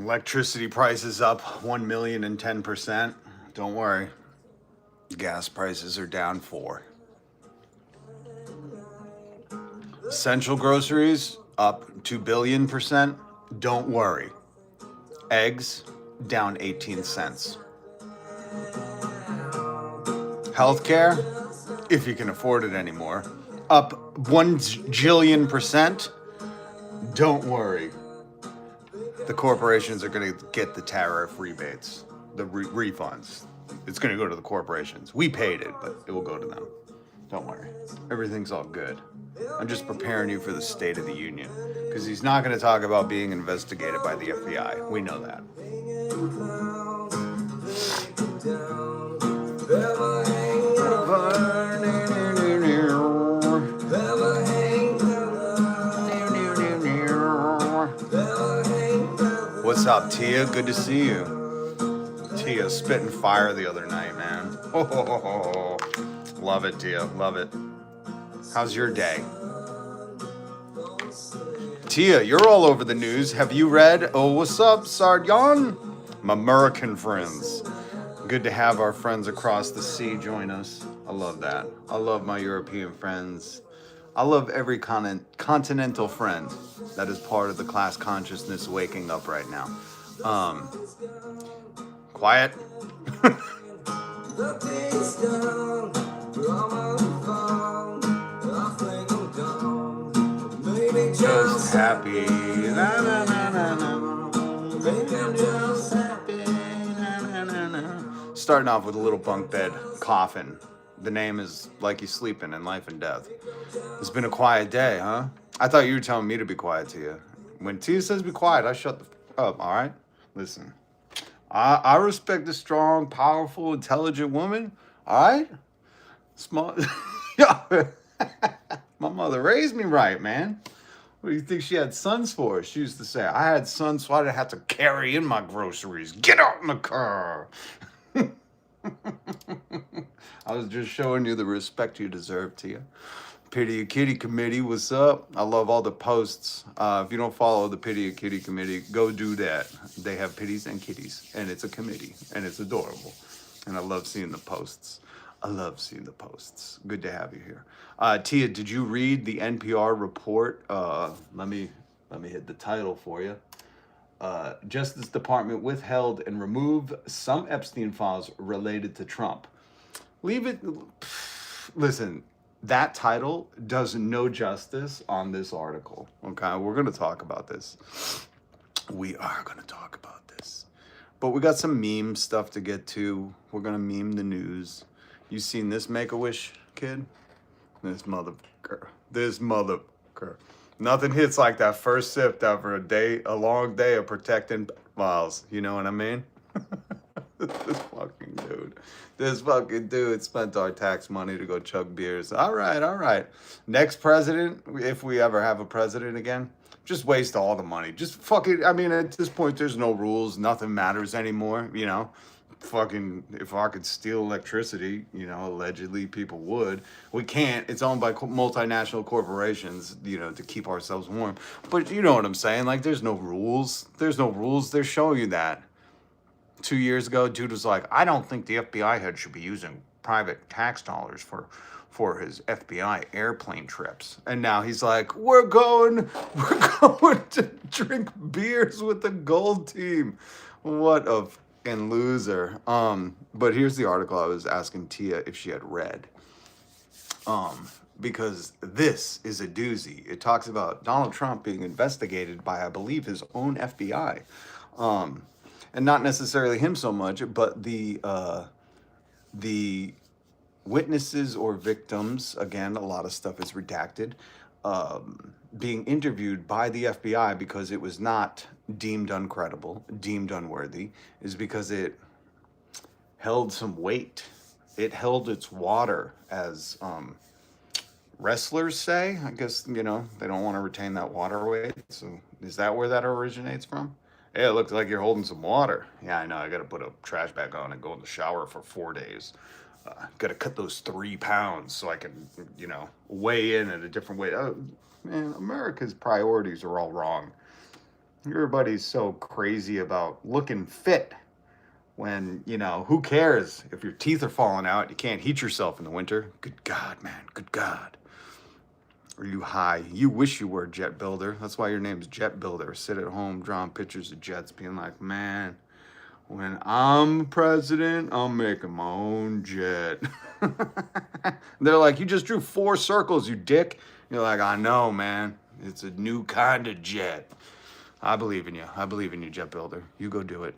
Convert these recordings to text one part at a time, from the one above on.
Electricity prices up 1,010%. Don't worry. Gas prices are down 4. Essential groceries up 2,000,000,000%. Don't worry. Eggs down 18 cents. Healthcare, if you can afford it anymore, up 1,000,000,000%. Don't worry. The corporations are going to get the tariff rebates, the refunds. It's going to go to the corporations. We paid it, but it will go to them. Don't worry. Everything's all good. I'm just preparing you for the State of the Union, because he's not going to talk about being investigated by the FBI. We know that. What's up, Tia? Good to see you. Tia spitting fire the other night, man. Oh, love it, Tia. Love it. How's your day? Tia, you're all over the news. Have you read Oh, What's Up, Sardion? My American friends. Good to have our friends across the sea join us. I love that. I love my European friends. I love every continental friend that is part of the class consciousness waking up right now. Quiet. Just happy. Na, na, na, na, na. Just happy. Na, na, na, na. Starting off with a little bunk bed coffin. The name is like he's sleeping in life and death. It's been a quiet day, huh? I thought you were telling me to be quiet, Tia. When Tia says be quiet, I shut the up, all right? Listen, I respect a strong, powerful, intelligent woman, all right? Small. Yeah. My mother raised me right, man. What do you think she had sons for? She used to say, I had sons so I didn't have to carry in my groceries. Get out in the car. I was just showing you the respect you deserve, Tia. Pity a Kitty Committee, what's up? I love all the posts. If you don't follow the Pity a Kitty Committee, go do that. They have pitties and kitties, and it's a committee, and it's adorable. And I love seeing the posts. I love seeing the posts. Good to have you here. Tia, did you read the NPR report? Let me hit the title for you. Justice Department withheld and removed some Epstein files related to Trump. Leave it. Listen, that title does no justice on this article. Okay, we're going to talk about this. We are going to talk about this. But we got some meme stuff to get to. We're going to meme the news. You seen this Make-A-Wish kid? This motherfucker. This motherfucker. Nothing hits like that first sip after a long day of protecting files. You know what I mean? This fucking dude spent our tax money to go chug beers. All right. Next president, if we ever have a president again, just waste all the money. Just fucking, I mean, at this point, there's no rules. Nothing matters anymore, you know? Fucking, if I could steal electricity, you know, allegedly people would. We can't. It's owned by multinational corporations, you know, to keep ourselves warm. But you know what I'm saying? Like, there's no rules. They're showing you that. 2 years ago, dude was like, I don't think the FBI head should be using private tax dollars for his FBI airplane trips. And now he's like, we're going to drink beers with the gold team. What a fucking loser. But here's the article I was asking Tia if she had read. Because this is a doozy. It talks about Donald Trump being investigated by, I believe, his own FBI. And not necessarily him so much, but the witnesses or victims, again, a lot of stuff is redacted, being interviewed by the FBI because it was not deemed uncredible, deemed unworthy, is because it held some weight. It held its water, as wrestlers say. I guess, you know, they don't want to retain that water weight. So is that where that originates from? Hey, it looks like you're holding some water. Yeah, I know. I got to put a trash bag on and go in the shower for 4 days. Got to cut those 3 pounds so I can, you know, weigh in a different way. Man, America's priorities are all wrong. Everybody's so crazy about looking fit when, who cares if your teeth are falling out? You can't heat yourself in the winter. Good God, man. Good God. Are you high? You wish you were a jet builder. That's why your name's Jet Builder. Sit at home drawing pictures of jets, being like, man, when I'm president, I'm making my own jet. They're like, you just drew 4 circles, you dick. You're like, I know, man. It's a new kind of jet. I believe in you. I believe in you, Jet Builder. You go do it.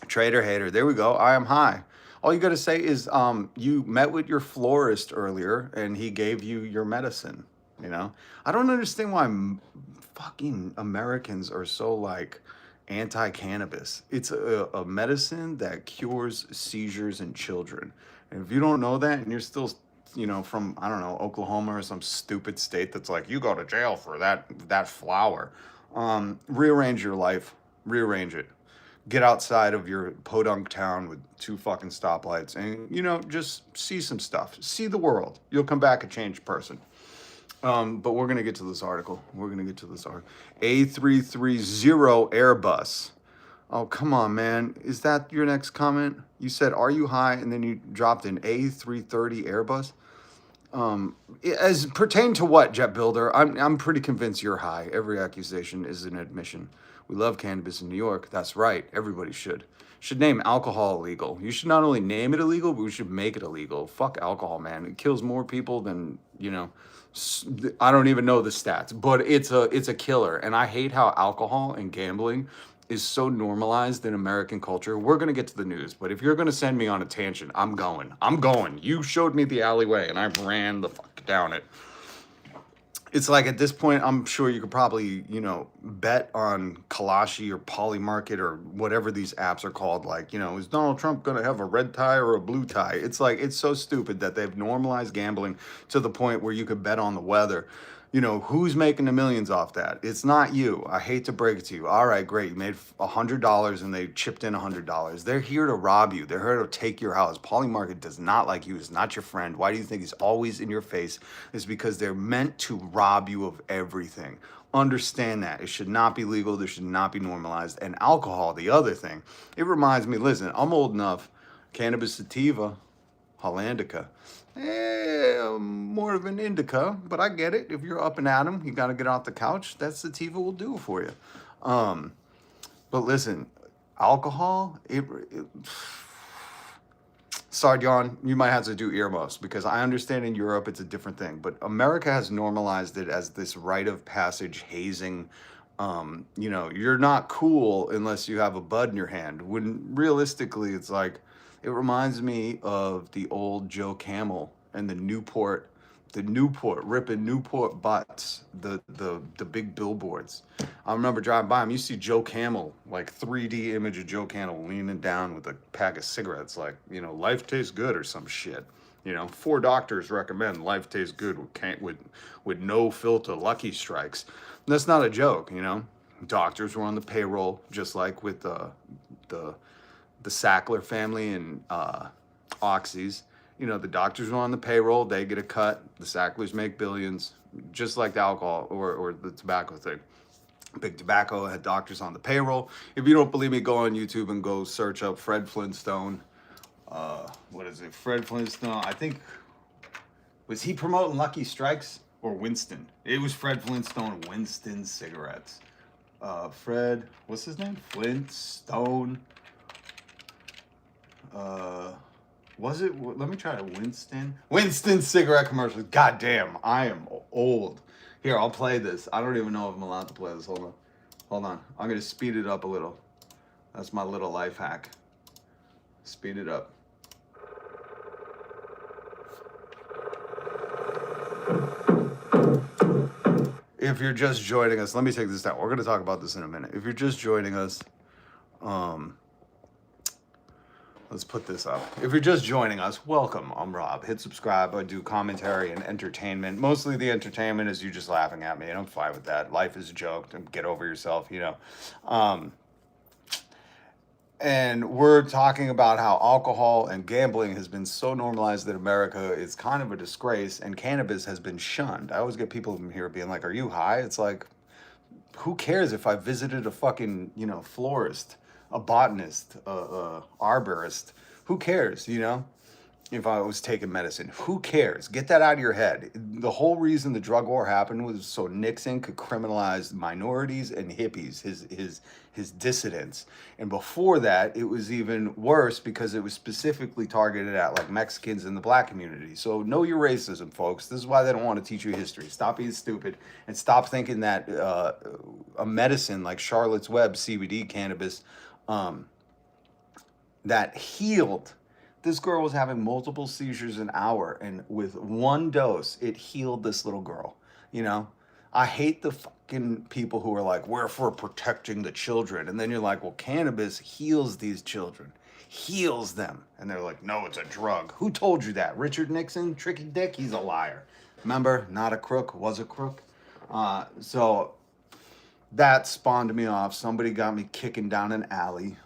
Trader hater. There we go. I am high. All you got to say is you met with your florist earlier and he gave you your medicine. I don't understand why fucking Americans are so like anti-cannabis. It's a medicine that cures seizures in children. And if you don't know that and you're still, from, I don't know, Oklahoma or some stupid state that's like, you go to jail for that flower. Rearrange your life. Rearrange it. Get outside of your podunk town with 2 fucking stoplights and, just see some stuff. See the world. You'll come back a changed person. But we're going to get to this article. A330 Airbus. Oh, come on, man. Is that your next comment? You said, are you high? And then you dropped an A330 Airbus. As pertain to what, Jet Builder? I'm pretty convinced you're high. Every accusation is an admission. We love cannabis in New York. That's right. Everybody should. Should name alcohol illegal. You should not only name it illegal, but we should make it illegal. Fuck alcohol, man. It kills more people than, I don't even know the stats, but it's a killer. And I hate how alcohol and gambling is so normalized in American culture. We're going to get to the news, but if you're going to send me on a tangent, I'm going. You showed me the alleyway and I ran the fuck down it. It's like at this point, I'm sure you could probably, bet on Kalashi or Polymarket or whatever these apps are called. Like, is Donald Trump going to have a red tie or a blue tie? It's like, it's so stupid that they've normalized gambling to the point where you could bet on the weather. Who's making the millions off that? It's not you. I hate to break it to you. All right, great. You made $100 and they chipped in $100. They're here to rob you. They're here to take your house. Polymarket does not like you. It's not your friend. Why do you think he's always in your face? It's because they're meant to rob you of everything. Understand that. It should not be legal. This should not be normalized. And alcohol, the other thing, it reminds me, listen, I'm old enough. Cannabis sativa, Hollandica. More of an indica, but I get it. If you're up and at 'em, you got to get off the couch. That sativa will do it for you. But listen, alcohol, Sardion, you might have to do earmuffs because I understand in Europe it's a different thing, but America has normalized it as this rite of passage hazing. You're not cool unless you have a bud in your hand. When realistically, it's like, it reminds me of the old Joe Camel and the Newport ripping Newport butts, the big billboards. I remember driving by them. You see Joe Camel, like 3D image of Joe Camel leaning down with a pack of cigarettes, like, life tastes good or some shit. 4 doctors recommend life tastes good with no filter Lucky Strikes. And that's not a joke, Doctors were on the payroll, just like with the Sackler family and Oxys. The doctors are on the payroll, they get a cut. The Sacklers make billions, just like the alcohol or the tobacco thing. Big Tobacco had doctors on the payroll. If you don't believe me, go on YouTube and go search up Fred Flintstone. What is it? Fred Flintstone. I think, was he promoting Lucky Strikes or Winston? It was Fred Flintstone, Winston cigarettes. Fred, what's his name? Flintstone. Was it? Let me try to Winston cigarette commercials. God damn, I am old. Here, I'll play this. I don't even know if I'm allowed to play this. Hold on. I'm gonna speed it up a little. That's my little life hack. Speed it up. If you're just joining us, let me take this down. We're gonna talk about this in a minute. If you're just joining us, let's put this up. If you're just joining us, welcome. I'm Rob. Hit subscribe. I do commentary and entertainment. Mostly the entertainment is you just laughing at me, and I'm fine with that. Life is a joke. Get over yourself, And we're talking about how alcohol and gambling has been so normalized that America is kind of a disgrace, and cannabis has been shunned. I always get people from here being like, are you high? It's like, Who cares if I visited a fucking, florist, a botanist, a arborist? Who cares, if I was taking medicine? Who cares? Get that out of your head. The whole reason the drug war happened was so Nixon could criminalize minorities and hippies, his dissidents. And before that, it was even worse because it was specifically targeted at like Mexicans and the black community. So know your racism, folks. This is why they don't want to teach you history. Stop being stupid and stop thinking that a medicine like Charlotte's Web CBD cannabis that healed. This girl was having multiple seizures an hour, and with one dose, it healed this little girl. I hate the fucking people who are like, we're for protecting the children. And then you're like, well, cannabis heals these children, heals them. And they're like, no, it's a drug. Who told you that? Richard Nixon, Tricky Dick, he's a liar. Remember, not a crook, was a crook. So that spawned me off. Somebody got me kicking down an alley,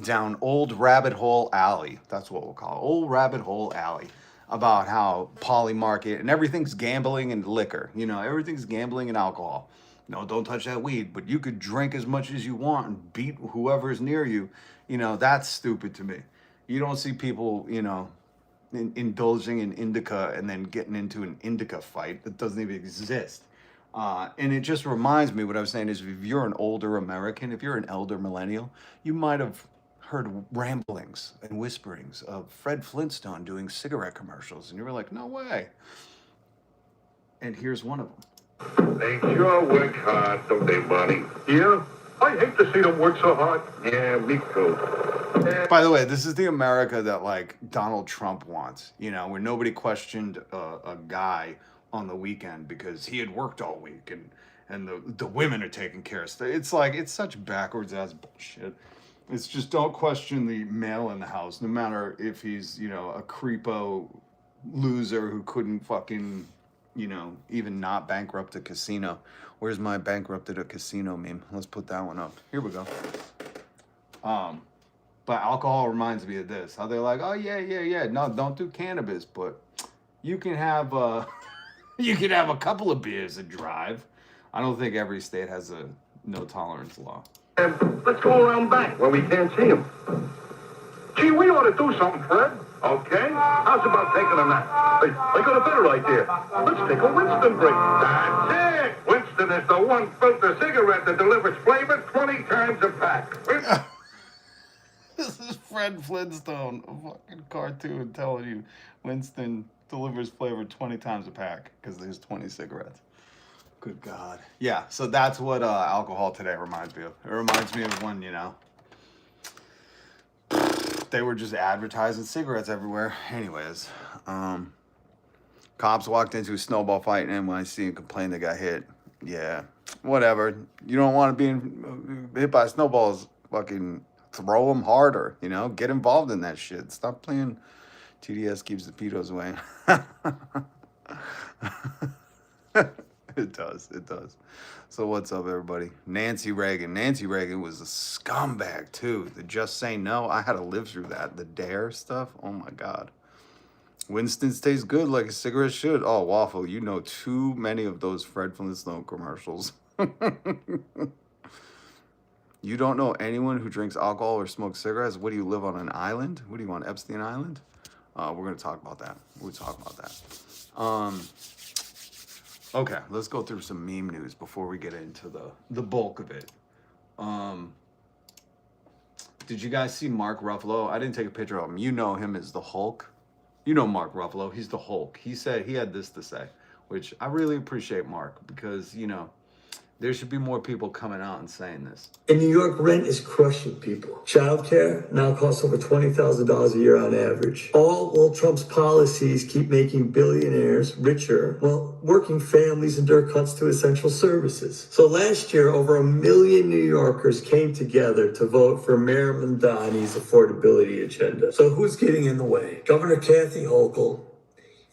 down Old Rabbit Hole Alley. That's what we'll call it. Old Rabbit Hole Alley. About how Poly Market and everything's gambling and liquor. Everything's gambling and alcohol. No, don't touch that weed, but you could drink as much as you want and beat whoever's near you. That's stupid to me. You don't see people, indulging in indica and then getting into an indica fight that doesn't even exist. And it just reminds me, what I was saying is, if you're an older American, if you're an elder millennial, you might have heard ramblings and whisperings of Fred Flintstone doing cigarette commercials, and you were like, no way. And here's one of them. They sure work hard, don't they, Bonnie? Yeah? I hate to see them work so hard. Yeah, me too. By the way, this is the America that, like, Donald Trump wants, where nobody questioned a guy on the weekend because he had worked all week, and the women are taking care of stuff. It's like, it's such backwards ass bullshit. It's just, don't question the male in the house, no matter if he's, a creepo loser who couldn't fucking, even not bankrupt a casino. Where's my bankrupted a casino meme? Let's put that one up. Here we go. But alcohol reminds me of this. How they're like, oh yeah. No, don't do cannabis, but you can have you can have a couple of beers and drive. I don't think every state has a no tolerance law. Let's go around back where we can't see him. Gee, we ought to do something, Fred. Okay? How's about taking a nap? Hey, I got a better idea. Let's take a Winston break. That's it! Winston is the one filter cigarette that delivers flavor 20 times a pack. This is Fred Flintstone, a fucking cartoon telling you Winston delivers flavor 20 times a pack because there's 20 cigarettes. Good God. Yeah, so that's what alcohol today reminds me of. It reminds me of when, they were just advertising cigarettes everywhere. Anyways, cops walked into a snowball fight in NYC and complained they got hit. Yeah, whatever. You don't want to be hit by snowballs. Fucking throw them harder, Get involved in that shit. Stop playing TDS keeps the pedos away. It does. So what's up, everybody? Nancy Reagan. Nancy Reagan was a scumbag, too. The just say no. I had to live through that. The dare stuff. Oh, my God. Winston's tastes good like a cigarette should. Oh, Waffle, you know too many of those Fred Flintstone commercials. You don't know anyone who drinks alcohol or smokes cigarettes? What do you live on an island? What do you want, Epstein Island? We're going to talk about that. We'll talk about that. Okay, let's go through some meme news before we get into the bulk of it. Did you guys see Mark Ruffalo? I didn't take a picture of him. You know him as the Hulk. You know Mark Ruffalo. He's the Hulk. He said he had this to say, which I really appreciate Mark because, there should be more people coming out and saying this. In New York, rent is crushing people. Childcare now costs over $20,000 a year on average. All while Trump's policies keep making billionaires richer, while working families endure cuts to essential services. So last year, over 1 million New Yorkers came together to vote for Mayor Mamdani's affordability agenda. So who's getting in the way? Governor Kathy Hochul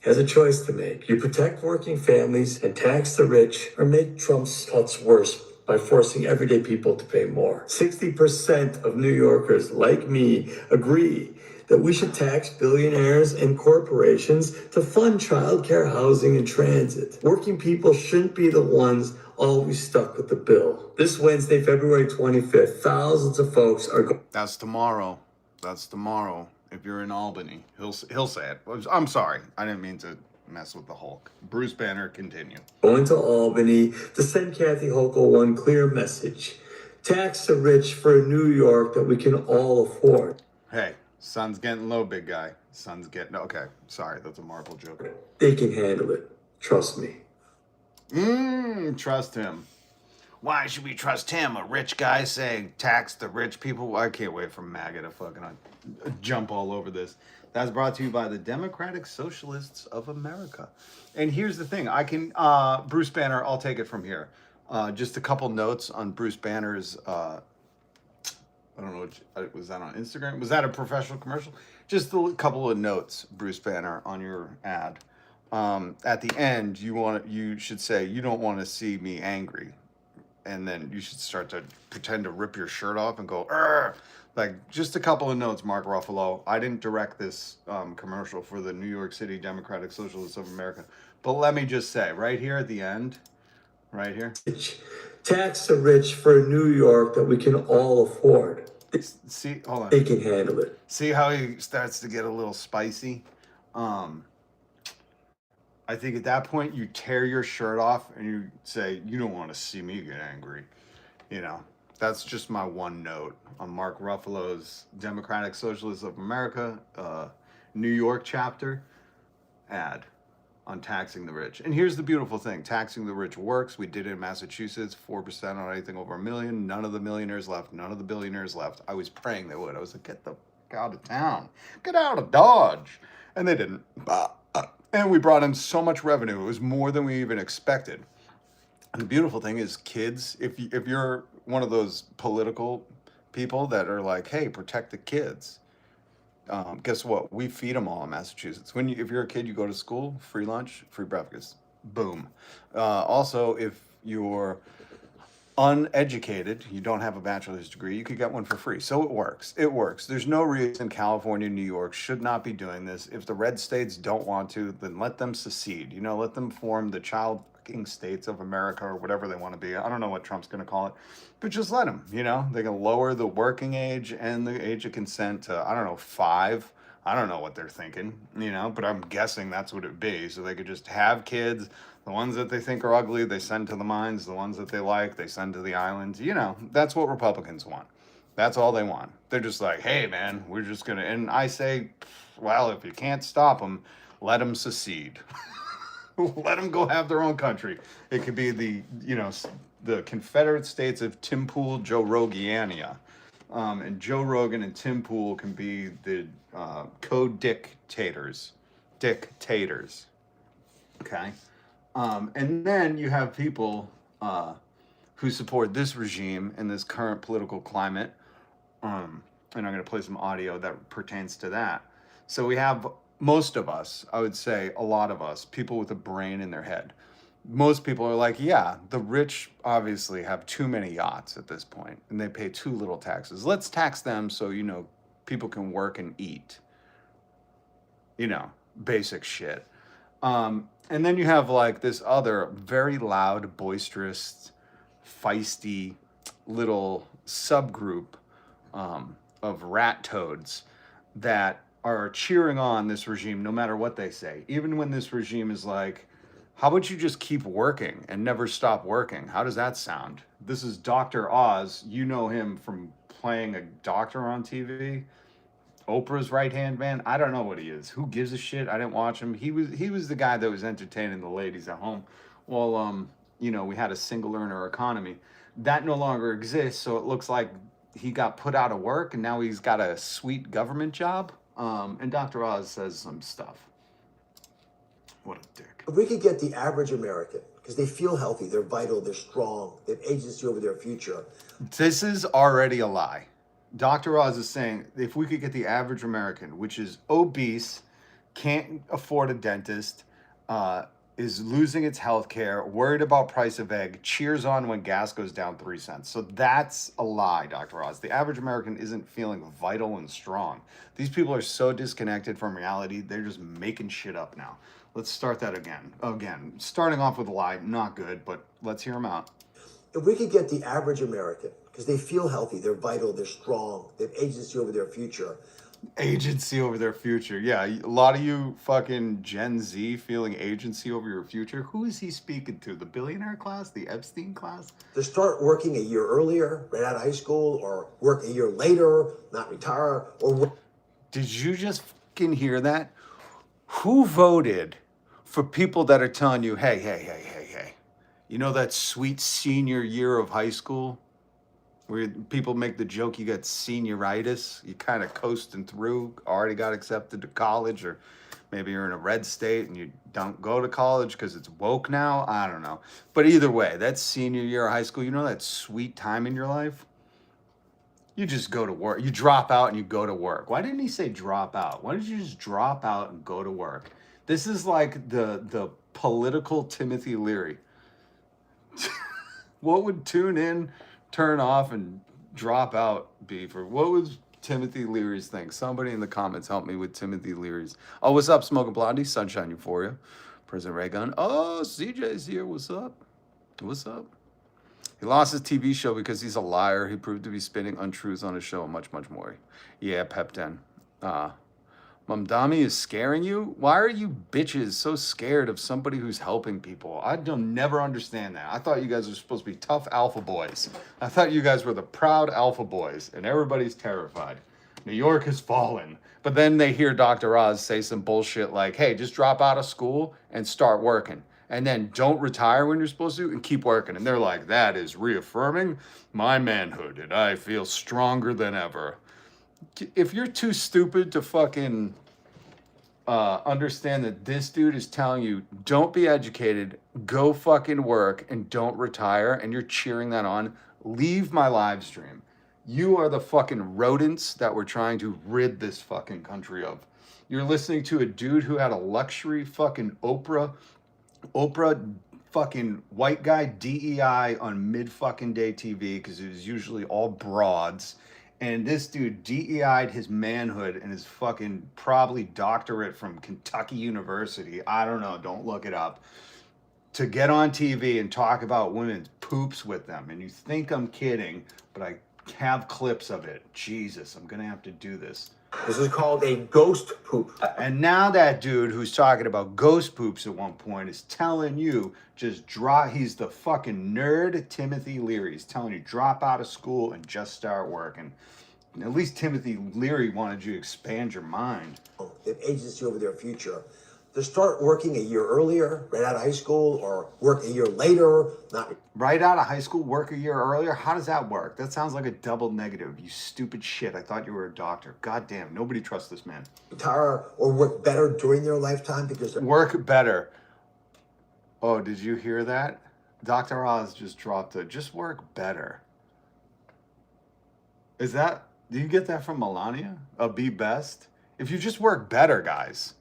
has a choice to make. You protect working families and tax the rich, or make Trump's cuts worse by forcing everyday people to pay more. 60% of New Yorkers, like me, agree that we should tax billionaires and corporations to fund childcare, housing, and transit. Working people shouldn't be the ones always stuck with the bill. This Wednesday, February 25th, thousands of folks are going. That's tomorrow. That's tomorrow. If you're in Albany, he'll say it. I'm sorry. I didn't mean to mess with the Hulk. Bruce Banner, continue. Going to Albany to send Kathy Hochul one clear message. Tax the rich for a New York that we can all afford. Hey, sun's getting low, big guy. Sun's getting... Okay, sorry. That's a Marvel joke. They can handle it. Trust me. Trust him. Why should we trust him? A rich guy saying tax the rich people? I can't wait for MAGA to fucking jump all over this. That's brought to you by the Democratic Socialists of America. And here's the thing. I can, Bruce Banner, I'll take it from here. Just a couple notes on Bruce Banner's, I don't know, was that on Instagram? Was that a professional commercial? Just a couple of notes, Bruce Banner, on your ad. At the end, you should say, you don't want to see me angry. And then you should start to pretend to rip your shirt off and go, "Arr!" Like, just a couple of notes, Mark Ruffalo. I didn't direct this commercial for the New York City Democratic Socialists of America. But let me just say, right here at the end, right here. Tax the rich for a New York that we can all afford. See, hold on. They can handle it. See how he starts to get a little spicy? I think at that point you tear your shirt off and you say, you don't want to see me get angry. You know, that's just my one note on Mark Ruffalo's Democratic Socialists of America, New York chapter ad on taxing the rich. And here's the beautiful thing. Taxing the rich works. We did it in Massachusetts, 4% on anything over $1 million. None of the millionaires left. None of the billionaires left. I was praying they would. I was like, get the fuck out of town. Get out of Dodge. And they didn't. And we brought in so much revenue. It was more than we even expected. And the beautiful thing is, kids, if you're one of those political people that are like, hey, protect the kids, guess what? We feed them all in Massachusetts. If you're a kid, you go to school, free lunch, free breakfast. Boom. Also, if you're uneducated, you don't have a bachelor's degree, you could get one for free. So it works. It works. There's no reason California, New York should not be doing this. If the red states don't want to, then let them secede. You know, let them form the child fucking states of America or whatever they want to be. I don't know what Trump's going to call it, but just let them, you know. They can lower the working age and the age of consent to, I don't know, 5. I don't know what they're thinking, you know, but I'm guessing that's what it'd be. So they could just have kids. The ones that they think are ugly, they send to the mines. The ones that they like, they send to the islands. You know, that's what Republicans want. That's all they want. They're just like, hey, man, we're just going to... And I say, well, if you can't stop them, let them secede. Let them go have their own country. It could be the Confederate States of Tim Pool, Joe Roganiana. And Joe Rogan and Tim Pool can be the co-dictators. Dictators. Okay? And then you have people who support this regime in this current political climate. And I'm going to play some audio that pertains to that. So we have most of us, I would say a lot of us, people with a brain in their head. Most people are like, yeah, the rich obviously have too many yachts at this point, and they pay too little taxes. Let's tax them so, you know, people can work and eat. You know, basic shit. And then you have like this other very loud, boisterous, feisty little subgroup of rat toads that are cheering on this regime no matter what they say. Even when this regime is like, how about you just keep working and never stop working? How does that sound? This is Dr. Oz. You know him from playing a doctor on TV. Oprah's right-hand man. I don't know what he is. Who gives a shit? I didn't watch him. He was the guy that was entertaining the ladies at home. Well, you know, we had a single earner economy. That no longer exists, so it looks like he got put out of work and now he's got a sweet government job. And Dr. Oz says some stuff. What a dick. If we could get the average American, because they feel healthy, they're vital, they're strong, they have agency over their future. This is already a lie. Dr. Oz is saying if we could get the average American, which is obese, can't afford a dentist, is losing its health care, worried about price of egg, cheers on when gas goes down 3 cents. So that's a lie, Dr. Oz. The average American isn't feeling vital and strong. These people are so disconnected from reality, they're just making shit up now. Let's start that again. Again, starting off with a lie, not good, but let's hear them out. If we could get the average American, because they feel healthy, they're vital, they're strong, they have agency over their future. Agency over their future. Yeah, a lot of you fucking Gen Z feeling agency over your future. Who is he speaking to? The billionaire class? The Epstein class? To start working a year earlier, right out of high school, or work a year later, not retire, or work. Did you just fucking hear that? Who voted for people that are telling you, hey, you know that sweet senior year of high school where people make the joke you got senioritis, you kind of coasting through, already got accepted to college, or maybe you're in a red state and you don't go to college because it's woke now? I don't know. But either way, that senior year of high school, you know that sweet time in your life? You just go to work. You drop out and you go to work. Why didn't he say drop out? Why did you just drop out and go to work? This is like the political Timothy Leary. What would tune in, turn off, and drop out be for? What was Timothy Leary's thing? Somebody in the comments help me with Timothy Leary's. Oh, what's up, Smoking Blondie? Sunshine Euphoria. President Raygun. Oh, CJ's here. What's up? What's up? He lost his TV show because he's a liar. He proved to be spinning untruths on his show and much, much more. Yeah, Pep 10. Mamdami is scaring you? Why are you bitches so scared of somebody who's helping people? I don't never understand that. I thought you guys were supposed to be tough alpha boys. I thought you guys were the proud alpha boys, and everybody's terrified. New York has fallen. But then they hear Dr. Oz say some bullshit like, hey, just drop out of school and start working. And then don't retire when you're supposed to and keep working. And they're like, that is reaffirming my manhood, and I feel stronger than ever. If you're too stupid to fucking understand that this dude is telling you, don't be educated, go fucking work, and don't retire, and you're cheering that on, leave my live stream. You are the fucking rodents that we're trying to rid this fucking country of. You're listening to a dude who had a luxury fucking Oprah fucking white guy DEI on mid fucking day TV, because it was usually all broads. And this dude DEI'd his manhood and his fucking probably doctorate from Kentucky University. I don't know, don't look it up. To get on TV and talk about women's poops with them. And you think I'm kidding, but I have clips of it. Jesus, I'm gonna have to do this. This is called a ghost poop. And now that dude who's talking about ghost poops at one point is telling you just drop. He's the fucking nerd Timothy Leary. He's telling you drop out of school and just start working. And at least Timothy Leary wanted you to expand your mind. They have agency over their future. To start working a year earlier, right out of high school, or work a year later, not right out of high school, work a year earlier. How does that work? That sounds like a double negative. You stupid shit. I thought you were a doctor. God damn, nobody trusts this man. retire or work better during their lifetime because they're Work better. Oh, did you hear that? Dr. Oz just dropped a just work better. Is that, do you get that from Melania? A be best? If you just work better, guys,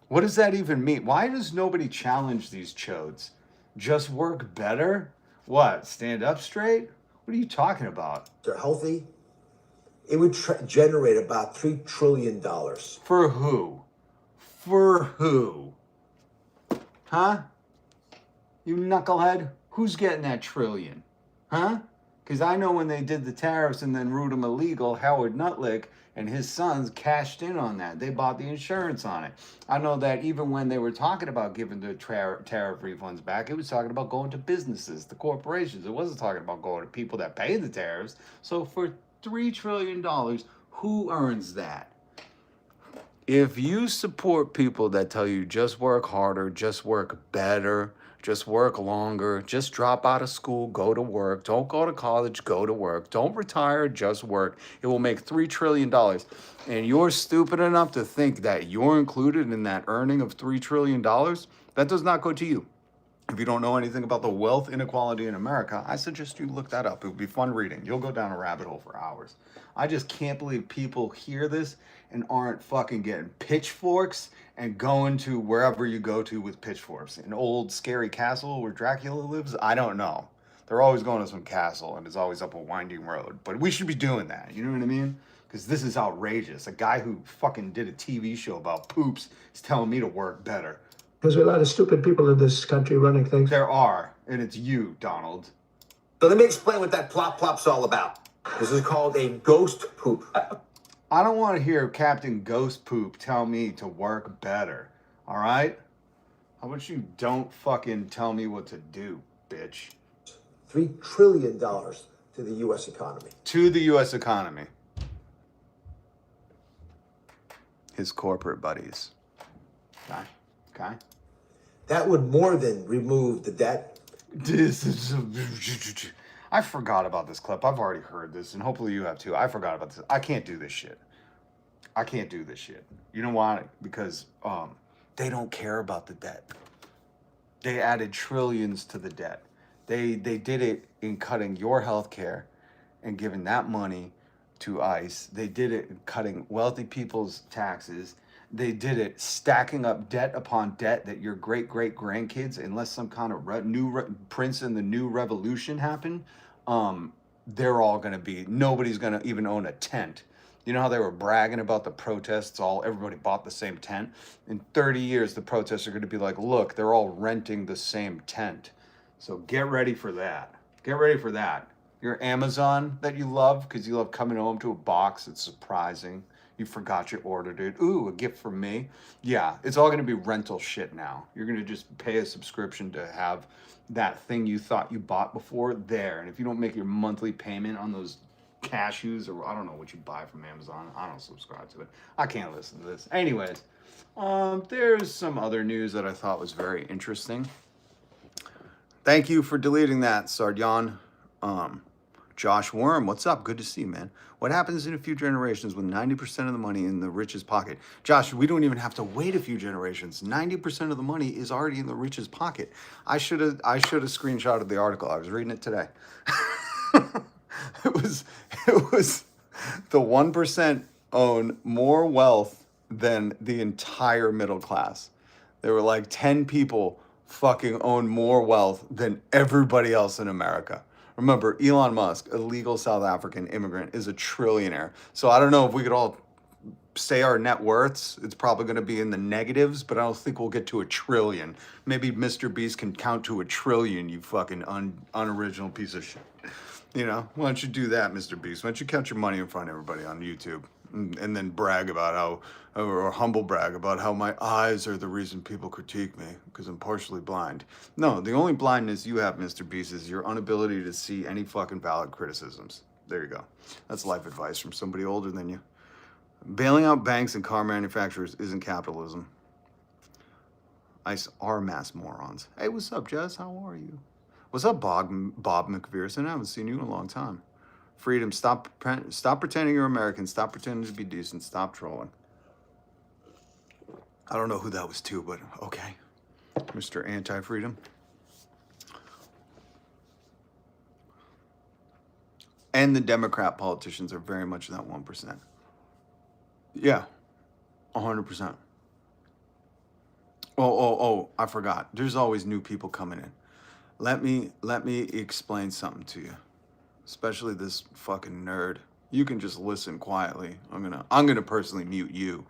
what does that even mean? Why does nobody challenge these chodes? Just work better? What, stand up straight? What are you talking about? healthy, it would generate about $3 trillion. For who? For who? Huh? You knucklehead? Who's getting that trillion? Huh? Because I know when they did the tariffs and then ruled them illegal, Howard Nutlick and his sons cashed in on that. They bought the insurance on it. I know that even when they were talking about giving the tariff refunds back, it was talking about going to businesses, the corporations. It wasn't talking about going to people that pay the tariffs. So for $3 trillion, who earns that? If you support people that tell you just work harder, just work better, just work longer, just drop out of school, go to work, don't go to college, go to work, don't retire, just work, it will make $3 trillion. And you're stupid enough to think that you're included in that earning of $3 trillion, that does not go to you. If you don't know anything about the wealth inequality in America, I suggest you look that up. It would be fun reading. You'll go down a rabbit hole for hours. I just can't believe people hear this and aren't fucking getting pitchforks and going to wherever you go to with pitchforks. An old scary castle where Dracula lives? I don't know. They're always going to some castle and it's always up a winding road. But we should be doing that. You know what I mean? Because this is outrageous. A guy who fucking did a TV show about poops is telling me to work better. There's a lot of stupid people in this country running things. There are, and it's you, Donald. So let me explain what that plop plop's all about. This is called a ghost poop. I don't want to hear Captain Ghost Poop tell me to work better, all right? How about you don't fucking tell me what to do, bitch? $3 trillion to the U.S. economy. To the U.S. economy. His corporate buddies. Okay? That would more than remove the debt. I forgot about this clip. I've already heard this, and hopefully you have too. I forgot about this. I can't do this shit. I can't do this shit. You know why? Because they don't care about the debt. They added trillions to the debt. They did it in cutting your health care and giving that money to ICE. They did it in cutting wealthy people's taxes. They did it stacking up debt upon debt that your great-great-grandkids, unless some kind of Prince and the New Revolution happen, they're all going to be, nobody's going to even own a tent. You know how they were bragging about the protests, everybody bought the same tent? In 30 years, the protests are going to be like, look, they're all renting the same tent. So get ready for that. Get ready for that. Your Amazon that you love, because you love coming home to a box, it's surprising. You forgot you ordered it. Ooh, a gift from me. Yeah, it's all going to be rental shit now. You're going to just pay a subscription to have that thing you thought you bought before there. And if you don't make your monthly payment on those cashews, or I don't know what you buy from Amazon, I don't subscribe to it. I can't listen to this. Anyways, there's some other news that I thought was very interesting. Thank you for deleting that, Sardjan. Josh Worm, what's up? Good to see you, man. What happens in a few generations with 90% of the money in the rich's pocket? Josh, we don't even have to wait a few generations. 90% of the money is already in the rich's pocket. I should have screenshotted the article. I was reading it today. It was the 1% own more wealth than the entire middle class. There were like 10 people fucking own more wealth than everybody else in America. Remember, Elon Musk, a legal South African immigrant, is a trillionaire. So I don't know if we could all say our net worths. It's probably going to be in the negatives, but I don't think we'll get to 1 trillion. Maybe Mr. Beast can count to 1 trillion, you fucking unoriginal piece of shit. You know, why don't you do that, Mr. Beast? Why don't you count your money in front of everybody on YouTube and then brag about how, or humble brag about how my eyes are the reason people critique me because I'm partially blind. No, the only blindness you have, Mr. Beast, is your inability to see any fucking valid criticisms. There you go. That's life advice from somebody older than you. Bailing out banks and car manufacturers isn't capitalism. ICE are mass morons. Hey, what's up, Jess? How are you? What's up, Bob McPherson? I haven't seen you in a long time. Freedom, stop pretending you're American. Stop pretending to be decent. Stop trolling. I don't know who that was to, but okay. Mr. Anti-Freedom. And the Democrat politicians are very much that 1%. Yeah, 100%. Oh, I forgot. There's always new people coming in. Let me explain something to you. Especially this fucking nerd. You can just listen quietly. I'm gonna personally mute you.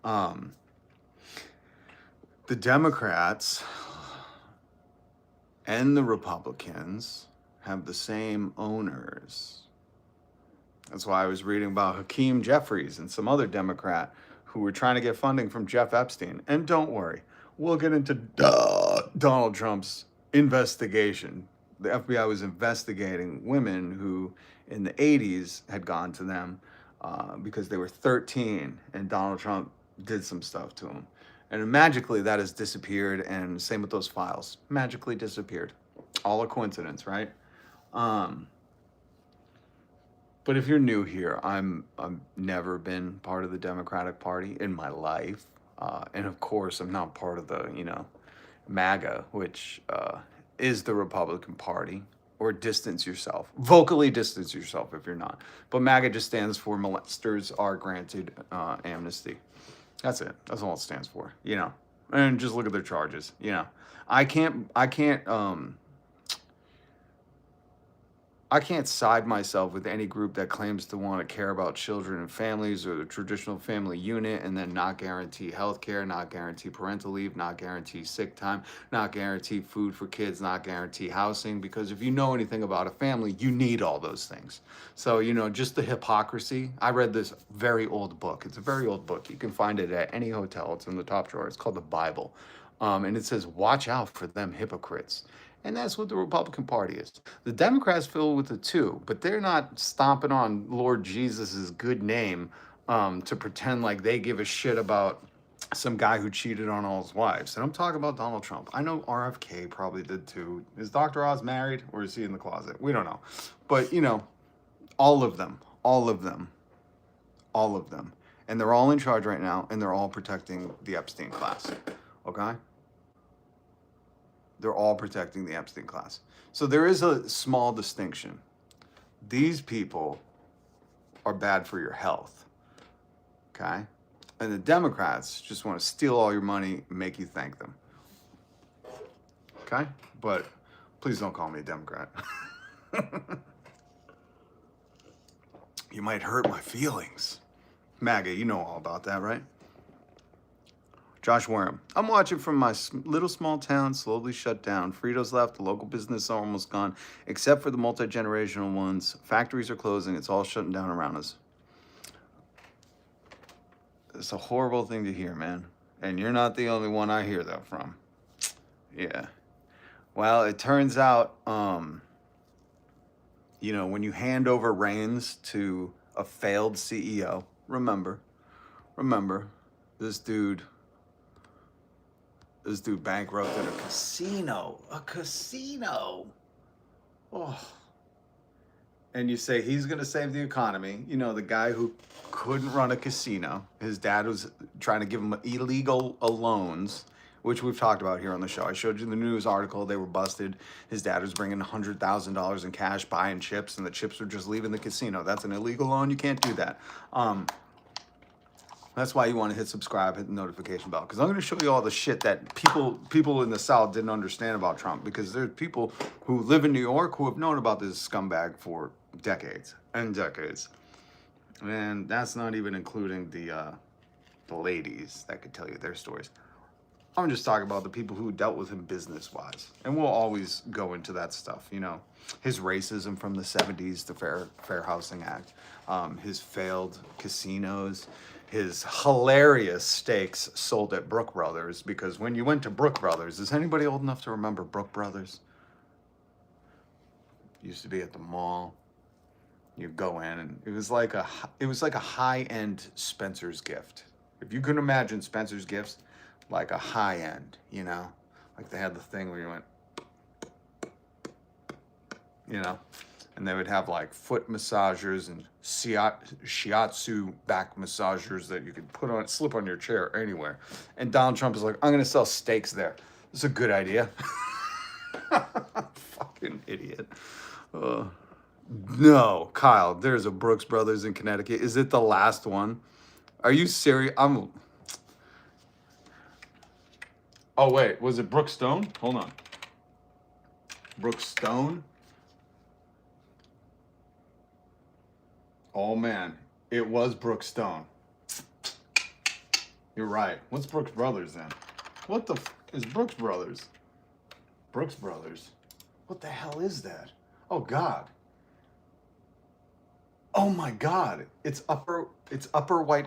The Democrats and the Republicans have the same owners. That's why I was reading about Hakeem Jeffries and some other Democrat who were trying to get funding from Jeff Epstein. And don't worry, we'll get into Donald Trump's investigation. The FBI was investigating women who in the 80s had gone to them because they were 13 and Donald Trump did some stuff to them. And magically that has disappeared, and same with those files. Magically disappeared. All a coincidence, right? But if you're new here, I've never been part of the Democratic Party in my life. And of course, I'm not part of the, MAGA, which is the Republican Party, or distance yourself. Vocally distance yourself if you're not. But MAGA just stands for molesters are granted amnesty. That's it. That's all it stands for, you know. And just look at their charges, you know. I can't side myself with any group that claims to want to care about children and families or the traditional family unit and then not guarantee health care, not guarantee parental leave, not guarantee sick time, not guarantee food for kids, not guarantee housing. Because if you know anything about a family, you need all those things. So, you know, just the hypocrisy. I read this very old book. It's a very old book. You can find it at any hotel. It's in the top drawer. It's called the Bible. And it says, watch out for them hypocrites. And that's what the Republican Party is. The Democrats fill with the two, but they're not stomping on Lord Jesus's good name to pretend like they give a shit about some guy who cheated on all his wives. And I'm talking about Donald Trump. I know RFK probably did too. Is Dr. Oz married or is he in the closet? We don't know. But, you know, all of them. And they're all in charge right now, and they're all protecting the Epstein class. Okay? They're all protecting the Epstein class. So there is a small distinction. These people are bad for your health, okay? And the Democrats just want to steal all your money and make you thank them, okay? But please don't call me a Democrat. You might hurt my feelings. MAGA, you know all about that, right? Josh Wareham. I'm watching from my little small town slowly shut down. Fritos left. The local business are almost gone, except for the multi-generational ones. Factories are closing. It's all shutting down around us. It's a horrible thing to hear, man. And you're not the only one I hear that from. Yeah. Well, it turns out, you know, when you hand over reins to a failed CEO, remember, this dude bankrupted a casino. Oh. And you say he's going to save the economy. You know, the guy who couldn't run a casino. His dad was trying to give him illegal loans, which we've talked about here on the show. I showed you the news article. They were busted. His dad was bringing $100,000 in cash, buying chips, and the chips were just leaving the casino. That's an illegal loan. You can't do that. That's why you want to hit subscribe, hit the notification bell, because I'm going to show you all the shit that people in the South didn't understand about Trump, because there's people who live in New York who have known about this scumbag for decades and decades. And that's not even including the ladies that could tell you their stories. I'm just talking about the people who dealt with him business-wise. And we'll always go into that stuff, you know. His racism from the 70s, the Fair Housing Act, his failed casinos, his hilarious steaks sold at Brook Brothers, because when you went to Brook Brothers, is anybody old enough to remember Brook Brothers? Used to be at the mall. You go in, and it was like a high-end Spencer's Gift. If you can imagine Spencer's Gifts, like a high-end, you know, like they had the thing where you went, you know, and they would have like foot massagers and shiatsu back massagers that you could slip on your chair anywhere. And Donald Trump is like, I'm going to sell steaks there. This is a good idea. Fucking idiot. No, Kyle, there's a Brooks Brothers in Connecticut. Is it the last one? Are you serious? Oh, wait, was it Brooke Stone? Hold on. Brooke Stone? Oh, man, it was Brooke Stone. You're right. What's Brooks Brothers then? What the is Brooks Brothers? Brooks Brothers? What the hell is that? Oh, God. Oh, my God. It's upper white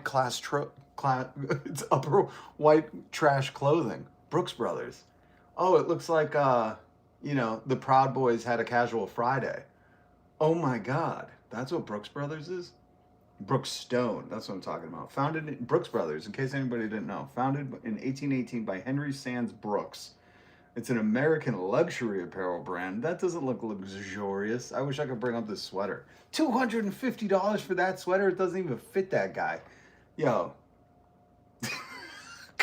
it's upper white trash clothing. Brooks Brothers. Oh, it looks like, you know, the Proud Boys had a casual Friday. Oh my God. That's what Brooks Brothers is? Brooks Stone. That's what I'm talking about. Founded in Brooks Brothers, in case anybody didn't know. Founded in 1818 by Henry Sands Brooks. It's an American luxury apparel brand. That doesn't look luxurious. I wish I could bring up this sweater. $250 for that sweater? It doesn't even fit that guy. Yo.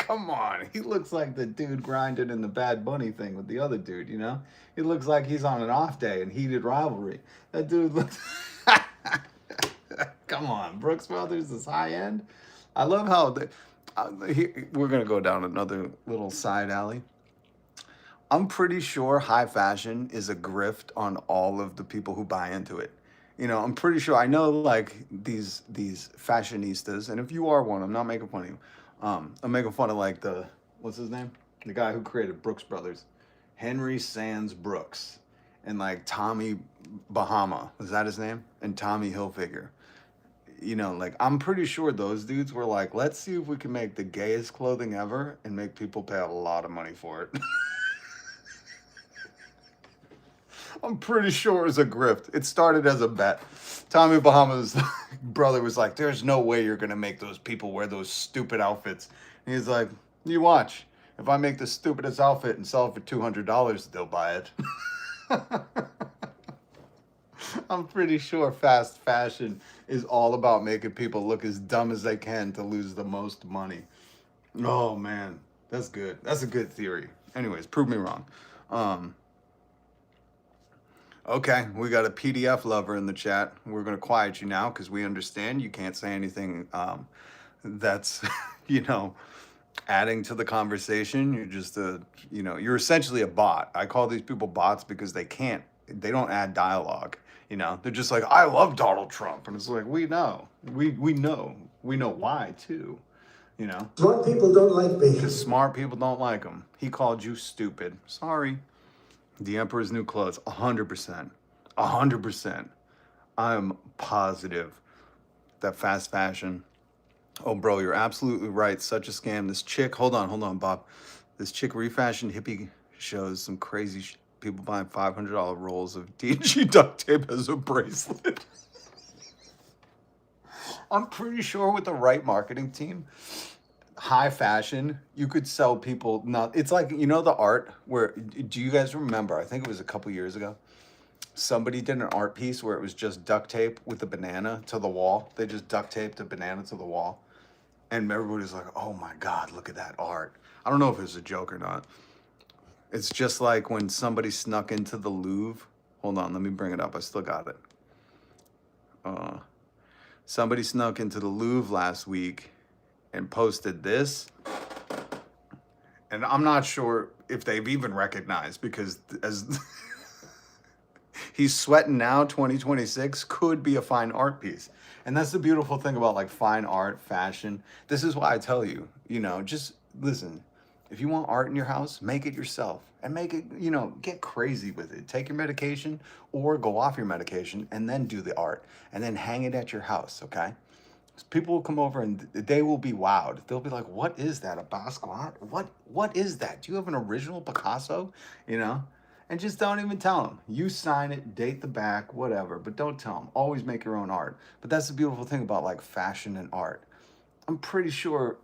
Come on. He looks like the dude grinding in the Bad Bunny thing with the other dude, you know? He looks like he's on an off day in heated rivalry. That dude looks... Come on. Brooks Brothers is high end. I love how... we're going to go down another little side alley. I'm pretty sure high fashion is a grift on all of the people who buy into it. You know, I'm pretty sure. I know like these fashionistas, and if you are one, I'm not making fun of you. I'm making fun of like what's his name? The guy who created Brooks Brothers, Henry Sands Brooks, and like Tommy Bahama, was that his name? And Tommy Hilfiger. You know, like I'm pretty sure those dudes were like, let's see if we can make the gayest clothing ever and make people pay a lot of money for it. I'm pretty sure it was a grift. It started as a bet. Tommy Bahama's brother was like, there's no way you're going to make those people wear those stupid outfits. And he's like, you watch. If I make the stupidest outfit and sell it for $200, they'll buy it. I'm pretty sure fast fashion is all about making people look as dumb as they can to lose the most money. Oh, man. That's good. That's a good theory. Anyways, prove me wrong. Okay, we got a PDF lover in the chat. We're going to quiet you now because we understand you can't say anything that's, you know, adding to the conversation. You're just you're essentially a bot. I call these people bots because they don't add dialogue. You know, they're just like, I love Donald Trump. And it's like, we know. We know why too. You know, Smart people don't like me. because smart people don't like him. He called you stupid. Sorry. The Emperor's New Clothes, 100%. 100%. I'm positive that fast fashion. Oh, bro, you're absolutely right. Such a scam. This chick, hold on, Bob. This chick refashioned hippie shows some crazy people buying $500 rolls of D&G duct tape as a bracelet. I'm pretty sure with the right marketing team, high fashion, you could sell people it's like, you know, the art where, do you guys remember, I think it was a couple years ago, somebody did an art piece where it was just duct tape with a banana to the wall. They just duct taped a banana to the wall, and everybody was like, oh my god, look at that art. I don't know if it was a joke or not. It's just like when somebody snuck into the Louvre. Hold on, let me bring it up. I still got it. Somebody snuck into the Louvre last week and posted this, and I'm not sure if they've even recognized, because as he's sweating now, 2026 could be a fine art piece. And that's the beautiful thing about like fine art, fashion. This is why I tell you, you know, just listen, if you want art in your house, make it yourself and make it, you know, get crazy with it. Take your medication or go off your medication and then do the art and then hang it at your house, okay? People will come over and they will be wowed. They'll be like, what is that, a Basquiat? What is that? Do you have an original Picasso? You know? And just don't even tell them. You sign it, date the back, whatever, but don't tell them. Always make your own art. But that's the beautiful thing about like fashion and art. I'm pretty sure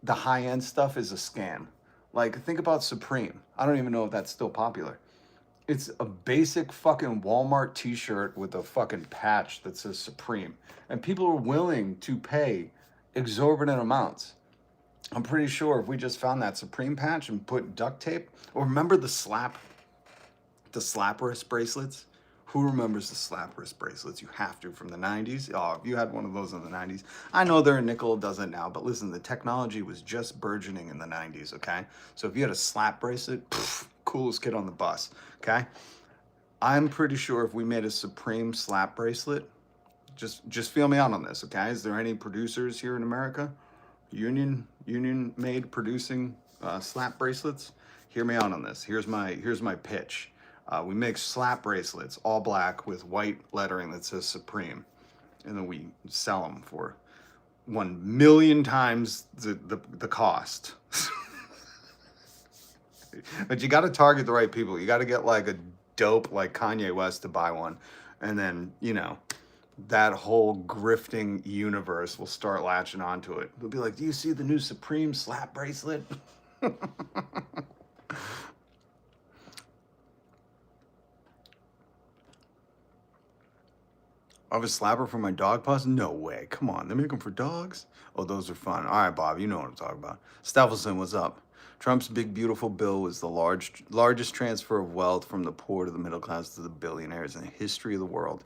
the high-end stuff is a scam. Like, think about Supreme. I don't even know if that's still popular. It's a basic fucking Walmart t-shirt with a fucking patch that says Supreme. And people are willing to pay exorbitant amounts. I'm pretty sure if we just found that Supreme patch and put duct tape, or remember the slap wrist bracelets? Who remembers the slap wrist bracelets? You have to, from the 90s. Oh, if you had one of those in the 90s. I know they're a nickel, does it now, but listen, the technology was just burgeoning in the 90s, okay? So if you had a slap bracelet, coolest kid on the bus, okay? I'm pretty sure if we made a Supreme slap bracelet, just feel me out on this, okay? Is there any producers here in America? Union made producing slap bracelets? Hear me out on this. Here's my pitch. We make slap bracelets, all black with white lettering that says Supreme, and then we sell them for 1 million times the cost. But you got to target the right people. You got to get like a dope like Kanye West to buy one, and then, you know, that whole grifting universe will start latching onto it. They'll be like, do you see the new Supreme slap bracelet? I have a slapper for my dog paws? No way. Come on, they make them for dogs? Oh, those are fun. All right, Bob, you know what I'm talking about. Steffelson, what's up? Trump's big beautiful bill was the largest transfer of wealth from the poor to the middle class to the billionaires in the history of the world.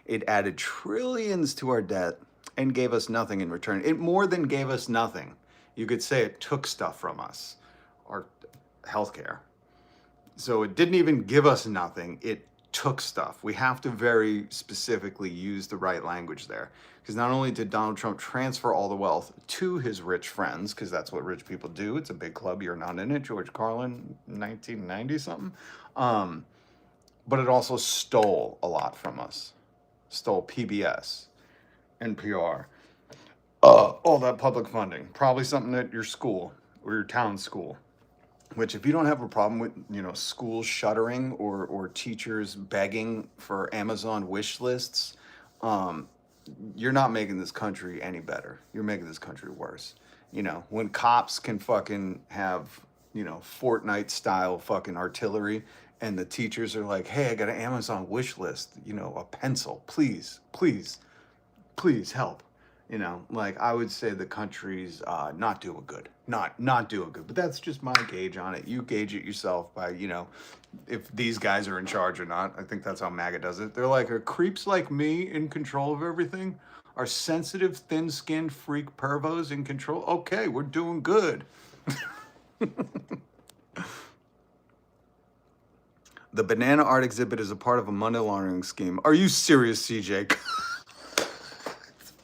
It added trillions to our debt and gave us nothing in return. It more than gave us nothing. You could say it took stuff from us, our healthcare. So it didn't even give us nothing. It took stuff. We have to very specifically use the right language there. Because not only did Donald Trump transfer all the wealth to his rich friends, because that's what rich people do. It's a big club. You're not in it. George Carlin, 1990 something. But it also stole a lot from us. Stole PBS, NPR, all that public funding. Probably something at your school or your town school. Which, if you don't have a problem with, schools shuttering or teachers begging for Amazon wish lists, you're not making this country any better. You're making this country worse. When cops can fucking have, Fortnite style fucking artillery, and the teachers are like, hey, I got an Amazon wish list, a pencil, please, please, please help. I would say the country's not doing good. Not doing good. But that's just my gauge on it. You gauge it yourself by, if these guys are in charge or not. I think that's how MAGA does it. They're like, are creeps like me in control of everything? Are sensitive, thin-skinned freak pervos in control? Okay, we're doing good. The banana art exhibit is a part of a money laundering scheme. Are you serious, CJ?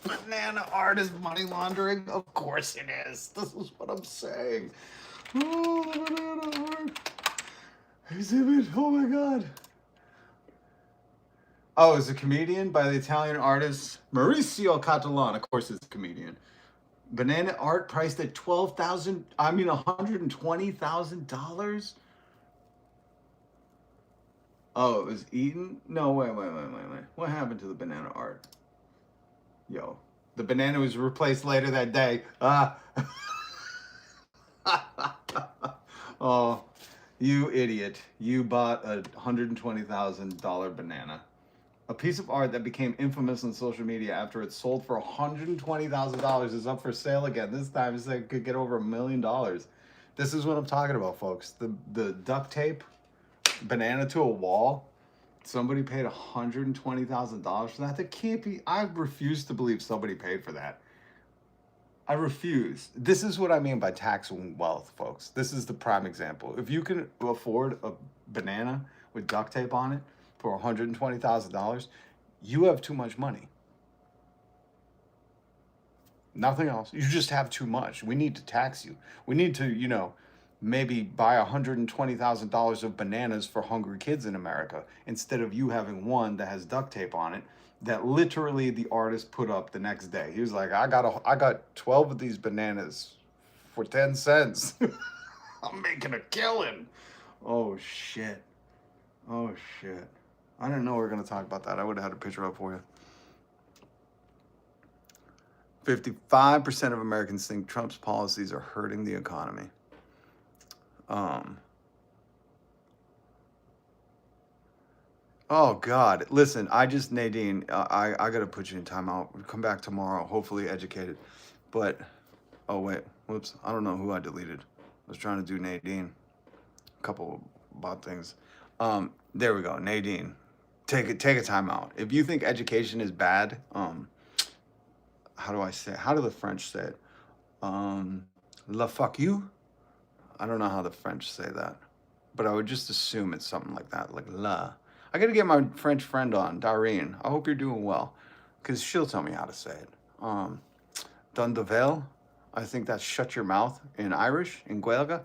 Banana art is money laundering? Of course it is. This is what I'm saying. Oh, the banana art exhibit. Oh my God. Oh, it's a comedian by the Italian artist Mauricio Catalan. Of course it's a comedian. Banana art priced at $120,000? Oh, it was eaten? No, wait. What happened to the banana art? Yo, the banana was replaced later that day. Oh, you idiot. You bought a $120,000 banana. A piece of art that became infamous on social media after it sold for $120,000 is up for sale again. This time it's like it could get over $1 million. This is what I'm talking about, folks. The duct tape banana to a wall. Somebody paid $120,000 for that. That can't be. I refuse to believe somebody paid for that. I refuse. This is what I mean by taxing wealth, folks. This is the prime example. If you can afford a banana with duct tape on it for $120,000, you have too much money. Nothing else. You just have too much. We need to tax you. We need to, maybe buy $120,000 of bananas for hungry kids in America instead of you having one that has duct tape on it that literally the artist put up the next day. He was like, I got 12 of these bananas for 10 cents. I'm making a killing. Oh shit. I didn't know we were going to talk about that. I would have had a picture up for you. 55% of Americans think Trump's policies are hurting the economy. Oh God, listen, Nadine, I gotta put you in timeout. We'll come back tomorrow, hopefully educated. But, oh wait, whoops, I don't know who I deleted. I was trying to do Nadine. A couple bot things. There we go, Nadine. Take a timeout. If you think education is bad, how do the French say it? La fuck you? I don't know how the French say that, but I would just assume it's something like that, like la. I gotta get my French friend on, Darine. I hope you're doing well, because she'll tell me how to say it. Dun de veil, I think that's shut your mouth in Irish, in Gaeilge.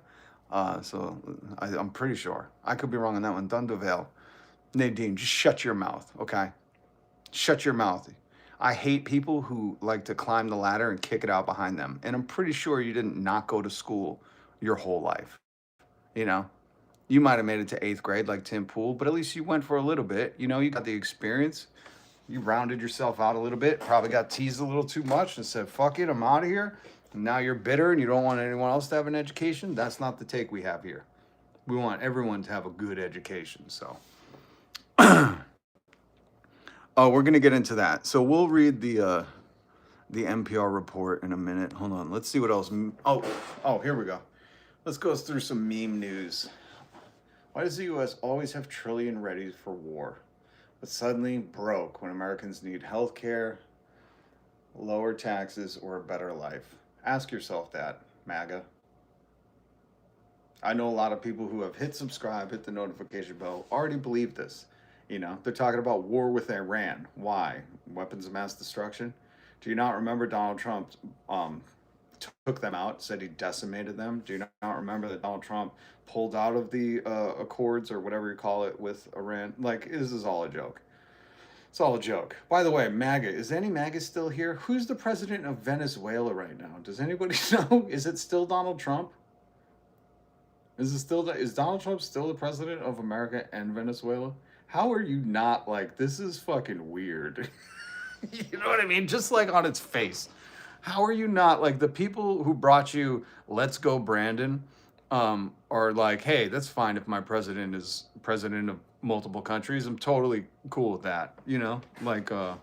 So I'm pretty sure. I could be wrong on that one. Dun de veil. Nadine, just shut your mouth, okay? Shut your mouth. I hate people who like to climb the ladder and kick it out behind them. And I'm pretty sure you didn't not go to school your whole life. You might have made it to 8th grade like Tim Pool, but at least you went for a little bit. You got the experience. You rounded yourself out a little bit, probably got teased a little too much and said, fuck it, I'm out of here. And now you're bitter and you don't want anyone else to have an education. That's not the take we have here. We want everyone to have a good education, so. Oh, we're gonna get into that. So we'll read the NPR report in a minute. Hold on. Let's see what else. Oh, here we go. Let's go through some meme news. Why does the U.S. always have trillion ready for war, but suddenly broke when Americans need health care, lower taxes, or a better life? Ask yourself that, MAGA. I know a lot of people who have hit subscribe, hit the notification bell, already believe this. You know, they're talking about war with Iran. Why? Weapons of mass destruction? Do you not remember Donald Trump took them out, said he decimated them? Do you not remember that Donald Trump pulled out of the accords or whatever you call it with Iran? Like, this is all a joke. It's all a joke. By the way, MAGA, is any MAGA still here? Who's the president of Venezuela right now? Does anybody know? Is it still Donald Trump? Is Donald Trump still the president of America and Venezuela? How are you not like, this is fucking weird? You know what I mean? Just like on its face. How are you not like the people who brought you Let's Go Brandon are like, hey, that's fine if my president is president of multiple countries. I'm totally cool with that. You know, like, I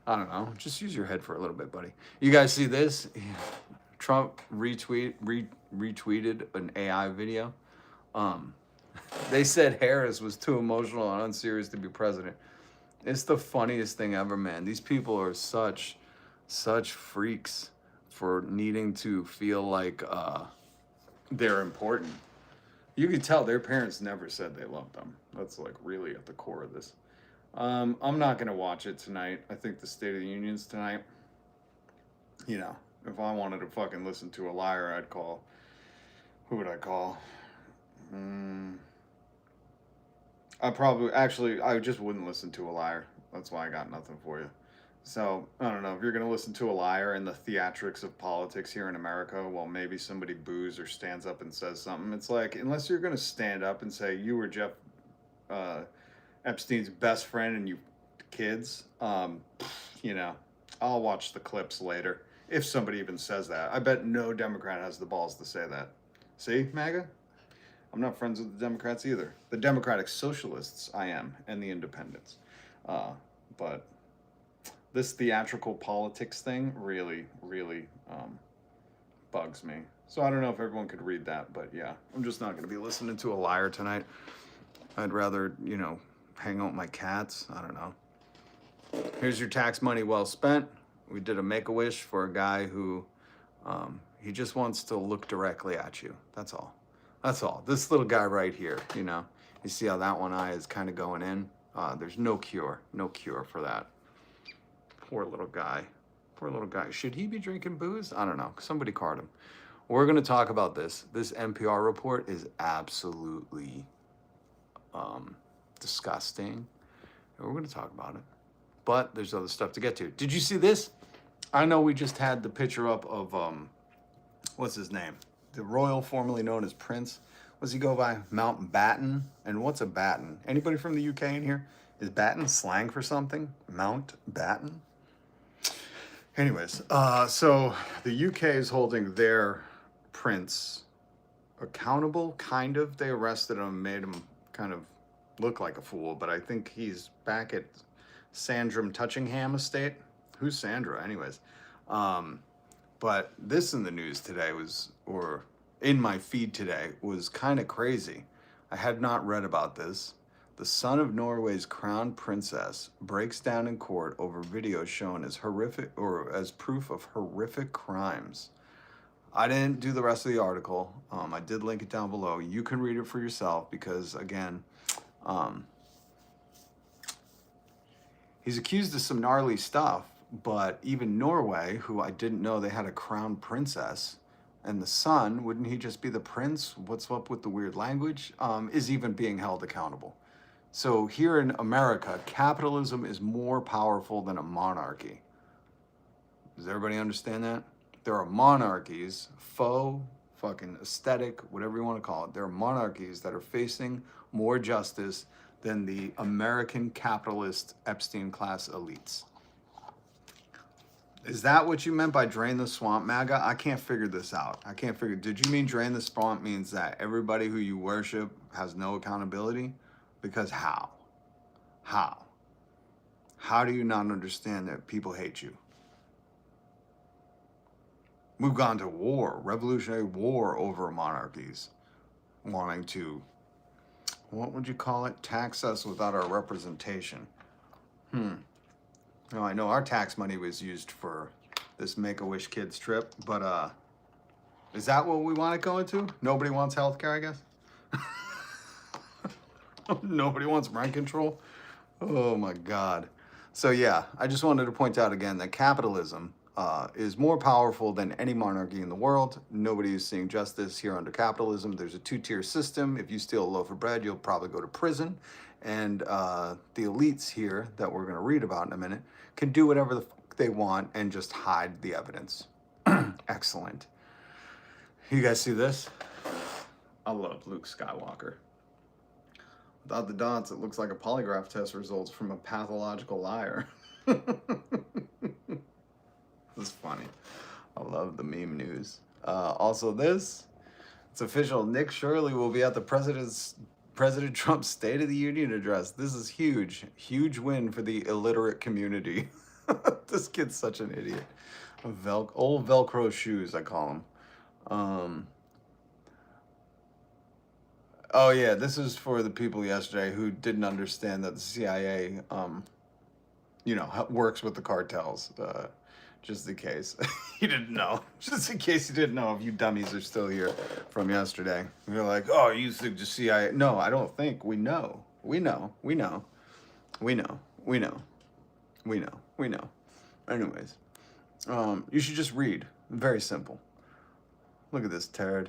don't know. Just use your head for a little bit, buddy. You guys see this? Trump retweeted an AI video. They said Harris was too emotional and unserious to be president. It's the funniest thing ever, man. These people are such freaks for needing to feel like they're important. You could tell their parents never said they loved them. That's like really at the core of this. I'm not gonna watch it tonight. I think the State of the Union's tonight. You know, if I wanted to fucking listen to a liar, I'd call. Who would I call? I just wouldn't listen to a liar. That's why I got nothing for you. So, I don't know, if you're going to listen to a liar in the theatrics of politics here in America, well, maybe somebody boos or stands up and says something. It's like, unless you're going to stand up and say you were Jeff Epstein's best friend and you kids, you know, I'll watch the clips later. If somebody even says that. I bet no Democrat has the balls to say that. See, MAGA? I'm not friends with the Democrats either. The Democratic Socialists, I am, and the Independents. But this theatrical politics thing really bugs me. So I don't know if everyone could read that, but yeah, I'm just not going to be listening to a liar tonight. I'd rather, you know, hang out with my cats. I don't know. Here's your tax money well spent. We did a Make-A-Wish for a guy who, he just wants to look directly at you. That's all. That's all. This little guy right here, you know, you see how that one eye is kind of going in? There's no cure for that. Poor little guy. Poor little guy. Should he be drinking booze? I don't know. Somebody card him. We're going to talk about this. This NPR report is absolutely disgusting. And we're going to talk about it. But there's other stuff to get to. Did you see this? I know we just had the picture up of, what's his name? The royal formerly known as Prince. What's he go by? Mountbatten? And what's a batten? Anybody from the UK in here? Is batten slang for something? Mountbatten? Anyways, so the UK is holding their prince accountable, kind of. They arrested him, made him kind of look like a fool, but I think he's back at Sandram Touchingham estate. Who's Sandra, anyways? But this in the news today was, or in my feed today, was kind of crazy. I had not read about this. The son of Norway's crown princess breaks down in court over videos shown as horrific or as proof of horrific crimes. I didn't do the rest of the article. I did link it down below. You can read it for yourself because, again, he's accused of some gnarly stuff. But even Norway, who I didn't know they had a crown princess, and the son, wouldn't he just be the prince? What's up with the weird language? Is even being held accountable. So here in America, capitalism is more powerful than a monarchy. Does everybody understand that? There are monarchies, faux, fucking aesthetic, whatever you want to call it. There are monarchies that are facing more justice than the American capitalist Epstein class elites. Is that what you meant by drain the swamp, MAGA? I can't figure this out. I can't figure. Did you mean drain the swamp means that everybody who you worship has no accountability? Because how? How? How do you not understand that people hate you? We've gone to war, revolutionary war over monarchies, wanting to, what would you call it? Tax us without our representation. Now, I know our tax money was used for this Make-A-Wish kids trip, but is that what we want to go into? Nobody wants healthcare, I guess? Nobody wants rent control? Oh my God. So yeah, I just wanted to point out again that capitalism is more powerful than any monarchy in the world. Nobody is seeing justice here under capitalism. There's a two-tier system. If you steal a loaf of bread, you'll probably go to prison. And the elites here that we're going to read about in a minute can do whatever the fuck they want and just hide the evidence. Excellent. You guys see this? I love Luke Skywalker. Without the dots, it looks like a polygraph test results from a pathological liar. This is funny. I love the meme news. Also this, it's official. Nick Shirley will be at the President Trump's State of the Union address. This is huge. Huge win for the illiterate community. This kid's such an idiot. Old Velcro shoes, I call him. Oh yeah, this is for the people yesterday who didn't understand that the CIA, works with the cartels. Just in case you didn't know. Just in case you didn't know, if you dummies are still here from yesterday. You're like, oh, you think the CIA? No, I don't think. We know. We know. We know. We know. We know. We know. We know. Anyways, you should just read. Very simple. Look at this turd.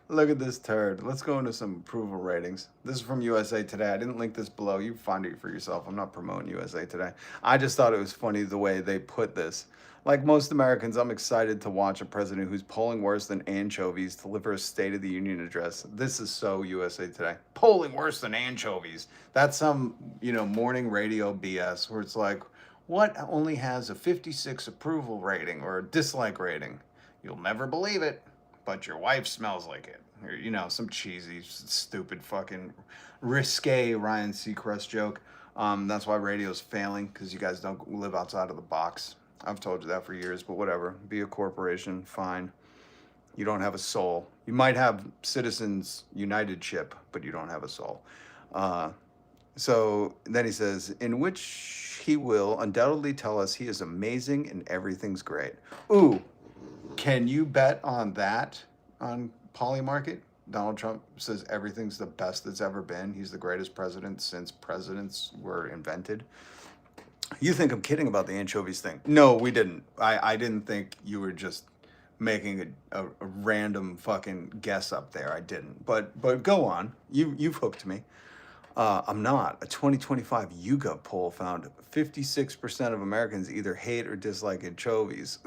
Look at this turd. Let's go into some approval ratings. This is from USA Today. I didn't link this below. You find it for yourself. I'm not promoting USA Today. I just thought it was funny the way they put this. Like most Americans, I'm excited to watch a president who's polling worse than anchovies deliver a State of the Union address. This is so USA Today. Polling worse than anchovies. That's some, morning radio BS where it's like, what only has a 56 approval rating or a dislike rating? You'll never believe it, but your wife smells like it. Or, some cheesy, stupid, fucking risque Ryan Seacrest joke. That's why radio's failing, because you guys don't live outside of the box. I've told you that for years, but whatever. Be a corporation, fine. You don't have a soul. You might have Citizens United chip, but you don't have a soul. So then he says, in which he will undoubtedly tell us he is amazing and everything's great. Ooh, can you bet on that on Polymarket? Donald Trump says everything's the best that's ever been. He's the greatest president since presidents were invented. You think I'm kidding about the anchovies thing? No, we didn't. I didn't think you were just making a random fucking guess up there. I didn't. But go on. You've hooked me. I'm not. A 2025 YouGov poll found 56% of Americans either hate or dislike anchovies.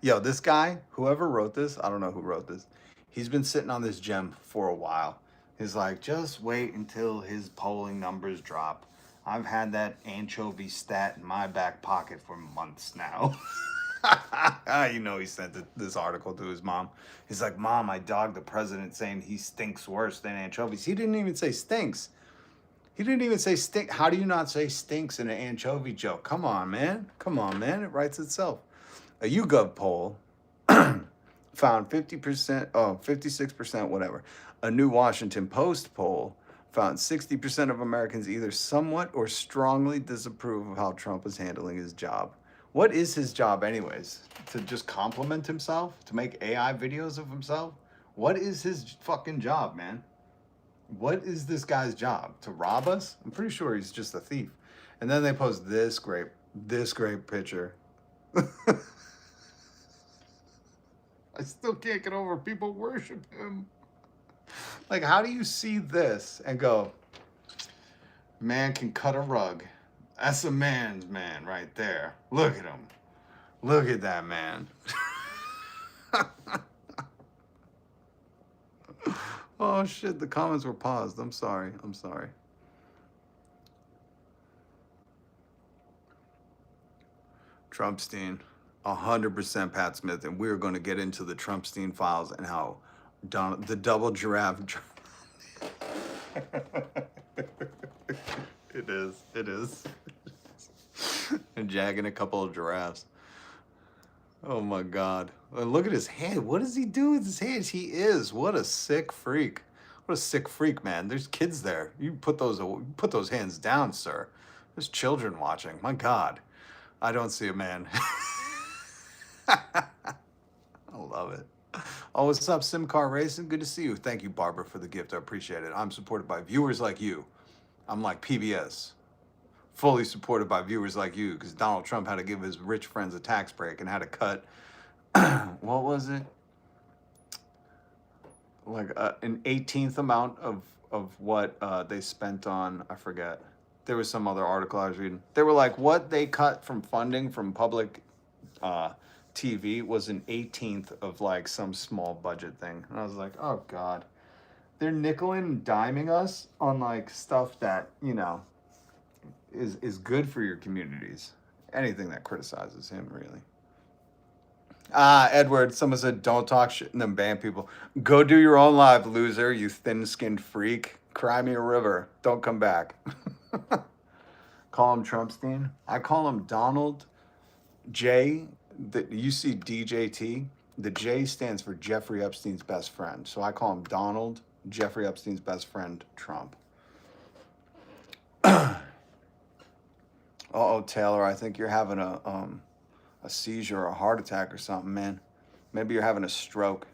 Yo, this guy, whoever wrote this, I don't know who wrote this. He's been sitting on this gem for a while. He's like, just wait until his polling numbers drop. I've had that anchovy stat in my back pocket for months now. He sent this article to his mom. He's like, Mom, I dogged the president saying he stinks worse than anchovies. He didn't even say stinks. He didn't even say stink. How do you not say stinks in an anchovy joke? Come on, man. Come on, man. It writes itself. A YouGov poll found 56%, whatever. A New Washington Post poll found 60% of Americans either somewhat or strongly disapprove of how Trump is handling his job. What is his job anyways? To just compliment himself? To make AI videos of himself? What is his fucking job, man? What is this guy's job? To rob us? I'm pretty sure he's just a thief. And then they post this great picture. I still can't get over people worship him. Like, how do you see this and go, man can cut a rug? That's a man's man right there. Look at him. Look at that man. Oh, shit. The comments were paused. I'm sorry. Trumpstein. 100% Pat Smith. And we're going to get into the Trumpstein files and how the double giraffe. It is. And jagging a couple of giraffes. Oh my God. Look at his hand. What does he do with his hands? He is. What a sick freak. What a sick freak, man. There's kids there. You put those hands down, sir. There's children watching. My God. I don't see a man. I love it. Oh, what's up, Simcar Racing? Good to see you. Thank you, Barbara, for the gift. I appreciate it. I'm supported by viewers like you. I'm like PBS. Fully supported by viewers like you, because Donald Trump had to give his rich friends a tax break and had to cut, what was it? Like an 18th amount of what they spent on, I forget. There was some other article I was reading. They were like, what they cut from funding from public TV was an 18th of like some small budget thing. And I was like, oh God. They're nickel and diming us on like stuff that, you know, is good for your communities. Anything that criticizes him, really. Edward, someone said, don't talk shit and then ban people. Go do your own live, loser, you thin-skinned freak. Cry me a river. Don't come back. Call him Trumpstein. I call him Donald J. You see DJT? The J stands for Jeffrey Epstein's best friend. So I call him Donald, Jeffrey Epstein's best friend, Trump. Uh-oh, Taylor, I think you're having a seizure or a heart attack or something, man. Maybe you're having a stroke.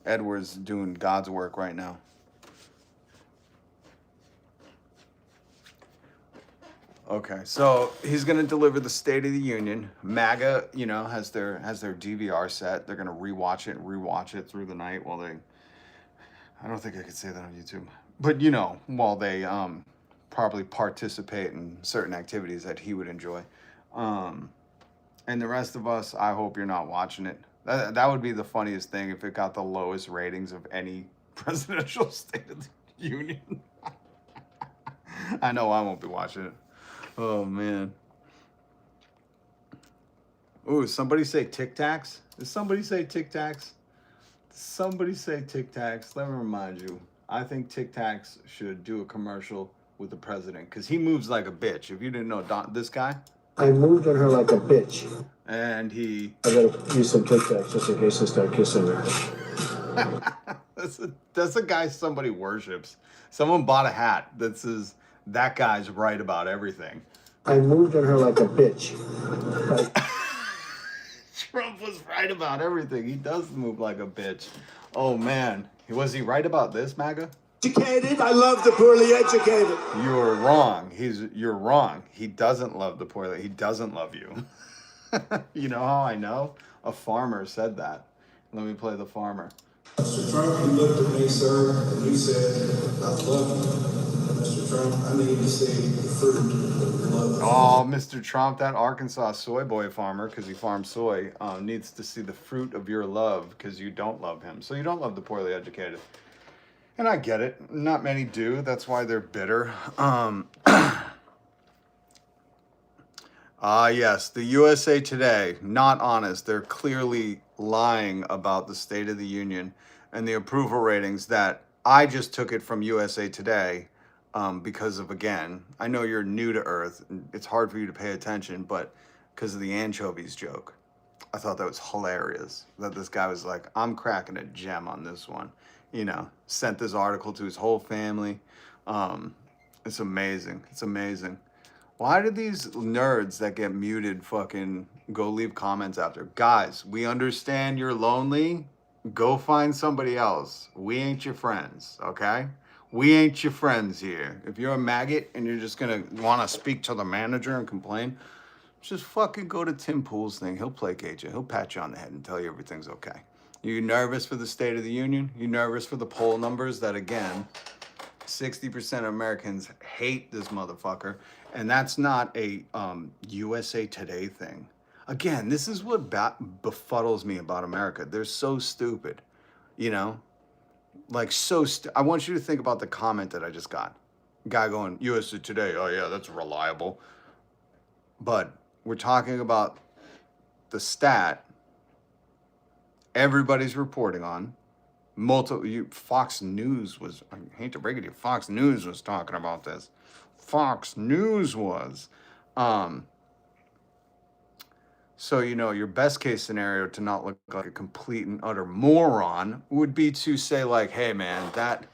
Edward's doing God's work right now. Okay, so he's going to deliver the State of the Union. MAGA, you know, has their DVR set. They're going to rewatch it through the night while they... I don't think I could say that on YouTube. But, you know, while they probably participate in certain activities that he would enjoy. And the rest of us, I hope you're not watching it. That would be the funniest thing if it got the lowest ratings of any presidential State of the Union. I know I won't be watching it. Oh, man. Ooh, somebody say Tic Tacs? Did somebody say Tic Tacs? Somebody say Tic Tacs. Let me remind you. I think Tic Tacs should do a commercial with the president because he moves like a bitch. If you didn't know this guy. I moved on her like a bitch. And he... I gotta use some Tic Tacs just in case I start kissing her. That's a guy somebody worships. Someone bought a hat that says, that guy's right about everything. I moved on her like a bitch. Trump was right about everything. He does move like a bitch. Oh, man. Was he right about this, MAGA? Educated, I love the poorly educated. You're wrong. You're wrong. He doesn't love the poorly. He doesn't love you. You know how I know? A farmer said that. Let me play the farmer. Mr. Trump, you looked at me, sir, and you said, I love you. Mr. Trump, I need to see the fruit of love. Oh, Mr. Trump, that Arkansas soy boy farmer, because he farms soy, needs to see the fruit of your love because you don't love him. So you don't love the poorly educated. And I get it. Not many do. That's why they're bitter. Yes, the USA Today, not honest. They're clearly lying about the State of the Union and the approval ratings that I just took it from USA Today because of, again, I know you're new to Earth. And it's hard for you to pay attention, but because of the anchovies joke. I thought that was hilarious that this guy was like, I'm cracking a gem on this one. You know, sent this article to his whole family. It's amazing. It's amazing. Why do these nerds that get muted fucking go leave comments after? Guys, we understand you're lonely. Go find somebody else. We ain't your friends, okay? We ain't your friends here. If you're a maggot and you're just gonna want to speak to the manager and complain, just fucking go to Tim Pool's thing. He'll placate you. He'll pat you on the head and tell you everything's okay. You nervous for the State of the Union? You nervous for the poll numbers that, again, 60% of Americans hate this motherfucker, and that's not a USA Today thing. Again, this is what befuddles me about America. They're so stupid, you know? Like, I want you to think about the comment that I just got. Guy going, USA Today, oh yeah, that's reliable. But we're talking about the stat everybody's reporting on, Fox News was, I hate to break it to you, Fox News was talking about this. Fox News was. So, your best case scenario to not look like a complete and utter moron would be to say like, hey man, that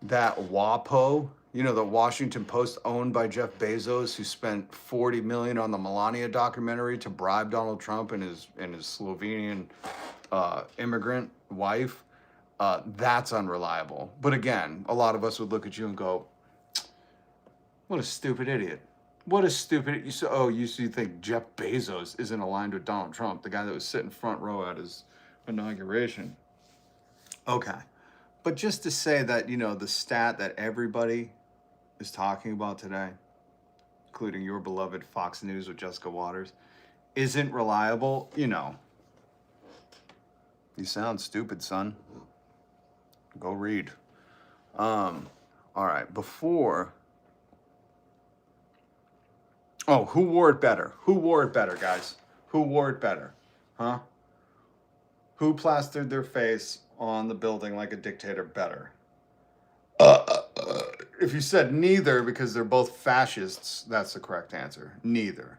WAPO, the Washington Post owned by Jeff Bezos, who spent $40 million on the Melania documentary to bribe Donald Trump and his Slovenian immigrant wife, that's unreliable. But again, a lot of us would look at you and go, what a stupid idiot. What a stupid, you think Jeff Bezos isn't aligned with Donald Trump, the guy that was sitting front row at his inauguration. Okay. But just to say that, the stat that everybody is talking about today, including your beloved Fox News with Jessica Waters, isn't reliable, you sound stupid, son. Go read. All right, who wore it better? Who wore it better, guys? Who wore it better? Huh? Who plastered their face on the building like a dictator better? If you said neither because they're both fascists, that's the correct answer. Neither.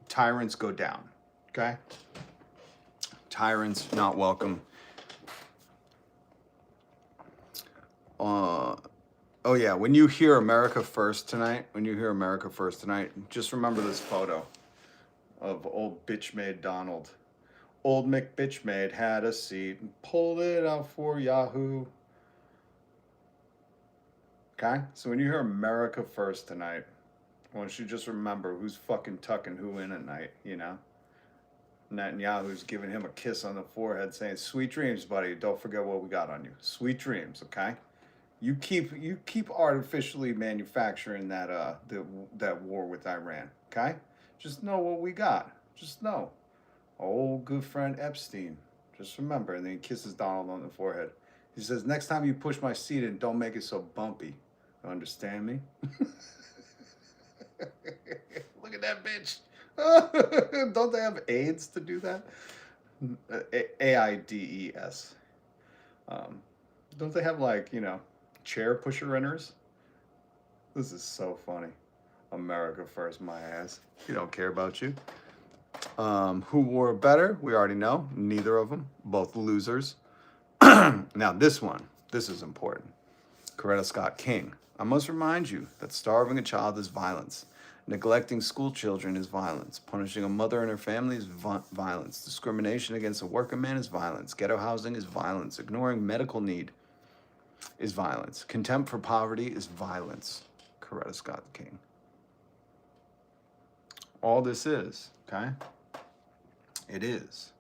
Tyrants go down. Okay? Tyrants not welcome. Oh yeah, when you hear America First tonight, just remember this photo of old bitch-made Donald. Old McBitchmade had a seat and pulled it out for Yahoo. Okay? So when you hear America First tonight, I want you to just remember who's fucking tucking who in at night, Netanyahu's giving him a kiss on the forehead saying, sweet dreams, buddy. Don't forget what we got on you. Sweet dreams, okay? You keep artificially manufacturing that war with Iran, okay? Just know what we got. Just know. Old good friend Epstein. Just remember. And then he kisses Donald on the forehead. He says, next time you push my seat in, don't make it so bumpy. You understand me? Look at that bitch. Don't they have aids to do that? AIDS. Don't they have chair pusher inners? This is so funny. America First, my ass. He don't care about you. Who wore it better? We already know. Neither of them. Both losers. Now this is important. Coretta Scott King. I must remind you that starving a child is violence. Neglecting school children is violence. Punishing a mother and her family is violence. Discrimination against a working man is violence. Ghetto housing is violence. Ignoring medical need is violence. Contempt for poverty is violence. Coretta Scott King. All this is, okay? It is.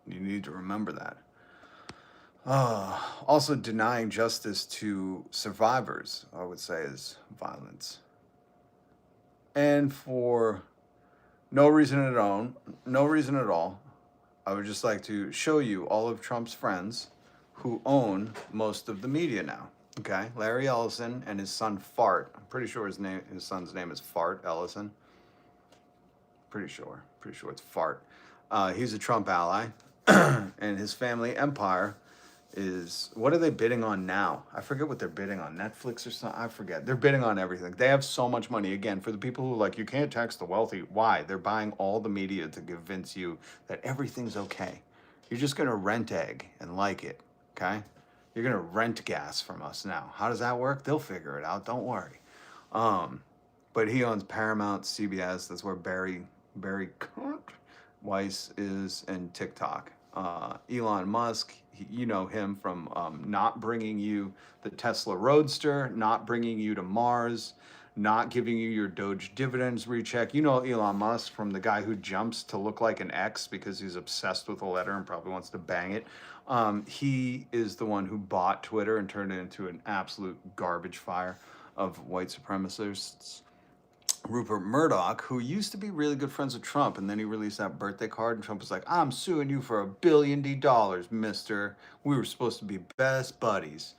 You need to remember that. Also, denying justice to survivors, I would say, is violence. And for no reason at all, I would just like to show you all of Trump's friends who own most of the media now. Okay, Larry Ellison and his son Fart. I'm pretty sure his son's name is Fart Ellison. Pretty sure it's Fart. He's a Trump ally, and his family empire is, what are they bidding on now? I forget what they're bidding on. Netflix or something? I forget. They're bidding on everything. They have so much money. Again, for the people who you can't tax the wealthy. Why? They're buying all the media to convince you that everything's okay. You're just going to rent egg and like it, okay? You're going to rent gas from us now. How does that work? They'll figure it out. Don't worry. But he owns Paramount, CBS. That's where Barry Weiss is, and TikTok. Elon Musk, you know him from not bringing you the Tesla Roadster, not bringing you to Mars, not giving you your Doge dividends recheck. You know Elon Musk from the guy who jumps to look like an X because he's obsessed with a letter and probably wants to bang it. He is the one who bought Twitter and turned it into an absolute garbage fire of white supremacists. Rupert Murdoch, who used to be really good friends with Trump, and then he released that birthday card, and Trump was like, I'm suing you for $1 billion, mister. We were supposed to be best buddies.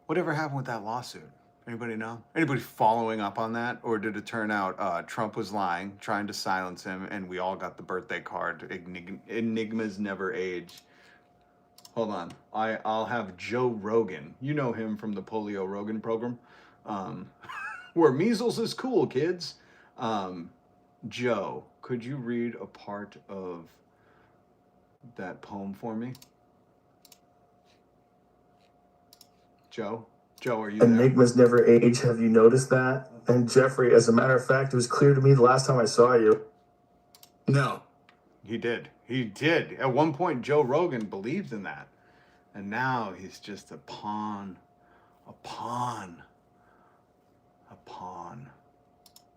Whatever happened with that lawsuit? Anybody know? Anybody following up on that? Or did it turn out Trump was lying, trying to silence him, and we all got the birthday card? Enigmas never age. Hold on. I'll have Joe Rogan. You know him from the Polio Rogan program. Where measles is cool, kids. Joe, could you read a part of that poem for me? Joe? Joe, are you there? Enigmas never age. Have you noticed that? And Jeffrey, as a matter of fact, it was clear to me the last time I saw you. No. He did. He did. At one point, Joe Rogan believed in that. And now he's just a pawn. A pawn. A pawn.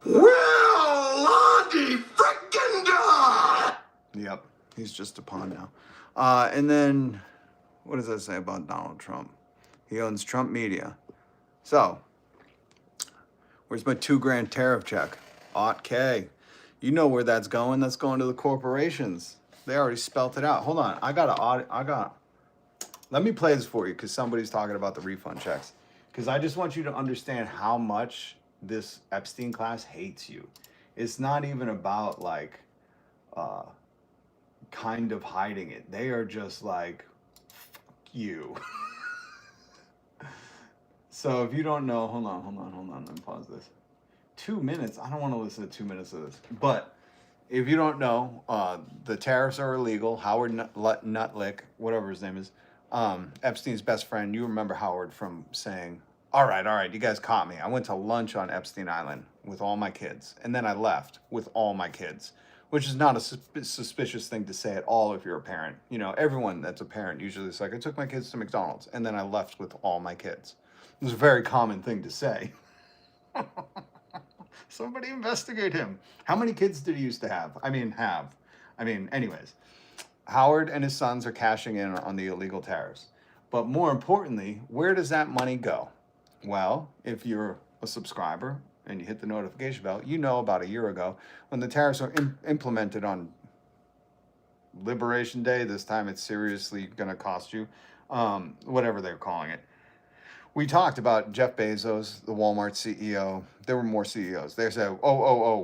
Well, Lottie frickin' God! Yep. He's just a pawn now. And then, what does that say about Donald Trump? He owns Trump Media. So, where's my $2,000 tariff check? Aught K. You know where that's going. That's going to the corporations. They already spelt it out. Hold on. Let me play this for you because somebody's talking about the refund checks. Because I just want you to understand how much this Epstein class hates you. It's not even about like kind of hiding it. They are just like, fuck you. So if you don't know, hold on. Let me pause this. 2 minutes. I don't want to listen to 2 minutes of this. But if you don't know, the tariffs are illegal. Howard Nutlick, whatever his name is, Epstein's best friend. You remember Howard from saying, all right, you guys caught me. I went to lunch on Epstein Island with all my kids. And then I left with all my kids, which is not a suspicious thing to say at all if you're a parent. You know, everyone that's a parent usually is like, I took my kids to McDonald's and then I left with all my kids. It's a very common thing to say. Somebody investigate him. How many kids did he used to have? Anyways, Howard and his sons are cashing in on the illegal tariffs. But more importantly, where does that money go? Well, if you're a subscriber and you hit the notification bell, you know about a year ago when the tariffs were implemented on Liberation Day. This time it's seriously going to cost you, whatever they're calling it. We talked about Jeff Bezos, the Walmart CEO. There were more CEOs. They said,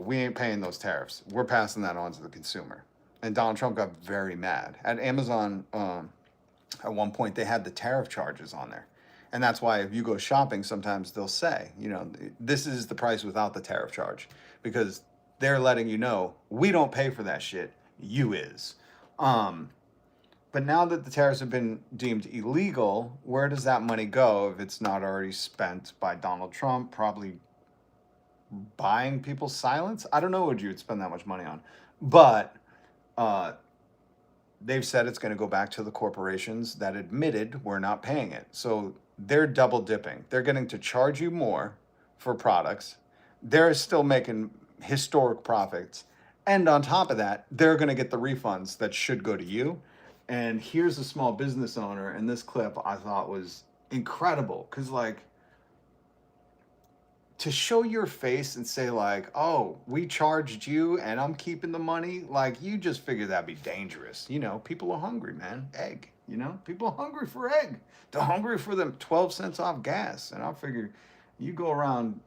we ain't paying those tariffs. We're passing that on to the consumer. And Donald Trump got very mad. At Amazon, at one point, they had the tariff charges on there. And that's why if you go shopping, sometimes they'll say, you know, this is the price without the tariff charge. Because they're letting you know, we don't pay for that shit. You is. But now that the tariffs have been deemed illegal, where does that money go if it's not already spent by Donald Trump? Probably buying people's silence? I don't know what you would spend that much money on. But they've said it's going to go back to the corporations that admitted we're not paying it. So they're double dipping. They're getting to charge you more for products. They're still making historic profits. And on top of that, they're going to get the refunds that should go to you. And here's a small business owner, and this clip I thought was incredible because, like, to show your face and say, like, oh, we charged you and I'm keeping the money, like, you just figure that'd be dangerous. You know, people are hungry, man. Egg, you know, people are hungry for egg. They're hungry for them 12 cents off gas. And I figure you go around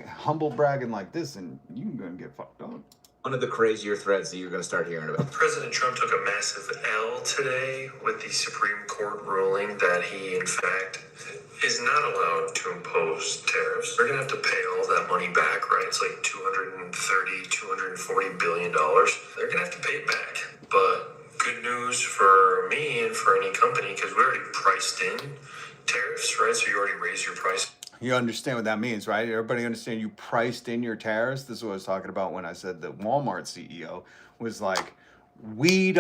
humble bragging like this and you're going to get fucked up. One of the crazier threads that you're going to start hearing about. President Trump took a massive L today with the Supreme Court ruling that he, in fact, is not allowed to impose tariffs. They're going to have to pay all that money back, right? It's like $240 billion. They're going to have to pay it back. But good news for me and for any company, because we already priced in tariffs, right? So you already raised your price. You understand what that means, right? Everybody understand you priced in your tariffs? This is what I was talking about when I said the Walmart CEO was like, we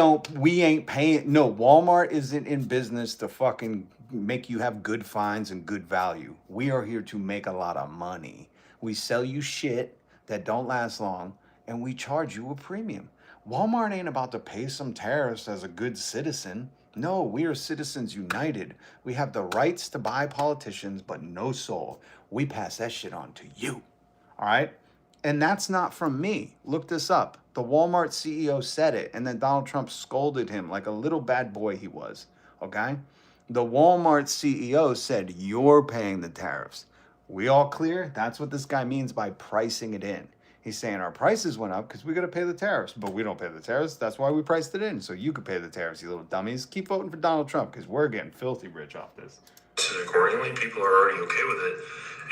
ain't paying. No, Walmart isn't in business to fucking make you have good finds and good value. We are here to make a lot of money. We sell you shit that don't last long and we charge you a premium. Walmart ain't about to pay some tariffs as a good citizen. No, we are citizens united. We have the rights to buy politicians, but no soul. We pass that shit on to you. All right? And that's not from me. Look this up. The Walmart CEO said it, and then Donald Trump scolded him like a little bad boy he was. Okay? The Walmart CEO said, you're paying the tariffs. We all clear? That's what this guy means by pricing it in. He's saying our prices went up because we got to pay the tariffs, but we don't pay the tariffs. That's why we priced it in, so you could pay the tariffs, you little dummies. Keep voting for Donald Trump because we're getting filthy rich off this. Accordingly, people are already okay with it,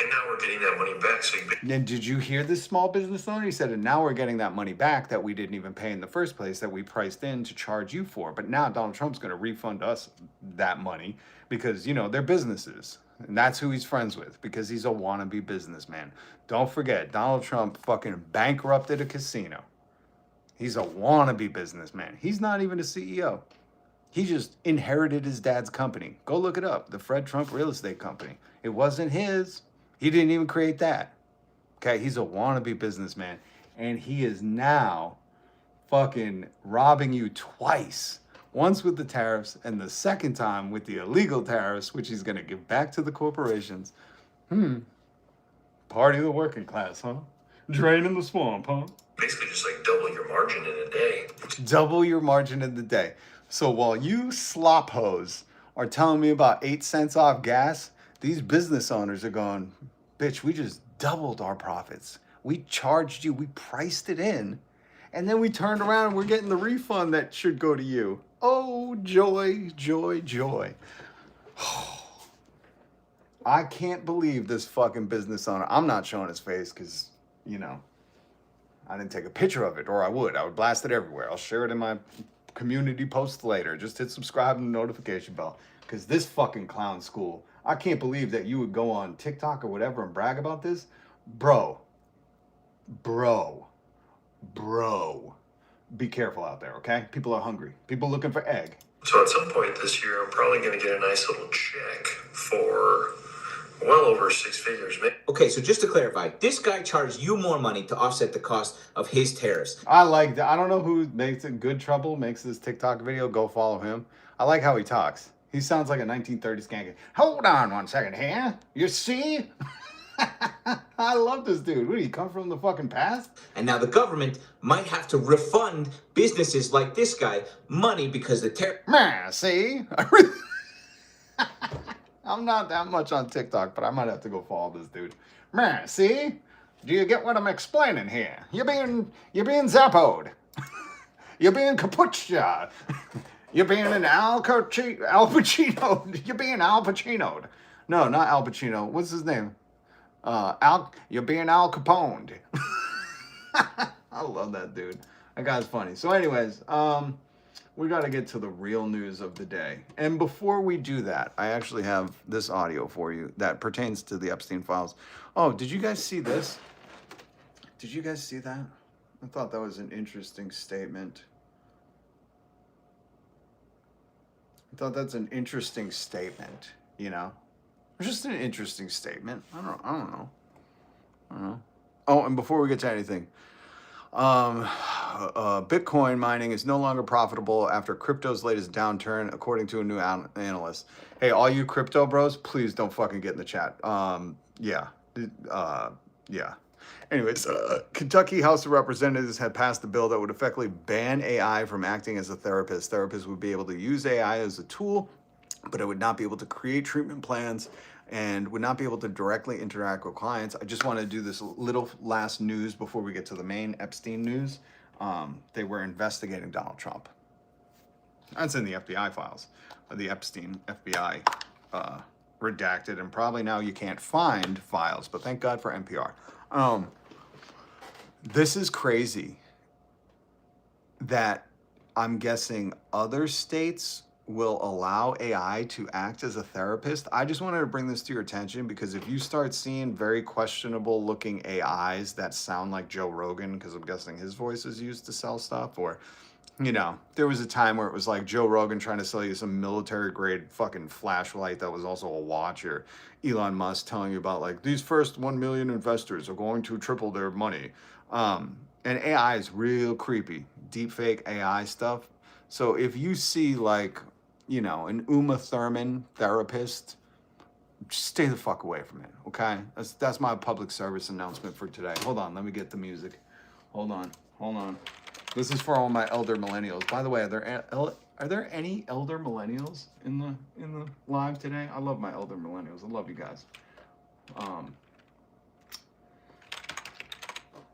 and now we're getting that money back. So And did you hear this small business owner? He said, and now we're getting that money back that we didn't even pay in the first place, that we priced in to charge you for. But now Donald Trump's going to refund us that money because, you know, they're businesses. And that's who he's friends with because he's a wannabe businessman. Don't forget, Donald Trump fucking bankrupted a casino. He's a wannabe businessman. He's not even a CEO. He just inherited his dad's company. Go look it up. The Fred Trump Real Estate Company. It wasn't his. He didn't even create that. Okay, he's a wannabe businessman. And he is now fucking robbing you twice. Once with the tariffs and the second time with the illegal tariffs, which he's going to give back to the corporations. Party of the working class, huh? Draining the swamp, huh? basically just like double your margin in a day. Double your margin in the day. So while you slop hoes are telling me about 8 cents off gas, these business owners are going, bitch, we just doubled our profits. We charged you, we priced it in, and then we turned around and we're getting the refund that should go to you. Oh, joy, joy, joy. I can't believe this fucking business owner. I'm not showing his face because, you know, I didn't take a picture of it, or I would blast it everywhere. I'll share it in my community post later. Just hit subscribe and the notification bell, because this fucking clown school, I can't believe that you would go on TikTok or whatever and brag about this. Bro, be careful out there, okay? People are hungry. People looking for egg. So at some point this year, I'm probably going to get a nice little check for well over 6 figures. Okay, so just to clarify, this guy charged you more money to offset the cost of his tariffs. I like that. I don't know who makes it good trouble, makes this TikTok video. Go follow him. I like how he talks. He sounds like a 1930s gangster. Hold on one second here. You see? I love this dude. What, do you come from the fucking past? And now the government might have to refund businesses like this guy money because the tariff... Man, see? I'm not that much on TikTok, but I might have to go follow this dude. Man, see? Do you get what I'm explaining here? You're being zappoed. You're being capuccia. You're being an Al Pacino. You're being Al Pacino'd. No, not Al Pacino. What's his name? You're being Al Capone. I love that dude. That guy's funny. So anyways, we got to get to the real news of the day. And before we do that, I actually have this audio for you that pertains to the Epstein files. Oh, did you guys see this? Did you guys see that? I thought that was an interesting statement. I thought that's an interesting statement, you know? Just an interesting statement. I don't know. Oh, and before we get to anything, Bitcoin mining is no longer profitable after crypto's latest downturn, according to a new analyst. Hey, all you crypto bros, please don't fucking get in the chat. Yeah. Anyways, Kentucky House of Representatives had passed a bill that would effectively ban AI from acting as a therapist. Therapists would be able to use AI as a tool, but it would not be able to create treatment plans and would not be able to directly interact with clients. I just want to do this little last news before we get to the main Epstein news. They were investigating Donald Trump. That's in the FBI files. The Epstein FBI redacted, and probably now you can't find files, but thank God for NPR. This is crazy that I'm guessing other states will allow AI to act as a therapist. I just wanted to bring this to your attention because if you start seeing very questionable looking AIs that sound like Joe Rogan, because I'm guessing his voice is used to sell stuff, or, you know, there was a time where it was like Joe Rogan trying to sell you some military grade fucking flashlight that was also a watch, or Elon Musk telling you about like these first 1 million investors are going to triple their money. And AI is real creepy, deepfake AI stuff. So if you see like, you know, an Uma Thurman therapist, just stay the fuck away from it, okay? That's my public service announcement for today. Hold on, let me get the music. Hold on. This is for all my elder millennials. By the way, are there any elder millennials in the live today? I love my elder millennials. I love you guys.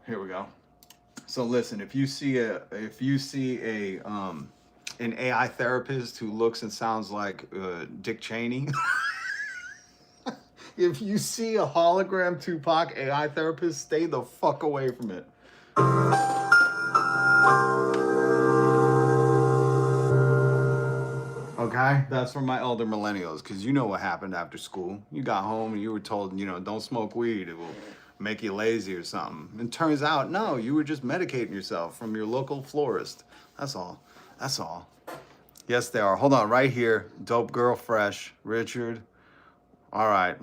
Here we go. So listen, if you see a an AI therapist who looks and sounds like Dick Cheney, if you see a hologram Tupac AI therapist, stay the fuck away from it. Okay, that's for my elder millennials, because you know what happened after school. You got home and you were told, don't smoke weed. It will make you lazy or something. And turns out, no, you were just medicating yourself from your local florist. That's all. That's all. Yes, they are. Hold on, right here. Dope Girl Fresh. Richard. All right.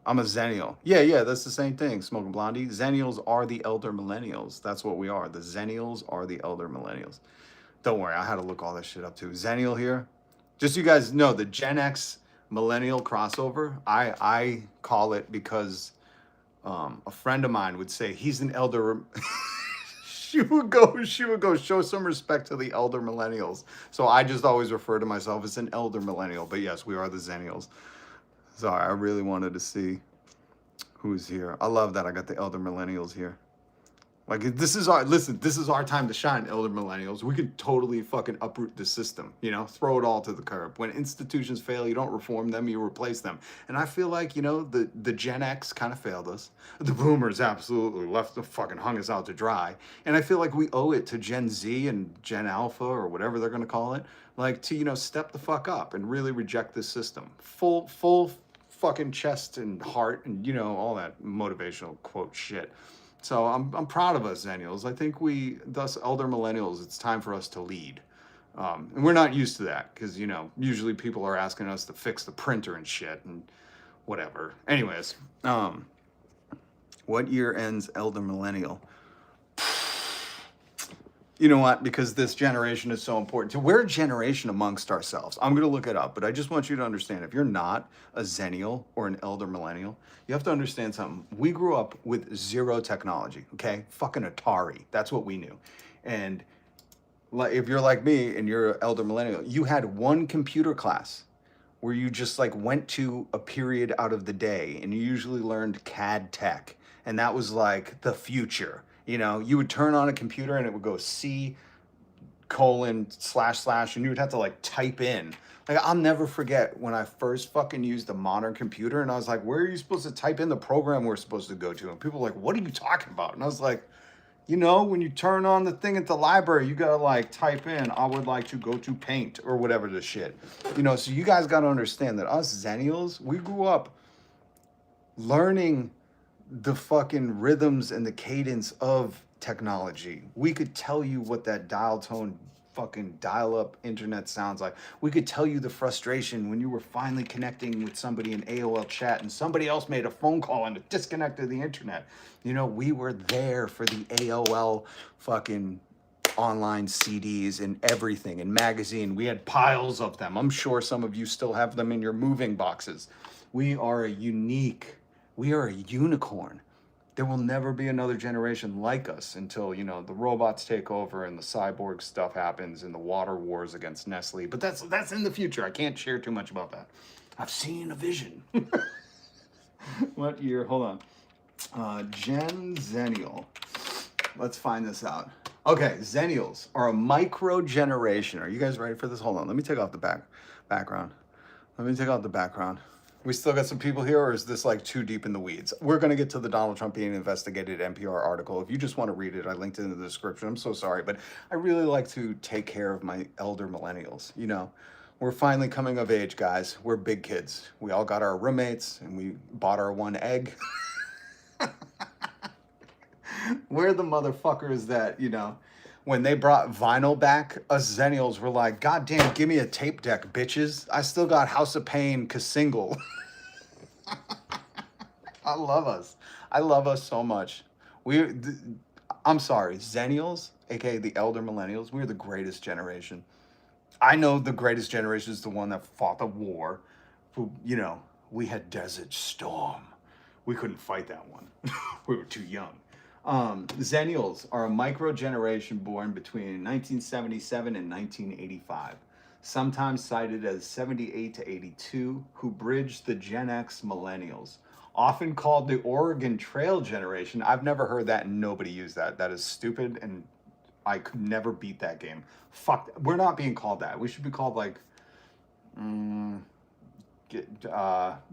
I'm a Xennial. Yeah, that's the same thing. Smoking Blondie. Xennials are the elder millennials. That's what we are. The Xennials are the elder millennials. Don't worry, I had to look all this shit up too. Xennial here. Just so you guys know, the Gen X millennial crossover, I call it because a friend of mine would say he's an elder. she would go show some respect to the elder millennials. So I just always refer to myself as an elder millennial. But yes, we are the Xennials. Sorry, I really wanted to see who's here. I love that I got the elder millennials here. Like, this is our time to shine, elder millennials. We could totally fucking uproot the system, throw it all to the curb. When institutions fail, you don't reform them, you replace them. And I feel like, the Gen X kind of failed us. The boomers absolutely hung us out to dry. And I feel like we owe it to Gen Z and Gen Alpha or whatever they're going to call it, like to, step the fuck up and really reject this system. Full fucking chest and heart and, all that motivational quote shit. So I'm proud of us, Xennials. I think thus elder millennials, it's time for us to lead. And we're not used to that because, usually people are asking us to fix the printer and shit and whatever. Anyways, what year ends elder millennial? You know what? Because this generation is so important. We're a generation amongst ourselves. I'm going to look it up, but I just want you to understand, if you're not a Xennial or an elder millennial, you have to understand something. We grew up with zero technology, okay? Fucking Atari. That's what we knew. And if you're like me and you're an elder millennial, you had one computer class where you just went to a period out of the day and you usually learned CAD tech. And that was like the future. You would turn on a computer and it would go C:/ and you would have to type in. I'll never forget when I first fucking used a modern computer and I was like, where are you supposed to type in the program we're supposed to go to? And people were like, what are you talking about? And I was like, when you turn on the thing at the library, you gotta type in, I would like to go to Paint or whatever the shit. So you guys gotta understand that us Xennials, we grew up learning the fucking rhythms and the cadence of technology. We could tell you what that dial tone fucking dial-up internet sounds like. We could tell you the frustration when you were finally connecting with somebody in AOL chat and somebody else made a phone call and it disconnected the internet. We were there for the AOL fucking online CDs and everything and magazine. We had piles of them. I'm sure some of you still have them in your moving boxes. We are a unicorn. There will never be another generation like us until, the robots take over and the cyborg stuff happens and the water wars against Nestle. But that's in the future. I can't share too much about that. I've seen a vision. What year? Hold on. Gen Xennial. Let's find this out. Okay, Xennials are a micro generation. Are you guys ready for this? Hold on. Let me take off the background. We still got some people here, or is this too deep in the weeds? We're going to get to the Donald Trump being investigated NPR article. If you just want to read it, I linked it in the description. I'm so sorry, but I really like to take care of my elder millennials. We're finally coming of age, guys. We're big kids. We all got our roommates, and we bought our one egg. We're the motherfuckers that, when they brought vinyl back, us Xennials were like, God damn, give me a tape deck, bitches. I still got House of Pain single. I love us. I love us so much. I'm sorry, Xennials, aka the elder millennials, we're the greatest generation. I know the greatest generation is the one that fought the war. Who, we had Desert Storm. We couldn't fight that one. We were too young. Xennials are a micro generation born between 1977 and 1985, sometimes cited as 78 to 82, who bridged the Gen X millennials. Often called the Oregon Trail generation. I've never heard that and nobody used that. That is stupid and I could never beat that game. Fuck, we're not being called that. We should be called like,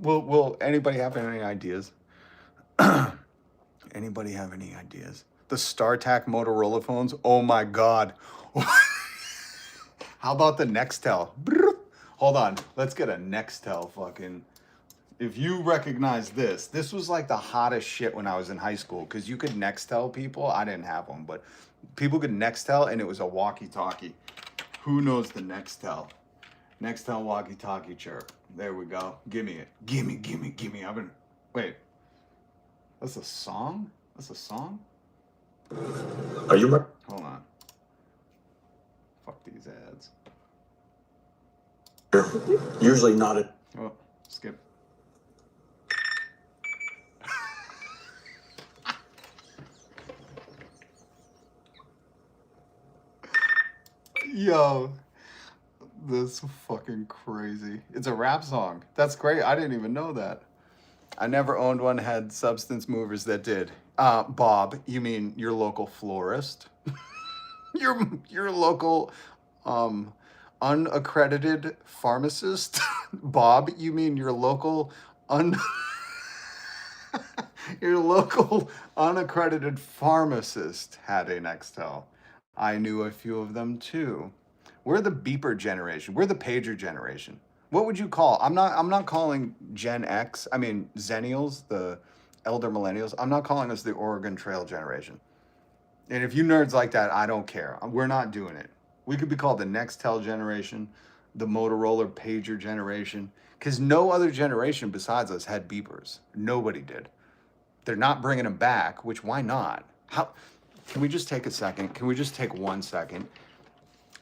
will anybody have any ideas? Anybody have any ideas? The StarTAC Motorola phones? Oh my God. How about the Nextel? Hold on, let's get a Nextel fucking. If you recognize this, this was like the hottest shit when I was in high school because you could Nextel people. I didn't have one, but people could Nextel and it was a walkie-talkie. Who knows the Nextel? Nextel walkie-talkie chirp. There we go. Gimme it. Gimme. I've been. Wait. That's a song? That's a song? Are you? Hold on. Fuck these ads. Usually not a. Oh, skip. Yo, this is fucking crazy. It's a rap song. That's great. I didn't even know that. I never owned one, had substance movers that did. Bob, you mean your local florist? your local unaccredited pharmacist? Bob, you mean your local your local unaccredited pharmacist had a Nextel. I knew a few of them too. We're the beeper generation. We're the pager generation. What would you call? I'm not calling Gen X. I mean Xennials, the elder millennials. I'm not calling us the Oregon Trail generation. And if you nerds like that, I don't care. We're not doing it. We could be called the Nextel generation, the Motorola pager generation, because no other generation besides us had beepers. Nobody did. They're not bringing them back, which why not? How? Can we just take a second? Can we just take 1 second?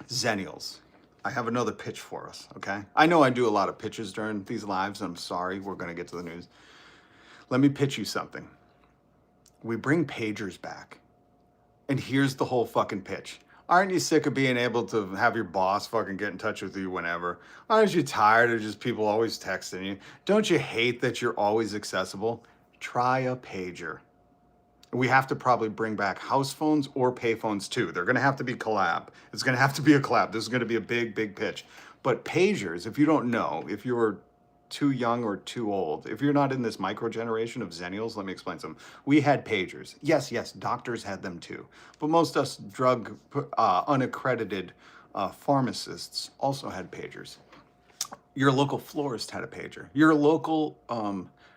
Xennials. I have another pitch for us, okay? I know I do a lot of pitches during these lives. I'm sorry, we're gonna get to the news. Let me pitch you something. We bring pagers back. And here's the whole fucking pitch. Aren't you sick of being able to have your boss fucking get in touch with you whenever? Aren't you tired of just people always texting you? Don't you hate that you're always accessible? Try a pager. We have to probably bring back house phones or pay phones too. They're gonna have to be collab. It's gonna have to be a collab. This is gonna be a big pitch. But pagers, if you don't know, if you're too young or too old, if you're not in this micro generation of Xennials, let me explain some. We had pagers. Yes, doctors had them too. But most us drug unaccredited pharmacists also had pagers. Your local florist had a pager. Your local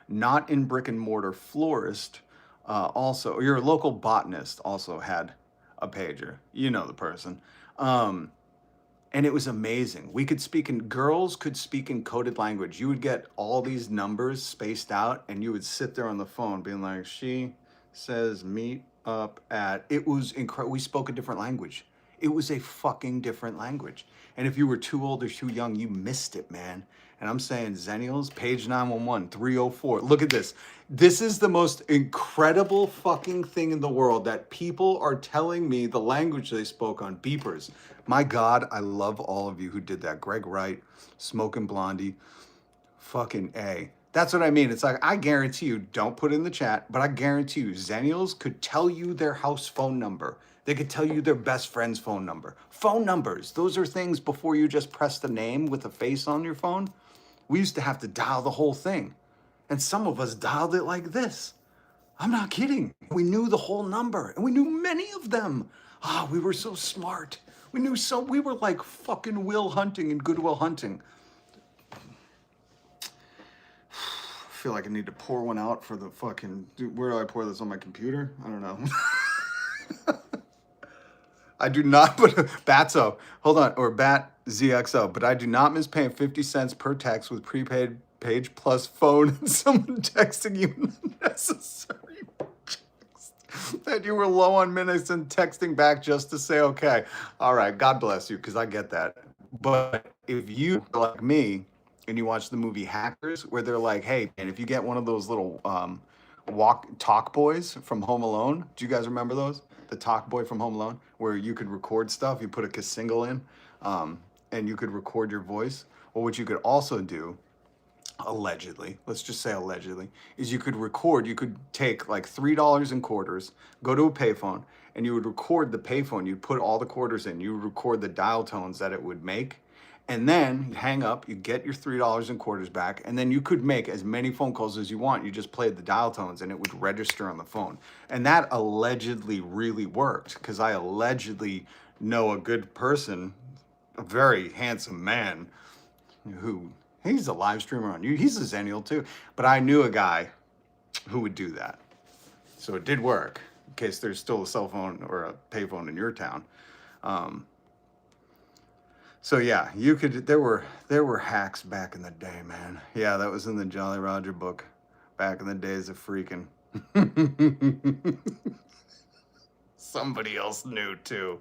not in brick and mortar florist also, your local botanist also had a pager. You know the person. And it was amazing. We could speak in, girls could speak in coded language. You would get all these numbers spaced out and you would sit there on the phone being like, she says meet up at, it was incredible. We spoke a different language. It was a fucking different language. And if you were too old or too young, you missed it, man. And I'm saying Xennials, page 911, 304. Look at this. This is the most incredible fucking thing in the world that people are telling me the language they spoke on beepers. My God, I love all of you who did that. Greg Wright, Smoking Blondie, fucking A. That's what I mean. It's like, I guarantee you, don't put it in the chat, but I guarantee you, Xennials could tell you their house phone number. They could tell you their best friend's phone number. Phone numbers, those are things before you just press the name with a face on your phone. We used to have to dial the whole thing. And some of us dialed it like this. I'm not kidding. We knew the whole number and we knew many of them. We were so smart. We were like fucking Will Hunting and Good Will Hunting. I feel like I need to pour one out for the fucking, where do I pour this on my computer? I don't know. I do not, but Batso, hold on, or Bat ZXO, but I do not miss paying 50 cents per text with prepaid page plus phone and someone texting you unnecessary text that you were low on minutes and texting back just to say okay. All right, God bless you, because I get that. But if you are like me and you watch the movie Hackers, where they're like, hey, and if you get one of those little talk boys from Home Alone, do you guys remember those? The talk boy from Home Alone, where you could record stuff, you put a single in, and you could record your voice. Or what you could also do allegedly, let's just say allegedly, is you could take like $3 in quarters, go to a payphone, and you would record the payphone. You'd put all the quarters in, you would record the dial tones that it would make, and then you'd hang up, you get your $3 in quarters back, and then you could make as many phone calls as you want. You just played the dial tones and it would register on the phone. And that allegedly really worked, because I allegedly know a good person, a very handsome man, who he's a live streamer on YouTube. He's a Xennial too. But I knew a guy who would do that. So it did work, in case there's still a cell phone or a payphone in your town. So yeah, you could, there were hacks back in the day, man. Yeah, that was in the Jolly Roger book back in the days of freaking. Somebody else knew too.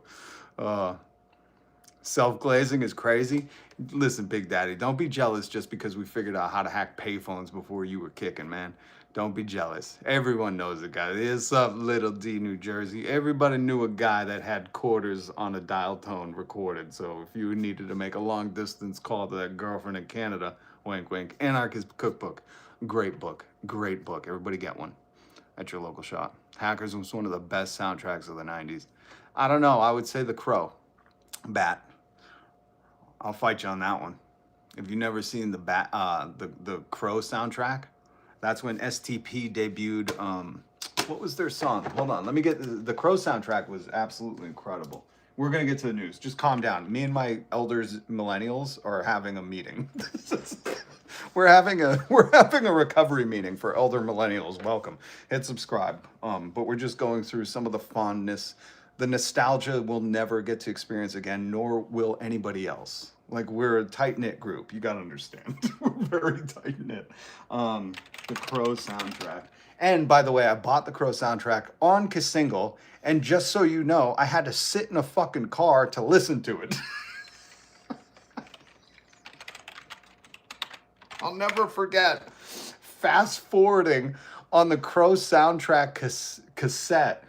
Self-glazing is crazy. Listen, Big Daddy, don't be jealous just because we figured out how to hack payphones before you were kicking, man. Don't be jealous. Everyone knows a guy. It's up Little D, New Jersey. Everybody knew a guy that had quarters on a dial tone recorded. So if you needed to make a long distance call to that girlfriend in Canada, wink, wink. Anarchist Cookbook. Great book. Great book. Everybody get one at your local shop. Hackers was one of the best soundtracks of the 90s. I don't know. I would say The Crow. Bat. I'll fight you on that one. If you've never seen the Crow soundtrack, that's when STP debuted. What was their song? Hold on, let me get the Crow soundtrack was absolutely incredible. We're gonna get to the news. Just calm down. Me and my elders, millennials, are having a meeting. we're having a recovery meeting for elder millennials. Welcome. Hit subscribe. But we're just going through some of the fondness. The nostalgia we'll never get to experience again, nor will anybody else. Like, we're a tight-knit group. You gotta understand. We're very tight-knit. The Crow soundtrack. And, by the way, I bought the Crow soundtrack on Kasingle, and just so you know, I had to sit in a fucking car to listen to it. I'll never forget fast-forwarding on the Crow soundtrack cassette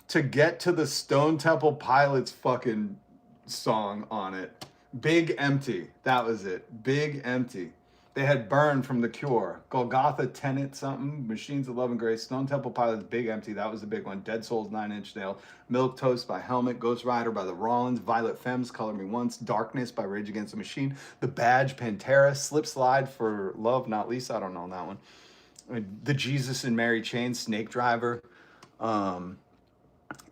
to get to the Stone Temple Pilots fucking song on it. Big Empty. That was it. Big Empty. They had Burn from The Cure. Golgotha, Tenet, something. Machines of Love and Grace. Stone Temple Pilots, Big Empty. That was the big one. Dead Souls, 9 Inch Nail. Milk Toast by Helmet. Ghost Rider by the Rollins. Violet Femmes, Color Me Once. Darkness by Rage Against the Machine. The Badge, Pantera. Slip Slide for Love, Not Lisa. I don't know that one. The Jesus and Mary Chain, Snake Driver.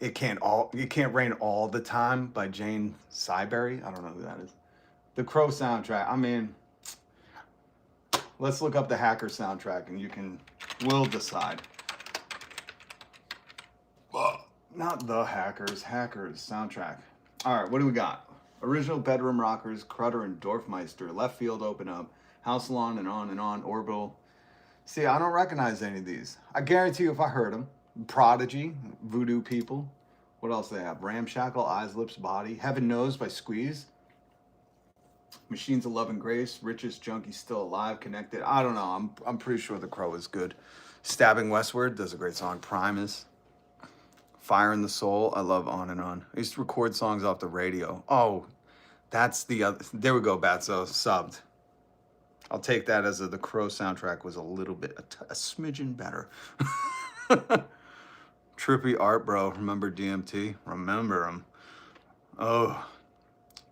It Can't Rain All the Time by Jane Siberry. I don't know who that is. The Crow soundtrack. I mean, let's look up the Hacker soundtrack and we'll decide. Not the Hackers soundtrack. All right, what do we got? Original Bedroom Rockers, Crutter and Dorfmeister, Left Field, Open Up, House Lawn and On, Orbital. See, I don't recognize any of these. I guarantee you if I heard them. Prodigy, Voodoo People. What else they have? Ramshackle, Eyes, Lips, Body. Heaven Knows by Squeeze. Machines of Love and Grace. Richest Junkie Still Alive. Connected. I don't know. I'm pretty sure The Crow is good. Stabbing Westward does a great song. Primus. Fire in the Soul. I love On and On. I used to record songs off the radio. Oh, that's the other. There we go, Batso. Subbed. I'll take that as the Crow soundtrack was a little bit, a smidgen better. Trippy Art, bro. Remember DMT? Remember him. Oh,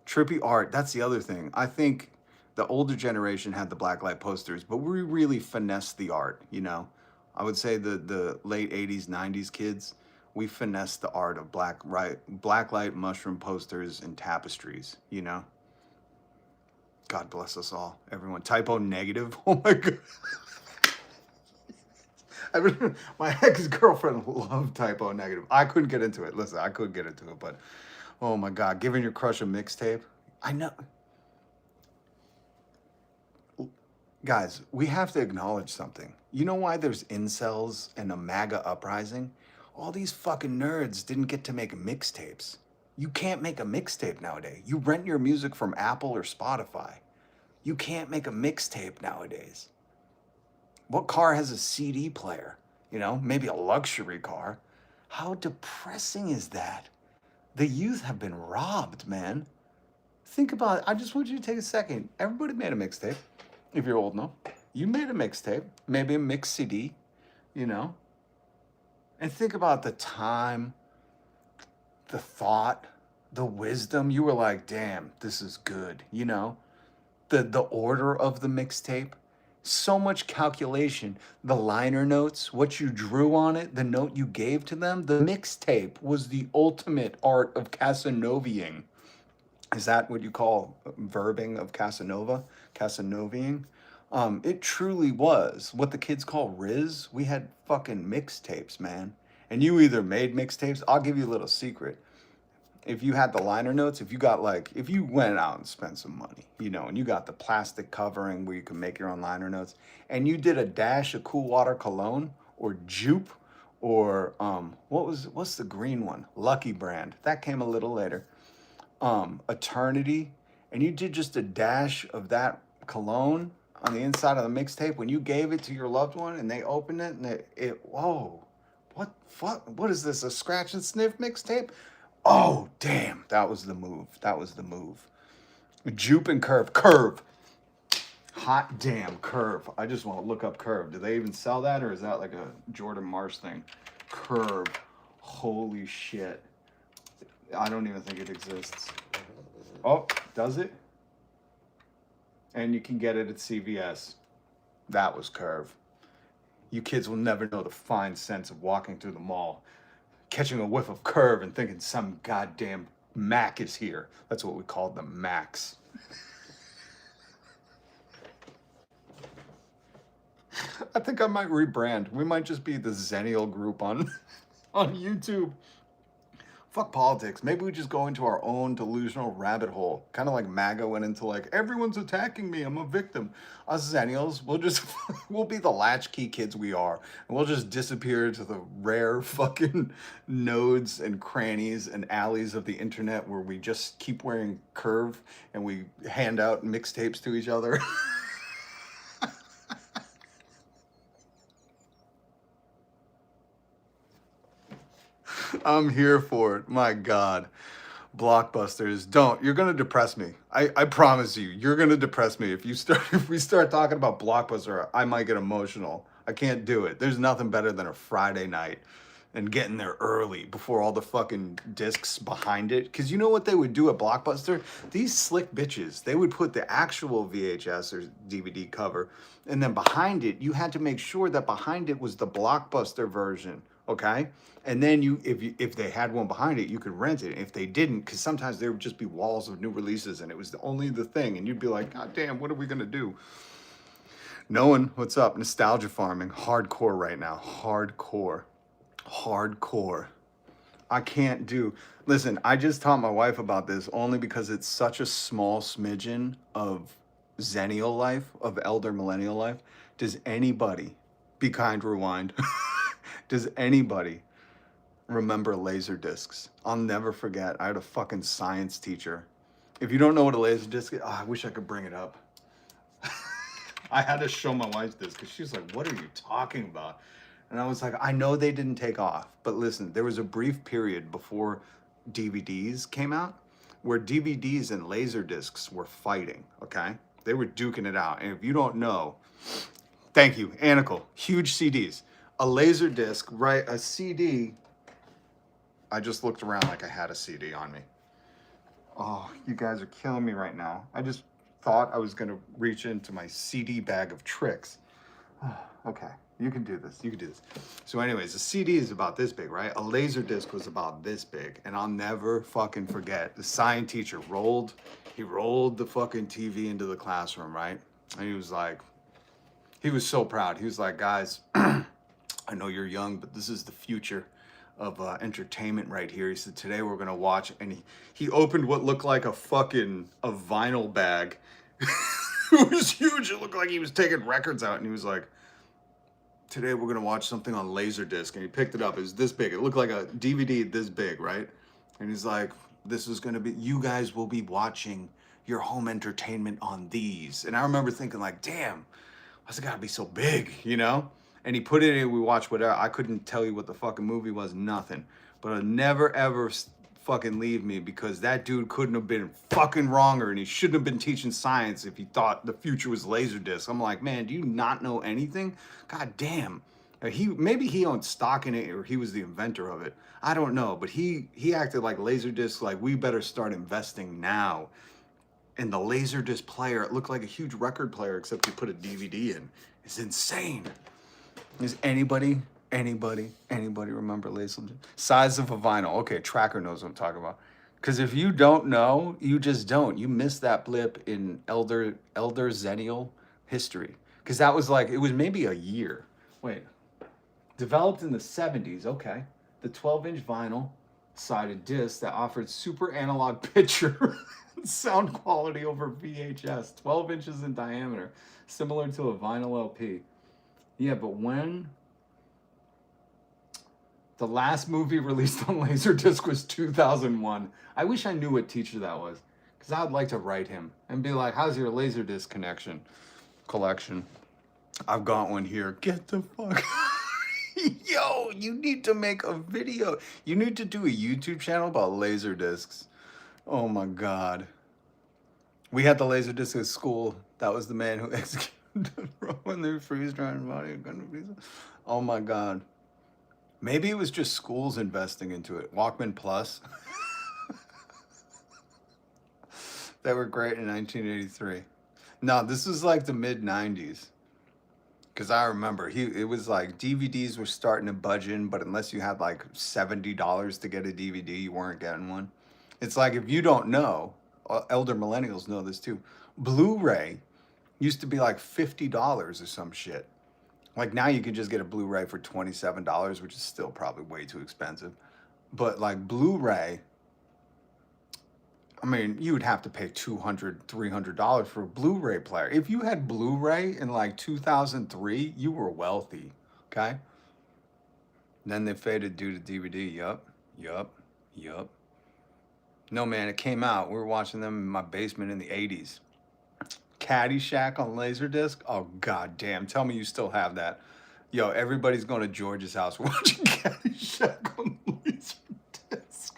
Trippy Art. That's the other thing. I think the older generation had the blacklight posters, but we really finessed the art, you know? I would say the late 80s, 90s kids, we finessed the art of blacklight mushroom posters and tapestries, you know? God bless us all, everyone. Typo Negative. Oh my God. My ex-girlfriend loved Typo Negative. I couldn't get into it. Listen, I couldn't get into it, but oh my God, giving your crush a mixtape. I know. Guys, we have to acknowledge something. You know why there's incels and a MAGA uprising? All these fucking nerds didn't get to make mixtapes. You can't make a mixtape nowadays. You rent your music from Apple or Spotify. You can't make a mixtape nowadays. What car has a CD player? You know, maybe a luxury car. How depressing is that? The youth have been robbed, man. Think about it. I just want you to take a second. Everybody made a mixtape, if you're old enough. You made a mixtape, maybe a mix CD, you know? And think about the time, the thought, the wisdom. You were like, damn, this is good, you know? The order of the mixtape, so much calculation. The liner notes, what you drew on it, the note you gave to them. The mixtape was the ultimate art of Casanoviing. Is that what you call verbing of Casanova? Casanoviing? It truly was what the kids call Riz. We had fucking mixtapes, man. And you either made mixtapes. I'll give you a little secret. If you had the liner notes, if you went out and spent some money, you know, and you got the plastic covering where you can make your own liner notes, and you did a dash of Cool Water Cologne or Jupe or what's the green one? Lucky Brand. That came a little later. Eternity, and you did just a dash of that cologne on the inside of the mixtape, when you gave it to your loved one and they opened it and whoa, what is this, a scratch and sniff mixtape? Oh, damn, that was the move. That was the move. Jupe and Curve. Hot damn, Curve. I just want to look up Curve. Do they even sell that, or is that like a Jordan Marsh thing? Curve. Holy shit. I don't even think it exists. Oh, does it? And you can get it at CVS. That was Curve. You kids will never know the fine sense of walking through the mall, catching a whiff of Curve and thinking some goddamn Mac is here. That's what we called them, Macs. I think I might rebrand. We might just be the Xennial group on YouTube. Fuck politics. Maybe we just go into our own delusional rabbit hole. Kind of like MAGA went into like, everyone's attacking me, I'm a victim. Us Xennials, we'll be the latchkey kids we are. And we'll just disappear to the rare fucking nodes and crannies and alleys of the internet where we just keep wearing Curve and we hand out mixtapes to each other. I'm here for it. My God. Blockbusters. You're gonna depress me. I promise you, you're gonna depress me. If we start talking about Blockbuster, I might get emotional. I can't do it. There's nothing better than a Friday night and getting there early before all the fucking discs behind it. Cause you know what they would do at Blockbuster? These slick bitches, they would put the actual VHS or DVD cover, and then behind it, you had to make sure that behind it was the Blockbuster version. Okay, and then if they had one behind it, you could rent it. If they didn't, because sometimes there would just be walls of new releases, and it was only the thing, and you'd be like, God damn, what are we gonna do? Noah, what's up? Nostalgia farming, hardcore right now, hardcore. I can't do. Listen, I just taught my wife about this only because it's such a small smidgen of Xennial life, of elder millennial life. Does anybody, be kind, rewind. Does anybody remember laser discs? I'll never forget. I had a fucking science teacher. If you don't know what a laser disc is, I wish I could bring it up. I had to show my wife this because she was like, what are you talking about? And I was like, I know they didn't take off, but listen, there was a brief period before DVDs came out where DVDs and laser discs were fighting, okay? They were duking it out. And if you don't know, thank you, Anical, huge CDs. A laser disc, right? A CD. I just looked around like I had a CD on me. Oh, you guys are killing me right now. I just thought I was going to reach into my CD bag of tricks. Okay, you can do this. You can do this. So anyways, a CD is about this big, right? A laser disc was about this big. And I'll never fucking forget. The science teacher rolled the fucking TV into the classroom, right? And he was so proud. He was like, guys, I know you're young, but this is the future of entertainment right here. He said, today we're going to watch, and he opened what looked like a vinyl bag. It was huge. It looked like he was taking records out, and he was like, today we're going to watch something on Laserdisc. And he picked it up. It was this big. It looked like a DVD this big, right? And he's like, this is going to be, you guys will be watching your home entertainment on these. And I remember thinking like, damn, why's it got to be so big, you know? And he put it in, we watched whatever. I couldn't tell you what the fucking movie was, nothing. But I'll never, ever fucking leave me because that dude couldn't have been fucking wronger and he shouldn't have been teaching science if he thought the future was Laserdisc. I'm like, man, do you not know anything? God damn. Maybe he owned stock in it or he was the inventor of it. I don't know, but he acted like Laserdisc, like we better start investing now. And the Laserdisc player, it looked like a huge record player except you put a DVD in. It's insane. Is anybody remember Laserdisc? Size of a vinyl. Okay, Tracker knows what I'm talking about. Because if you don't know, you just don't. You missed that blip in Elder Xennial history. Because that was like, it was maybe a year. Wait. Developed in the 70s, okay. The 12-inch vinyl sided disc that offered super analog picture sound quality over VHS, 12 inches in diameter, similar to a vinyl LP. Yeah, but when the last movie released on Laserdisc was 2001. I wish I knew what teacher that was, because I would like to write him and be like, how's your Laserdisc collection? I've got one here. Get the fuck Yo, you need to make a video. You need to do a YouTube channel about Laserdiscs. Oh my God. We had the Laserdisc at school. That was the man who executed when they freeze drying body. Oh my God. Maybe it was just schools investing into it. Walkman Plus. They were great in 1983. No, this was like the mid 90s. Because I remember, it was like DVDs were starting to budge in, but unless you had like $70 to get a DVD, you weren't getting one. It's like, if you don't know, elder millennials know this too, Blu-ray used to be like $50 or some shit. Like now you can just get a Blu-ray for $27, which is still probably way too expensive. But like Blu-ray, I mean, you would have to pay $200, $300 for a Blu-ray player. If you had Blu-ray in like 2003, you were wealthy, okay? Then they faded due to DVD. Yup. No, man, it came out. We were watching them in my basement in the 80s. Caddyshack on Laserdisc? Oh, goddamn. Tell me you still have that. Yo, everybody's going to George's house watching Caddyshack on Laserdisc.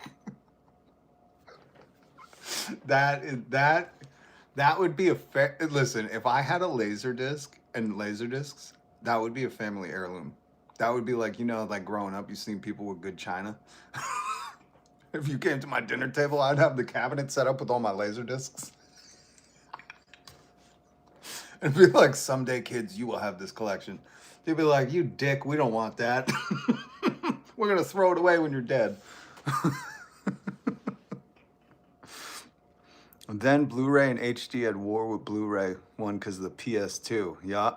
That would be a fair... Listen, if I had a Laserdisc and Laserdiscs, that would be a family heirloom. That would be like, you know, like growing up, you've seen people with good china. If you came to my dinner table, I'd have the cabinet set up with all my Laserdiscs. And be like, someday, kids, you will have this collection. They'd be like, you dick, we don't want that. We're going to throw it away when you're dead. And then Blu-ray and HD had war with Blu-ray. One because of the PS2. Yeah.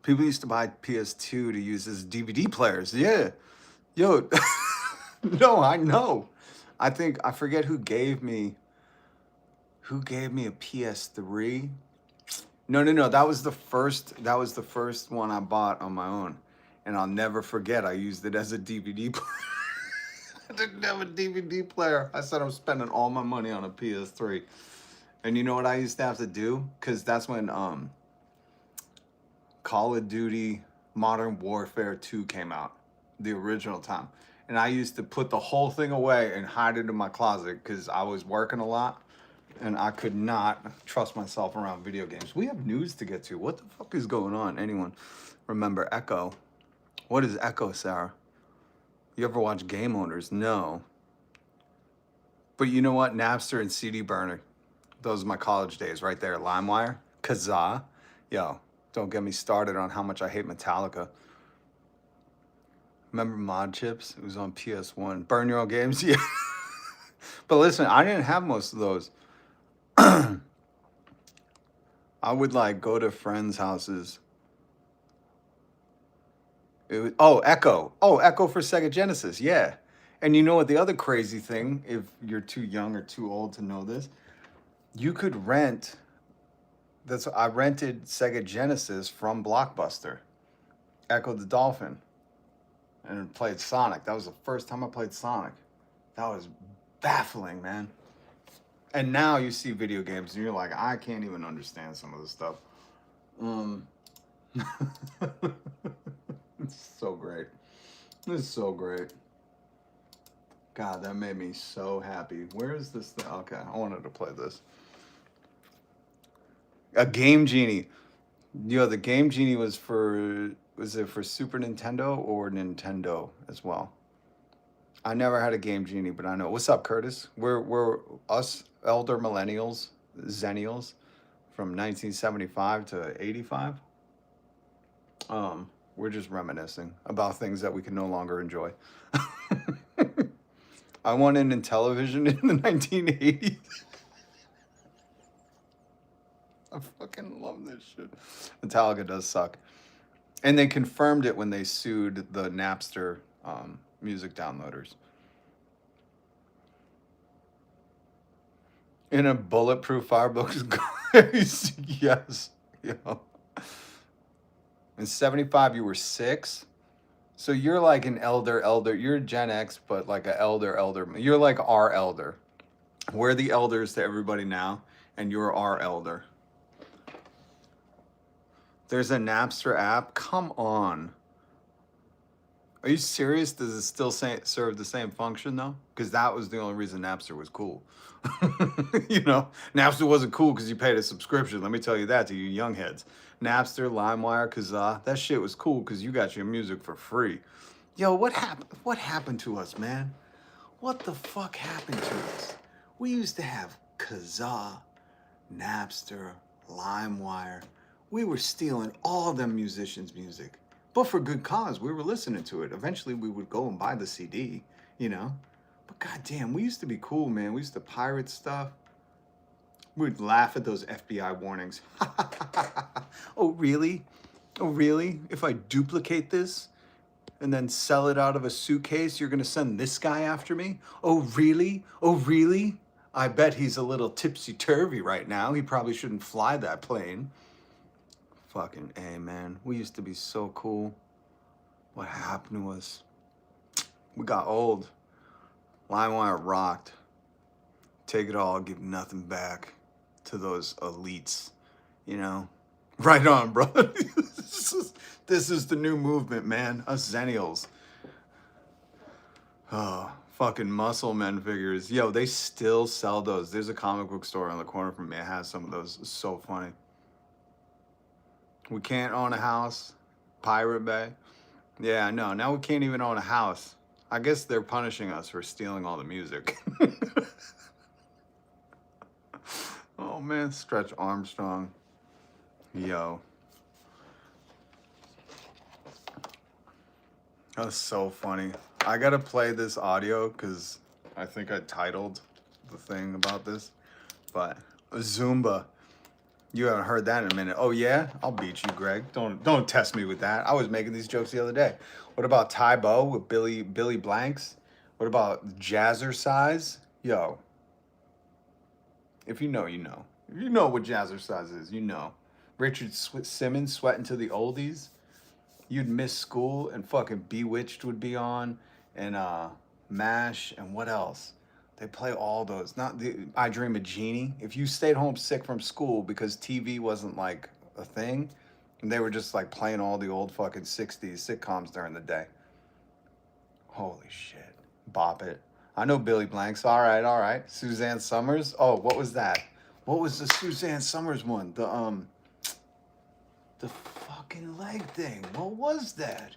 People used to buy PS2 to use as DVD players. Yeah. Yo. No, I know. I forget who gave me a PS3. No. That was the first one I bought on my own. And I'll never forget, I used it as a DVD player. I didn't have a DVD player. I said I'm spending all my money on a PS3. And you know what I used to have to do? Because that's when Call of Duty Modern Warfare 2 came out. The original time. And I used to put the whole thing away and hide it in my closet because I was working a lot. And I could not trust myself around video games. We have news to get to. What the fuck is going on? Anyone remember Echo? What is Echo, Sarah? You ever watch Game Owners? No. But you know what? Napster and CD Burner. Those are my college days right there. LimeWire. Kazaa. Yo, don't get me started on how much I hate Metallica. Remember Mod Chips? It was on PS1. Burn Your Own Games? Yeah. But listen, I didn't have most of those. I would like go to friends' houses. Echo. Echo for Sega Genesis. Yeah. And you know what? The other crazy thing, if you're too young or too old to know this, you could rent. I rented Sega Genesis from Blockbuster. Echo the Dolphin. And played Sonic. That was the first time I played Sonic. That was baffling, man. And now you see video games and you're like, I can't even understand some of this stuff. It's so great. This is so great. God, that made me so happy. Where is this thing? Okay, I wanted to play this. A Game Genie. Yo, the Game Genie was it for Super Nintendo or Nintendo as well? I never had a Game Genie, but I know. What's up, Curtis? We're us elder millennials, Xennials, from 1975 to 85. We're just reminiscing about things that we can no longer enjoy. I went in television in the 1980s. I fucking love this shit. Metallica does suck. And they confirmed it when they sued the Napster music downloaders. In a bulletproof firebook. Yes. Yo. In 75, you were 6. So you're like an elder. You're Gen X, but like an elder. You're like our elder. We're the elders to everybody now, and you're our elder. There's a Napster app? Come on. Are you serious? Does it still serve the same function, though? Because that was the only reason Napster was cool. You know, Napster wasn't cool because you paid a subscription. Let me tell you that to you young heads. Napster, LimeWire, Kazaa, that shit was cool because you got your music for free. Yo, what happened to us, man? What the fuck happened to us? We used to have Kazaa, Napster, LimeWire. We were stealing all them musicians' music. But for good cause, we were listening to it. Eventually, we would go and buy the CD, you know? But goddamn, we used to be cool, man. We used to pirate stuff. We'd laugh at those FBI warnings. Oh, really? Oh, really? If I duplicate this and then sell it out of a suitcase, you're going to send this guy after me? Oh, really? Oh, really? I bet he's a little tipsy-turvy right now. He probably shouldn't fly that plane. Fucking A, man. We used to be so cool. What happened to us? We got old. LimeWire rocked. Take it all, give nothing back to those elites, you know? Right on, brother. This is the new movement, man. Us Xennials. Oh, fucking muscle men figures. Yo, they still sell those. There's a comic book store on the corner from me. It has some of those. It's so funny. We can't own a house. Pirate Bay. Yeah, I know. Now we can't even own a house. I guess they're punishing us for stealing all the music. Oh, man. Stretch Armstrong. Yo. That was so funny. I gotta play this audio because I think I titled the thing about this. But Zumba. You haven't heard that in a minute. Oh yeah? I'll beat you, Greg. Don't test me with that. I was making these jokes the other day. What about Tybo with Billy Blanks? What about Jazzercise? Yo. If you know, you know. If you know what Jazzercise is, you know. Richard Simmons sweating to the oldies. You'd miss school and fucking Bewitched would be on. And MASH and what else? They play all those. Not the I Dream of Jeannie. If you stayed home sick from school because TV wasn't like a thing, and they were just like playing all the old fucking 60s sitcoms during the day. Holy shit. Bop it. I know Billy Blanks. All right. Suzanne Summers. Oh, what was that? What was the Suzanne Summers one? The fucking leg thing. What was that?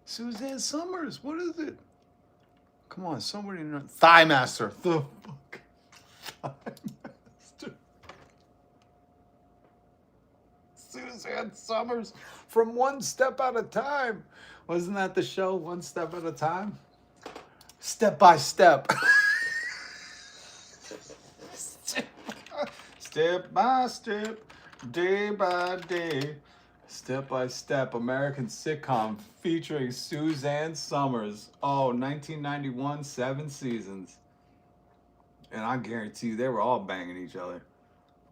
Suzanne Summers. What is it? Come on, somebody know. Thigh Master. The fuck? Thigh Master. Suzanne Summers from One Step at a Time. Wasn't that the show, One Step at a Time? Step by step. Step by step, day by day. Step by Step, American sitcom featuring Suzanne Summers. Oh, 1991, 7 seasons. And I guarantee you they were all banging each other.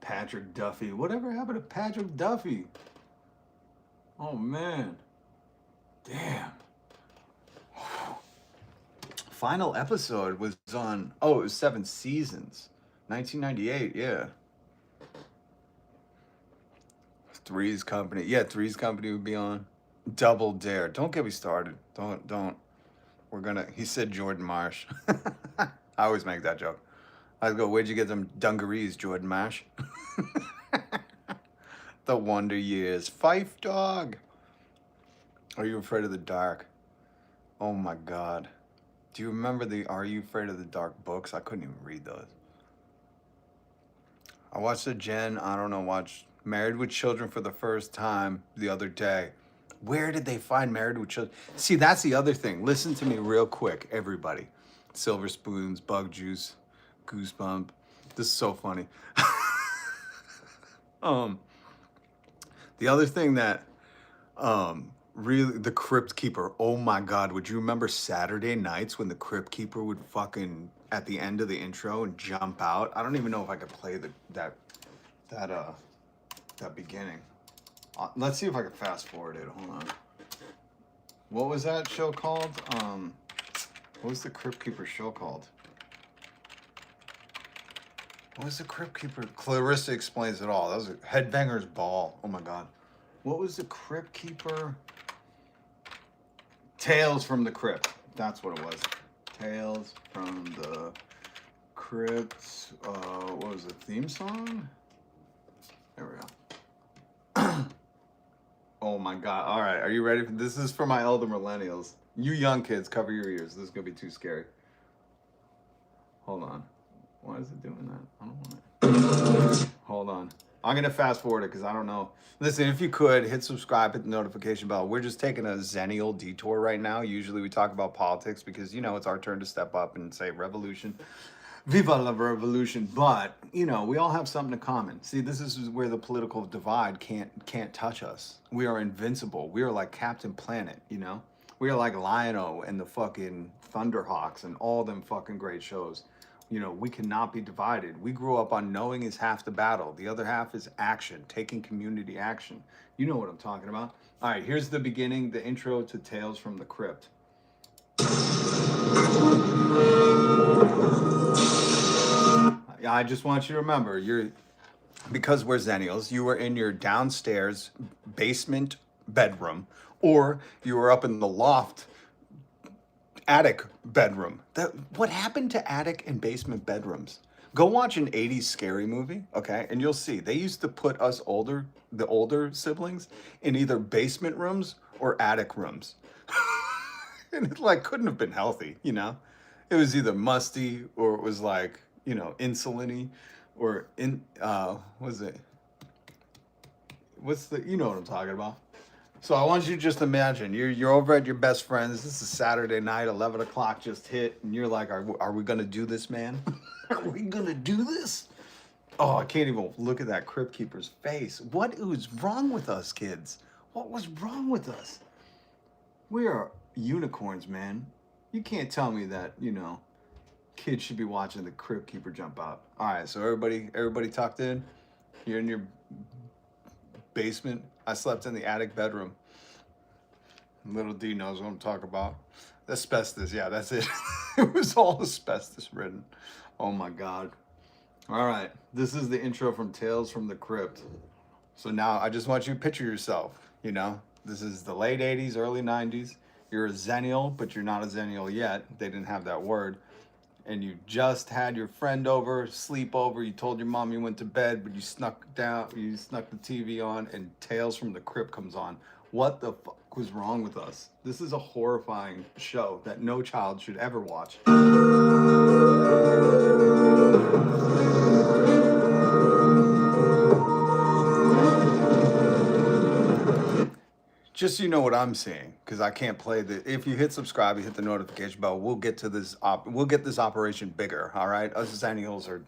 Patrick Duffy. Whatever happened to Patrick Duffy? Oh, man. Damn. Final episode was on, it was 7 seasons. 1998, yeah. Three's Company. Yeah, Three's Company would be on. Double Dare. Don't get me started. Don't. He said Jordan Marsh. I always make that joke. I go, where'd you get them dungarees, Jordan Marsh? The Wonder Years. Fife Dog. Are You Afraid of the Dark? Oh my God. Do you remember the Are You Afraid of the Dark books? I couldn't even read those. I watched watched Married with Children for the first time the other day. Where did they find Married with Children? See, that's the other thing. Listen to me real quick, everybody. Silver Spoons, Bug Juice, Goosebump. This is so funny. The other thing that really, the Crypt Keeper, oh my God, would you remember Saturday nights when the Crypt Keeper would fucking, at the end of the intro, and jump out? I don't even know if I could play that beginning. Let's see if I can fast forward it. Hold on. What was that show called? What was the Crypt Keeper show called? What was the Crypt Keeper? Clarissa Explains It All. That was a Headbanger's Ball. Oh my God. What was the Crypt Keeper? Tales from the Crypt. That's what it was. Tales from the Crypt. What was the theme song? There we go. Oh my God. All right. Are you ready? This is for my elder millennials. You young kids, cover your ears. This is going to be too scary. Hold on. Why is it doing that? I don't want it. Hold on. I'm going to fast forward it because I don't know. Listen, if you could, hit subscribe, hit the notification bell. We're just taking a Xennial detour right now. Usually we talk about politics because, it's our turn to step up and say revolution. Viva la revolution. But, we all have something in common. See, this is where the political divide can't touch us. We are invincible. We are like Captain Planet, We are like Lion-O and the fucking Thunderhawks and all them fucking great shows. We cannot be divided. We grew up on knowing is half the battle. The other half is action, taking community action. You know what I'm talking about. All right, here's the beginning, the intro to Tales from the Crypt. I just want you to remember, because we're Xennials, you were in your downstairs basement bedroom, or you were up in the loft attic bedroom. What happened to attic and basement bedrooms? Go watch an 80s scary movie, okay? And you'll see they used to put us the older siblings in either basement rooms or attic rooms. And it couldn't have been healthy, It was either musty or it was insulin-y or what was it? You know what I'm talking about. So I want you to just imagine, you're over at your best friend's. This is Saturday night, 11 o'clock just hit, and you're like, are we going to do this, man? Are we going to do this? Oh, I can't even look at that Crypt Keeper's face. What was wrong with us, kids? What was wrong with us? We are unicorns, man. You can't tell me that, kids should be watching the Crypt Keeper jump out. All right, so everybody tucked in? You're in your basement. I slept in the attic bedroom. Little D knows what I'm talking about. Asbestos, yeah, that's it. It was all asbestos ridden. Oh my God. All right, this is the intro from Tales from the Crypt. So now I just want you to picture yourself, This is the late 80s, early 90s. You're a Xennial, but you're not a Xennial yet. They didn't have that word. And you just had your friend over, sleep over. You told your mom you went to bed, but you snuck the TV on, and Tales from the Crypt comes on. What the fuck was wrong with us? This is a horrifying show that no child should ever watch. Just so you know what I'm seeing, because I can't play if you hit subscribe, you hit the notification bell, we'll get to this we'll get this operation bigger, all right? Us Xennials are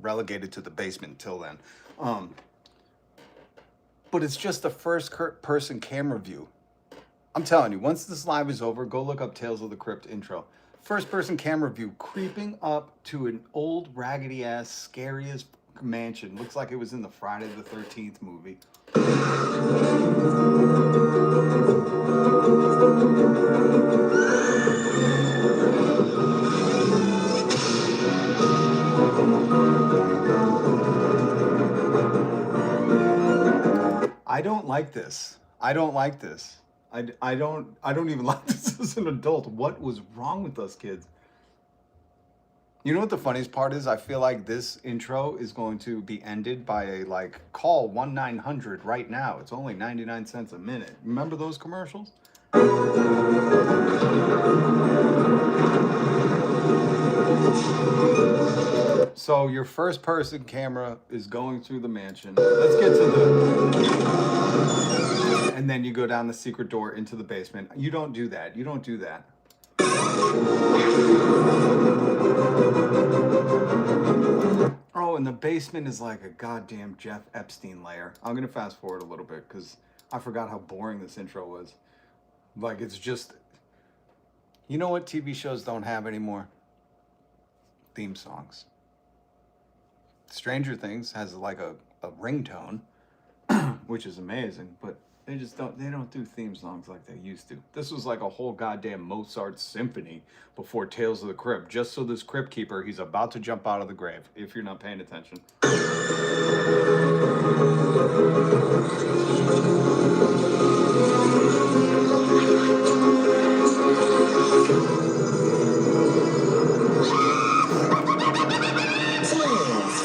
relegated to the basement until then. But it's just the first person camera view. I'm telling you, once this live is over, go look up Tales of the Crypt intro. First person camera view, creeping up to an old raggedy ass, scary as mansion. Looks like it was in the Friday the 13th movie. I don't like this. I don't like this. I don't even like this as an adult. What was wrong with us kids? You know what the funniest part is? I feel like this intro is going to be ended by a like call 1-900 right now. It's only 99 cents a minute. Remember those commercials? So your first person camera is going through the mansion. Let's get to the... And then you go down the secret door into the basement. You don't do that. You don't do that. Oh, and the basement is like a goddamn Jeff Epstein lair. I'm going to fast forward a little bit because I forgot how boring this intro was. Like, it's just... You know what TV shows don't have anymore? Theme songs. Stranger Things has like a ringtone, which is amazing, but they don't do theme songs like they used to. This was like a whole goddamn Mozart symphony before Tales of the Crypt, just so this crypt keeper, he's about to jump out of the grave, if you're not paying attention.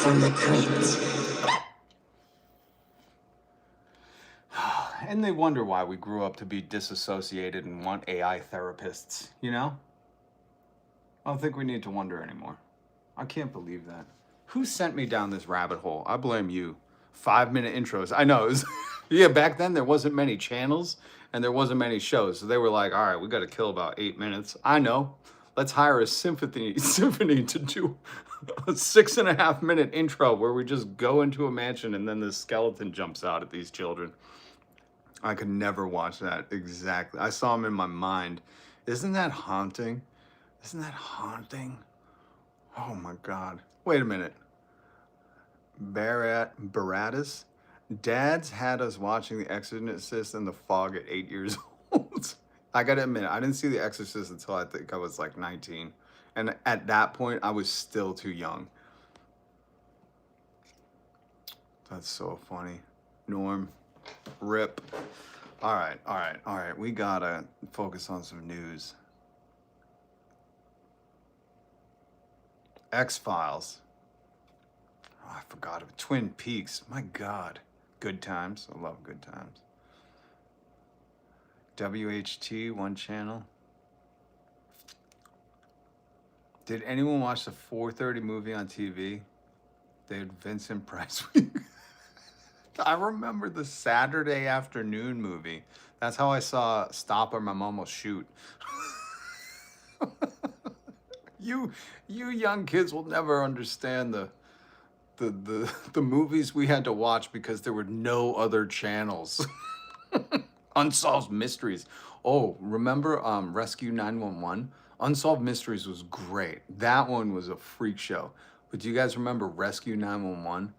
From the crypt. And they wonder why we grew up to be disassociated and want AI therapists, you know? I don't think we need to wonder anymore. I can't believe that. Who sent me down this rabbit hole? I blame you. 5-minute intros. I know. It was, yeah, back then there wasn't many channels and there wasn't many shows. So they were like, all right, we got to kill about 8 minutes. I know. Let's hire a symphony to do a 6.5-minute intro where we just go into a mansion and then this skeleton jumps out at these children. I could never watch that exactly. I saw him in my mind. Isn't that haunting? Isn't that haunting? Oh my God. Wait a minute. Baratus? Dads had us watching The Exorcist in the fog at 8 years old. I gotta admit, I didn't see The Exorcist until I think I was like 19. And at that point, I was still too young. That's so funny. Norm. Rip. All right. We gotta focus on some news. X-Files. Oh, I forgot of it. Twin Peaks. My God. Good times. I love good times. WHT, one channel. Did anyone watch the 4:30 movie on TV? They had Vincent Price. I remember the Saturday afternoon movie. That's how I saw Stop or My Mom Will Shoot. You young kids will never understand the movies we had to watch because there were no other channels. Unsolved Mysteries. Oh, remember Rescue 911? Unsolved Mysteries was great. That one was a freak show. But do you guys remember Rescue 911?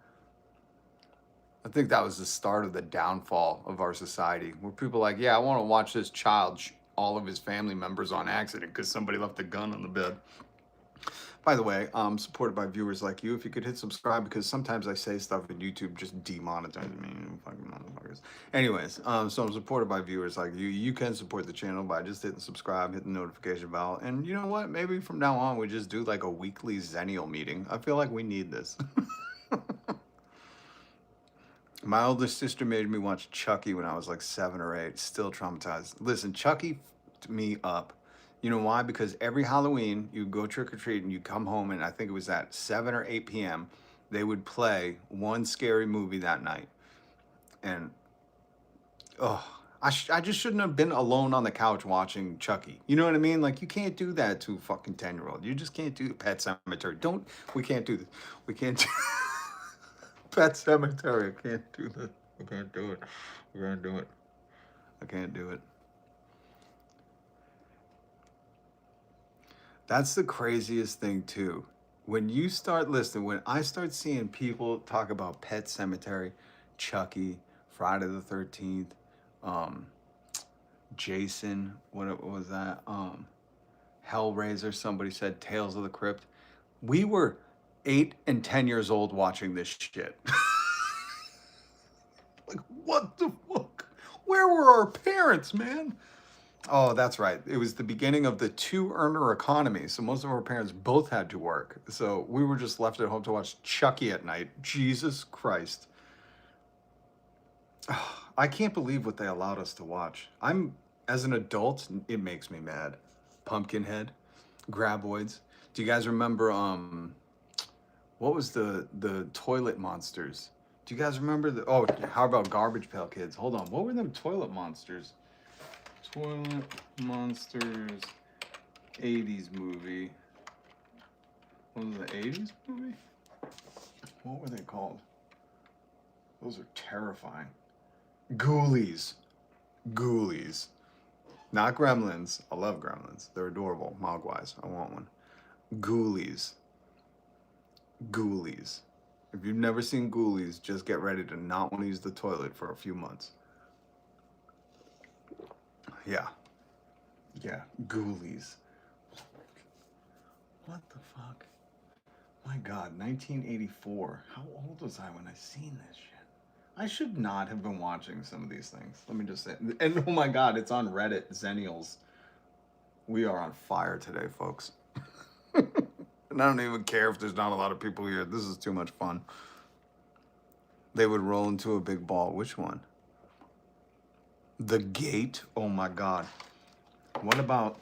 I think that was the start of the downfall of our society, where people are like, yeah, I want to watch this child all of his family members on accident because somebody left a gun on the bed. By the way, I'm supported by viewers like you. If you could hit subscribe, because sometimes I say stuff and YouTube just demonetizes me. Fucking motherfuckers. Anyways, so I'm supported by viewers like you. You can support the channel by just hitting subscribe, hitting the notification bell. And you know what? Maybe from now on, we just do like a weekly Xennial meeting. I feel like we need this. My oldest sister made me watch Chucky when I was like 7 or 8. Still traumatized. Listen, Chucky f***ed me up. You know why? Because every Halloween, you go trick-or-treat and you come home, and I think it was at 7 or 8 p.m., they would play one scary movie that night. And, I just shouldn't have been alone on the couch watching Chucky. You know what I mean? Like, you can't do that to a fucking 10-year-old. You just can't do Pet Sematary. We can't do this. We can't do Pet Sematary. I can't do this. I can't do it. We're gonna do it. I can't do it. That's the craziest thing too. When you start listening, when I start seeing people talk about Pet Sematary, Chucky, Friday the 13th, Jason, what was that? Hellraiser, somebody said Tales of the Crypt. We were 8 and 10 years old watching this shit. Like, what the fuck? Where were our parents, man? Oh, that's right. It was the beginning of the two-earner economy. So most of our parents both had to work. So we were just left at home to watch Chucky at night. Jesus Christ. I can't believe what they allowed us to watch. As an adult, it makes me mad. Pumpkinhead, Graboids. Do you guys remember, what was the toilet monsters? Do you guys remember how about Garbage Pail Kids? Hold on, what were them toilet monsters? Toilet Monsters 80s movie. What was the 80s movie? What were they called? Those are terrifying. Ghoulies. Ghoulies. Not Gremlins. I love Gremlins. They're adorable. Mogwais. I want one. Ghoulies. Ghoulies. If you've never seen Ghoulies, just get ready to not want to use the toilet for a few months. Yeah. Yeah. Ghoulies. What the fuck? My God, 1984. How old was I when I seen this shit? I should not have been watching some of these things. Let me just say. And oh my God, it's on Reddit, Xennials. We are on fire today, folks. And I don't even care if there's not a lot of people here. This is too much fun. They would roll into a big ball. Which one? The Gate? Oh my God. What about...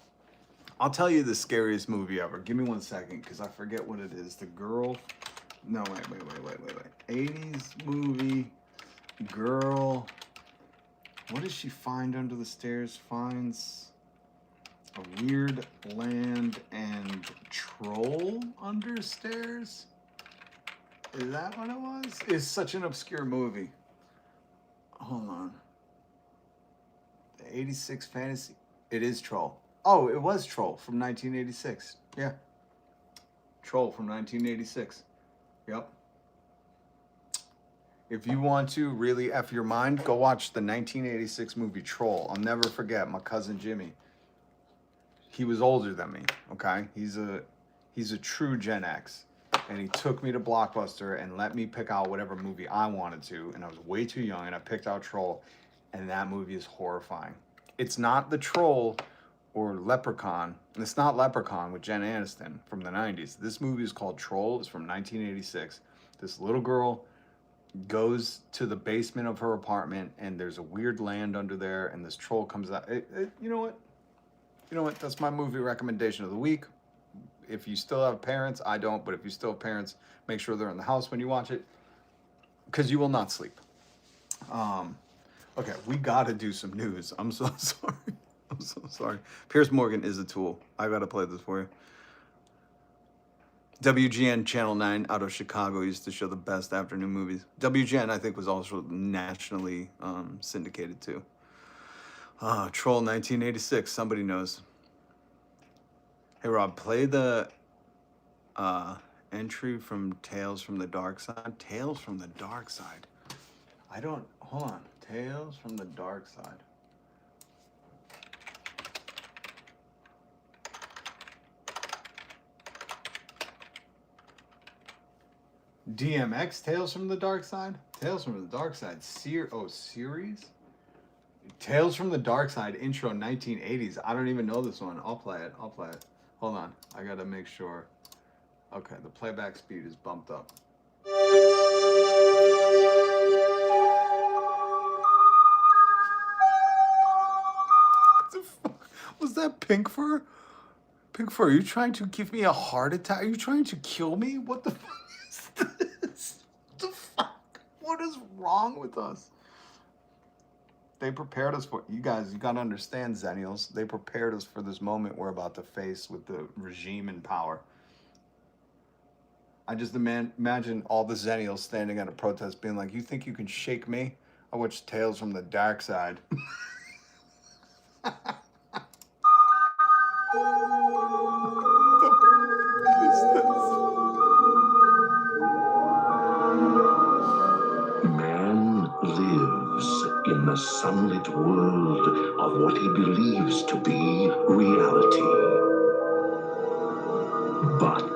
I'll tell you the scariest movie ever. Give me 1 second, because I forget what it is. The girl... No, wait. 80s movie... Girl, what does she find under the stairs? Finds a weird land and troll under stairs? Is that what it was? It's such an obscure movie. Hold on. The 86 fantasy. It is Troll. Oh, it was Troll from 1986. Yeah. Troll from 1986. Yep. If you want to really F your mind, go watch the 1986 movie Troll. I'll never forget my cousin Jimmy. He was older than me, okay? He's a true Gen X. And he took me to Blockbuster and let me pick out whatever movie I wanted to. And I was way too young, and I picked out Troll. And that movie is horrifying. It's not the Troll or Leprechaun. It's not Leprechaun with Jen Aniston from the 90s. This movie is called Troll. It's from 1986. This little girl goes to the basement of her apartment, and there's a weird land under there, and this troll comes out. You know what? That's my movie recommendation of the week. If you still have parents, I don't, but if you still have parents, make sure they're in the house when you watch it, because you will not sleep. Okay, we gotta do some news. I'm so sorry. I'm so sorry. Piers Morgan is a tool. I gotta play this for you. WGN Channel 9 out of Chicago used to show the best afternoon movies. WGN, I think, was also nationally syndicated too. Troll 1986, somebody knows. Hey Rob, play the entry from Tales from the Dark Side. Tales from the Dark Side. Hold on. Tales from the Dark Side. DMX, Tales from the Dark Side? Tales from the Dark Side, series? Tales from the Dark Side, intro 1980s. I don't even know this one. I'll play it. Hold on, I gotta make sure. Okay, the playback speed is bumped up. What the fuck? Was that Pink Fur? Pink Fur, are you trying to give me a heart attack? Are you trying to kill me? What the fuck is this? What the fuck? What is wrong with us? They prepared us for, you guys, you gotta understand, Xennials, they prepared us for this moment we're about to face with the regime in power. I just imagine all the Xennials standing at a protest being like, you think you can shake me? I watch Tales from the Dark Side. Man lives in the sunlit world of what he believes to be reality. But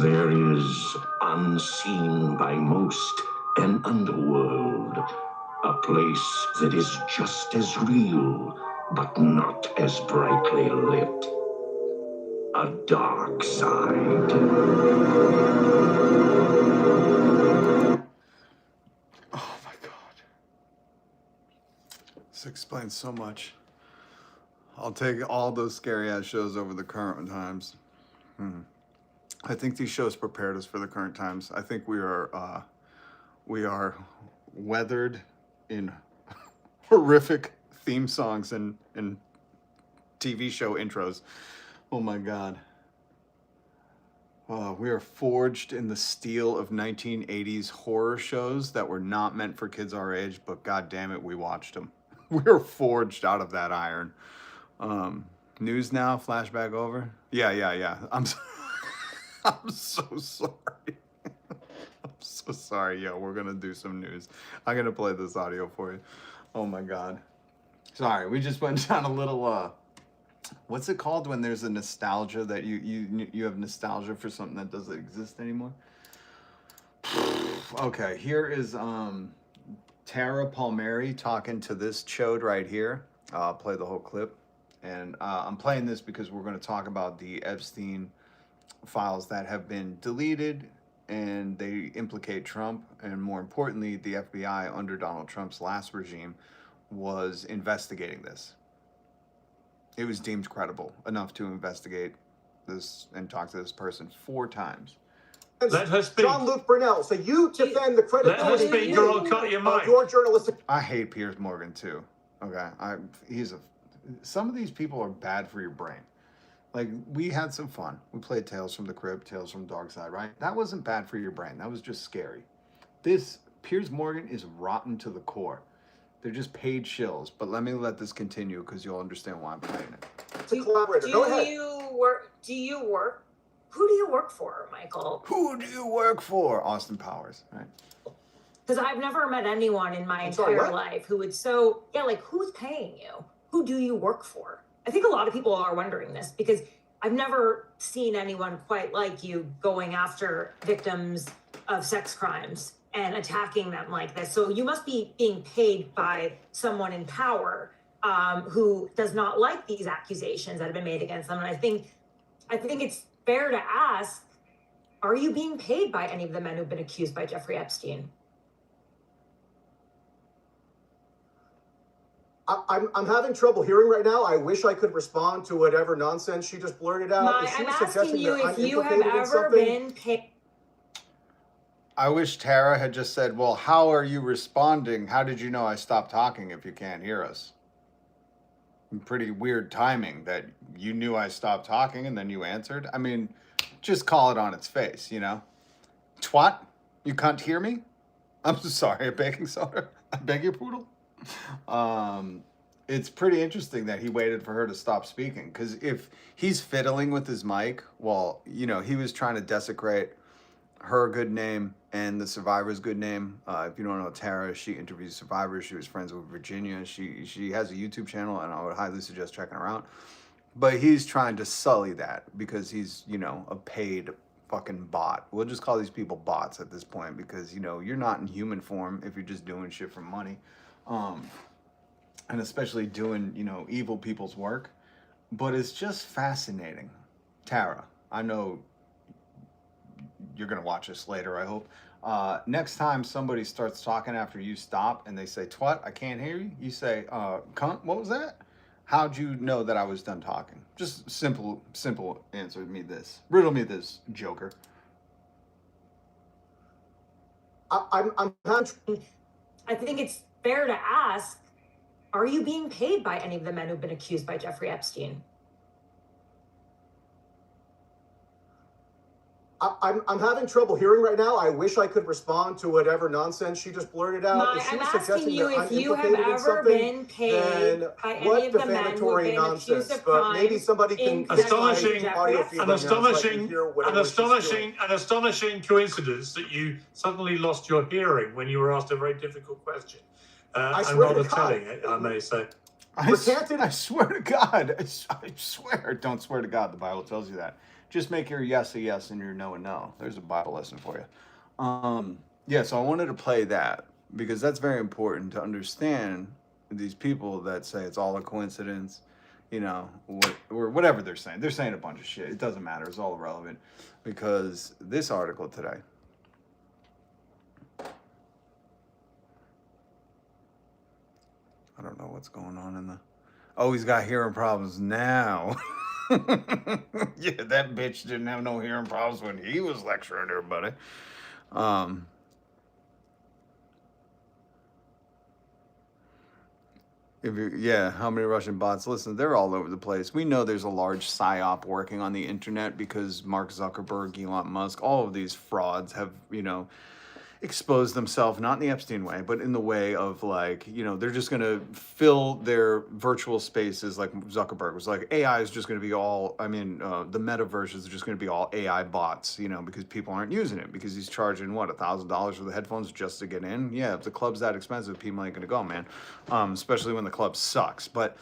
there is, unseen by most, an underworld, A place that is just as real, but not as brightly lit. A dark side. Oh my God. This explains so much. I'll take all those scary ass shows over the current times. I think these shows prepared us for the current times. I think we are weathered in horrific theme songs and TV show intros. Oh my God. We are forged in the steel of 1980s horror shows that were not meant for kids our age, but God damn it, we watched them. We are forged out of that iron. News now, flashback over. Yeah. I'm so sorry. I'm so sorry. Yeah, we're gonna do some news. I'm gonna play this audio for you. Oh my God. Sorry, we just went down a little what's it called when there's a nostalgia that you have nostalgia for something that doesn't exist anymore? Okay, here is Tara Palmieri talking to this chode right here. I'll play the whole clip. And I'm playing this because we're going to talk about the Epstein files that have been deleted, and they implicate Trump. And more importantly, the FBI under Donald Trump's last regime was investigating this. It was deemed credible enough to investigate this and talk to this person 4 times. Let her speak. Jean-Luc Brunel, so you defend the credibility Let her speak or I'll cut your of mic. your journalistic... I hate Piers Morgan too. Okay, some of these people are bad for your brain. Like, we had some fun. We played Tales from the Crypt, Tales from the Dark Side, right? That wasn't bad for your brain. That was just scary. This Piers Morgan is rotten to the core. They're just paid shills. But let me let this continue because you'll understand why I'm playing it. It's a collaborator. Go ahead. Who do you work for, Michael? Who do you work for? Austin Powers, right? Because I've never met anyone in my entire life who would who's paying you? Who do you work for? I think a lot of people are wondering this because I've never seen anyone quite like you going after victims of sex crimes and attacking them like this. So you must be being paid by someone in power who does not like these accusations that have been made against them. And I think it's fair to ask, are you being paid by any of the men who've been accused by Jeffrey Epstein? I'm having trouble hearing right now. I wish I could respond to whatever nonsense she just blurted out. I'm asking you if you have ever been paid. I wish Tara had just said, well, how are you responding? How did you know I stopped talking if you can't hear us? Pretty weird timing that you knew I stopped talking and then you answered. I mean, just call it on its face, you know? Twat, you can't hear me? I'm sorry, a baking soda? I beg your poodle? It's pretty interesting that he waited for her to stop speaking, because if he's fiddling with his mic, well, you know, he was trying to desecrate her good name and the survivor's good name. If you don't know Tara, she interviews survivors. She was friends with Virginia. She has a YouTube channel, and I would highly suggest checking her out. But he's trying to sully that because he's, you know, a paid fucking bot. We'll just call these people bots at this point because, you know, you're not in human form if you're just doing shit for money. And especially doing, you know, evil people's work. But it's just fascinating. Tara, I know you're going to watch this later, I hope. Next time somebody starts talking after you stop and they say, twat, I can't hear you. You say, cunt, what was that? How'd you know that I was done talking? Just simple answer me this. Riddle me this, Joker. I think it's fair to ask, are you being paid by any of the men who've been accused by Jeffrey Epstein? I'm having trouble hearing right now. I wish I could respond to whatever nonsense she just blurted out. I'm asking you if you have ever been paid by any of the men who have been accused of crimes. Maybe somebody can an astonishing coincidence that you suddenly lost your hearing when you were asked a very difficult question. And rather telling, I may say. I swear to God. I swear. Don't swear to God. The Bible tells you that. Just make your yes a yes and your no a no. There's a Bible lesson for you. Yeah, so I wanted to play that. because that's very important to understand these people that say it's all a coincidence, you know, or whatever they're saying. They're saying a bunch of shit. It doesn't matter. It's all irrelevant, because this article today, I don't know what's going on in the... Oh, he's got hearing problems now. Yeah, that bitch didn't have no hearing problems when he was lecturing everybody. Yeah, how many Russian bots? Listen, they're all over the place. We know there's a large psyop working on the internet because Mark Zuckerberg, Elon Musk, all of these frauds have, you know, exposed themselves, not in the Epstein way, but in the way of, like, you know, they're just going to fill their virtual spaces. Like Zuckerberg was like, AI is just going to be all, I mean, the metaverse is just going to be all AI bots, you know, because people aren't using it, because he's charging, what, $1,000 for the headphones just to get in? Yeah, if the club's that expensive, people ain't going to go, man, especially when the club sucks. But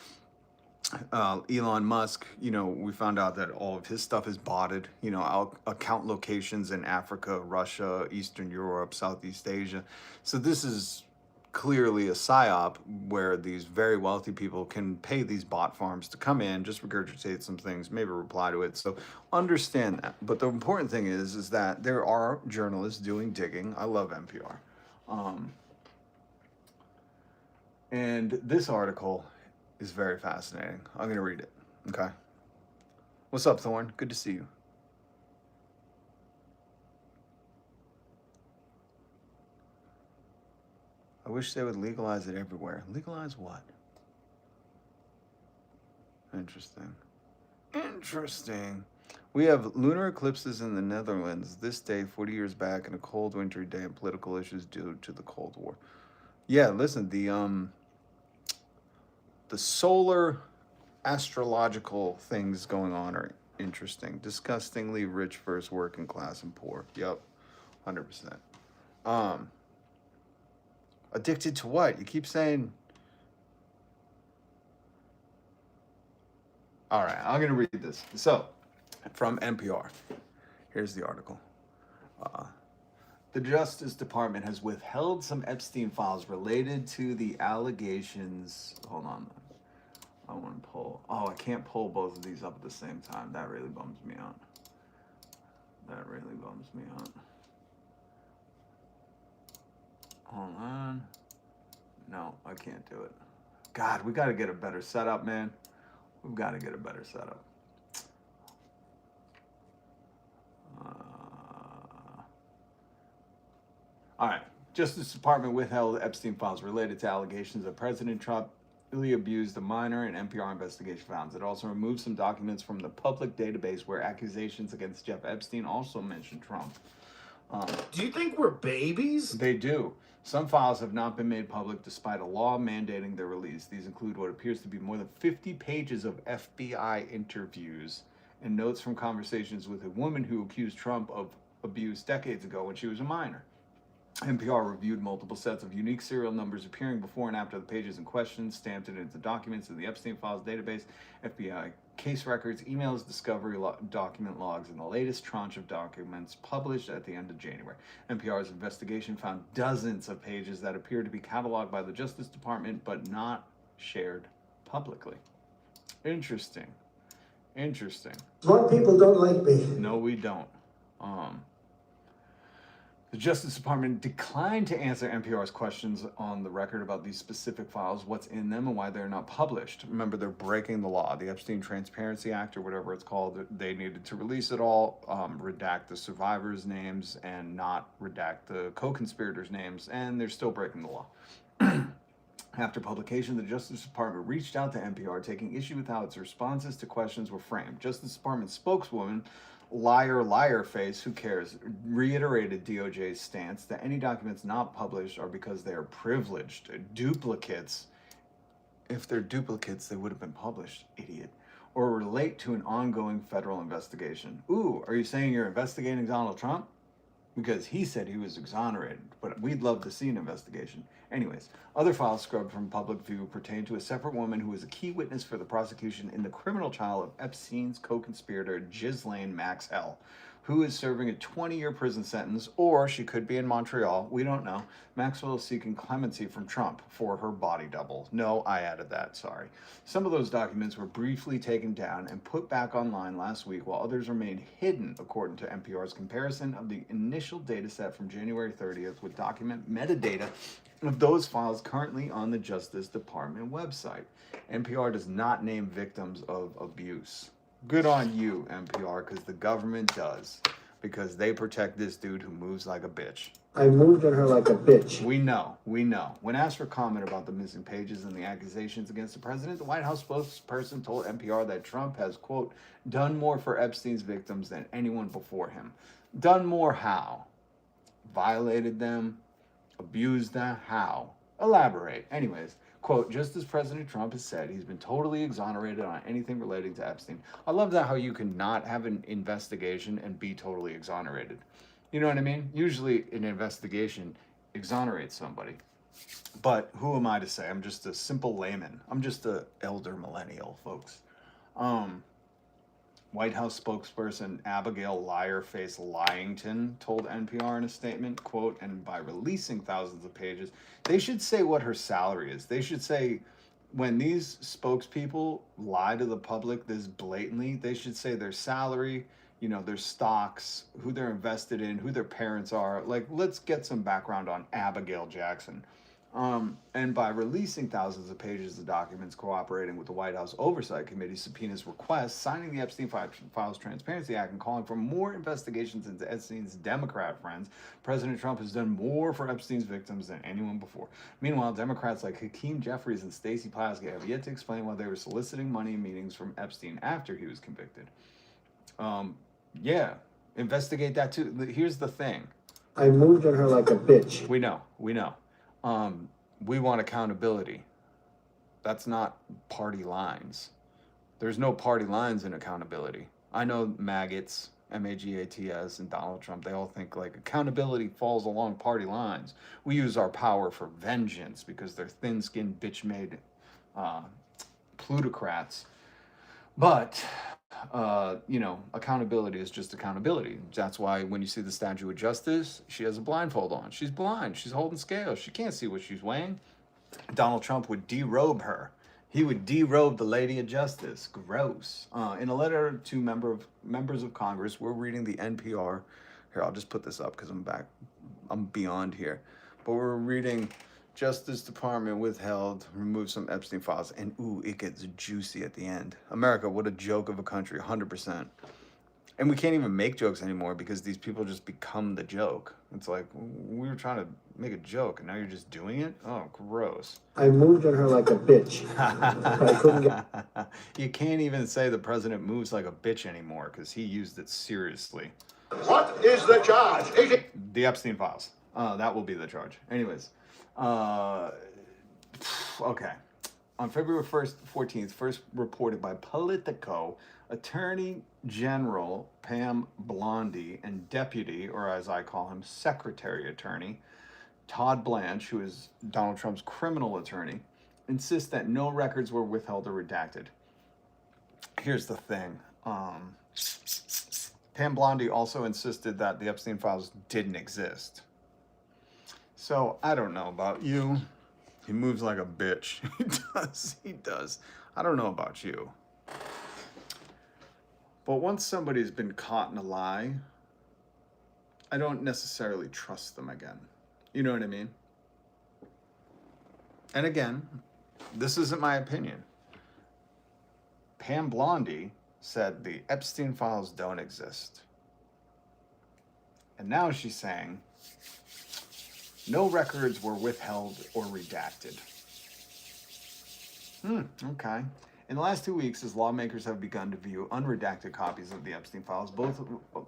Elon Musk, you know, we found out that all of his stuff is botted, you know, account locations in Africa, Russia, Eastern Europe, Southeast Asia. So this is clearly a psyop where these very wealthy people can pay these bot farms to come in, just regurgitate some things, maybe reply to it. So understand that. But the important thing is that there are journalists doing digging. I love NPR. And this article is very fascinating. I'm going to read it, okay? What's up, Thorne? Good to see you. I wish they would legalize it everywhere. Legalize what? Interesting. Interesting. We have lunar eclipses in the Netherlands this day 40 years back, and a cold wintry day and political issues due to the Cold War. Yeah, listen, the solar astrological things going on are interesting. Disgustingly rich versus working class and poor. Yep, 100%. Addicted to what? You keep saying... All right, I'm going to read this. So, from NPR. Here's the article. The Justice Department has withheld some Epstein files related to the allegations... Hold on. I want to pull... Oh, I can't pull both of these up at the same time. That really bums me out. That really bums me out. Hold on. No, I can't do it. God, we got to get a better setup, man. We've got to get a better setup. All right. Justice Department withheld Epstein files related to allegations that President Trump really abused a minor, and NPR investigation found. It also removed some documents from the public database where accusations against Jeff Epstein also mentioned Trump. Do you think we're babies? They do. Some files have not been made public despite a law mandating their release. These include what appears to be more than 50 pages of FBI interviews and notes from conversations with a woman who accused Trump of abuse decades ago when she was a minor. NPR reviewed multiple sets of unique serial numbers appearing before and after the pages in question, stamped it into documents in the Epstein Files database, FBI case records, emails, discovery document logs, and the latest tranche of documents published at the end of January. NPR's investigation found dozens of pages that appear to be cataloged by the Justice Department but not shared publicly. Interesting. Interesting. Smart people don't like me. No, we don't. The Justice Department declined to answer NPR's questions on the record about these specific files, what's in them, and why they're not published. Remember, they're breaking the law. The Epstein Transparency Act, or whatever it's called, they needed to release it all, redact the survivors' names, and not redact the co-conspirators' names, and they're still breaking the law. After publication, the Justice Department reached out to NPR, taking issue with how its responses to questions were framed. Justice Department spokeswoman, liar face, who cares, reiterated DOJ's stance that any documents not published are because they are privileged, duplicates. If they're duplicates, they would have been published, idiot. Or relate to an ongoing federal investigation. Ooh, are you saying you're investigating Donald Trump? Because he said he was exonerated, but we'd love to see an investigation. Anyways, other files scrubbed from public view pertain to a separate woman who was a key witness for the prosecution in the criminal trial of Epstein's co-conspirator Ghislaine Maxwell. who is serving a 20-year prison sentence, or she could be in Montreal. We don't know. Maxwell is seeking clemency from Trump for her body double. No, I added that, sorry. Some of those documents were briefly taken down and put back online last week, while others remained hidden, according to NPR's comparison of the initial data set from January 30th with document metadata of those files currently on the Justice Department website. NPR does not name victims of abuse. Good on you, NPR, because the government does. Because they protect this dude who moves like a bitch. I moved on her like a bitch. We know. When asked for comment about the missing pages and the accusations against the president, the White House spokesperson told NPR that Trump has, quote, done more for Epstein's victims than anyone before him. Done more how? Violated them? Abused them? How? Elaborate. Anyways, quote, just as President Trump has said, he's been totally exonerated on anything relating to Epstein. I love that how you can not have an investigation and be totally exonerated. You know what I mean? Usually an investigation exonerates somebody. But who am I to say? I'm just a simple layman. I'm just a elder millennial, folks. White House spokesperson Abigail Liarface Lyington told NPR in a statement, quote, and by releasing thousands of pages, they should say what her salary is. They should say, when these spokespeople lie to the public this blatantly, they should say their salary, you know, their stocks, who they're invested in, who their parents are. Like, let's get some background on Abigail Jackson. And by releasing thousands of pages of documents cooperating with the White House Oversight Committee subpoena's request, signing the Epstein Files Transparency Act, and calling for more investigations into Epstein's Democrat friends, President Trump has done more for Epstein's victims than anyone before. Meanwhile, Democrats like Hakeem Jeffries and Stacey Plaskett have yet to explain why they were soliciting money in meetings from Epstein after he was convicted. Yeah, investigate that too. Here's the thing. I moved on her like a bitch. We know. We want accountability. That's not party lines. There's no party lines in accountability. I know maggots, MAGATS, and Donald Trump, they all think like accountability falls along party lines. We use our power for vengeance because they're thin-skinned, bitch-made plutocrats. But, accountability is just accountability. That's why when you see the Statue of Justice, she has a blindfold on. She's blind. She's holding scales. She can't see what she's weighing. Donald Trump would derobe her. He would derobe the Lady of Justice. Gross. In a letter to members of Congress, we're reading the NPR. Here, I'll just put this up because I'm beyond here. But we're reading Justice Department withheld, removed some Epstein files, and ooh, it gets juicy at the end. America, what a joke of a country, 100%. And we can't even make jokes anymore because these people just become the joke. It's like, we were trying to make a joke, and now you're just doing it? Oh, gross. I moved on her like a bitch. I couldn't get... You can't even say the president moves like a bitch anymore because he used it seriously. What is the charge? Is it? The Epstein files. That will be the charge. Anyways. Okay. On February 14th, first reported by Politico, Attorney General Pam Blondy and Deputy, or as I call him, Secretary Attorney, Todd Blanche, who is Donald Trump's criminal attorney, insist that no records were withheld or redacted. Here's the thing. Pam Blondy also insisted that the Epstein files didn't exist. So, I don't know about you. He moves like a bitch. He does. I don't know about you. But once somebody's been caught in a lie, I don't necessarily trust them again. You know what I mean? And again, this isn't my opinion. Pam Blondy said the Epstein files don't exist. And now she's saying no records were withheld or redacted. Okay. In the last 2 weeks, as lawmakers have begun to view unredacted copies of the Epstein files, both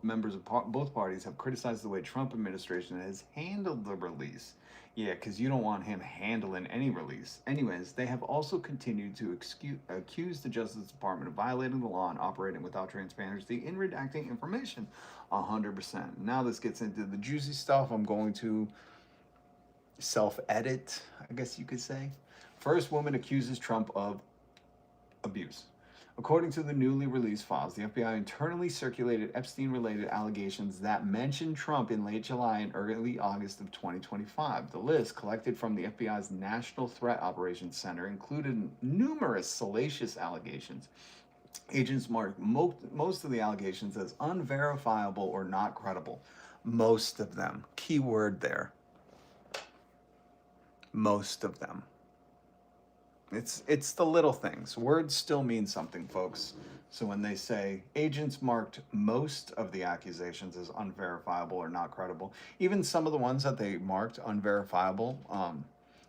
members of both parties have criticized the way Trump administration has handled the release. Yeah, because you don't want him handling any release. Anyways, they have also continued to accuse the Justice Department of violating the law and operating without transparency in redacting information 100%. Now this gets into the juicy stuff. I'm going to self-edit, I guess you could say. First woman accuses Trump of abuse. According to the newly released files, the FBI internally circulated Epstein-related allegations that mentioned Trump in late July and early August of 2025. The list, collected from the FBI's National Threat Operations Center, included numerous salacious allegations. Agents marked most of the allegations as unverifiable or not credible. Most of them. Key word there. Most of them. It's the little things. Words still mean something, folks. So when they say agents marked most of the accusations as unverifiable or not credible, even some of the ones that they marked unverifiable,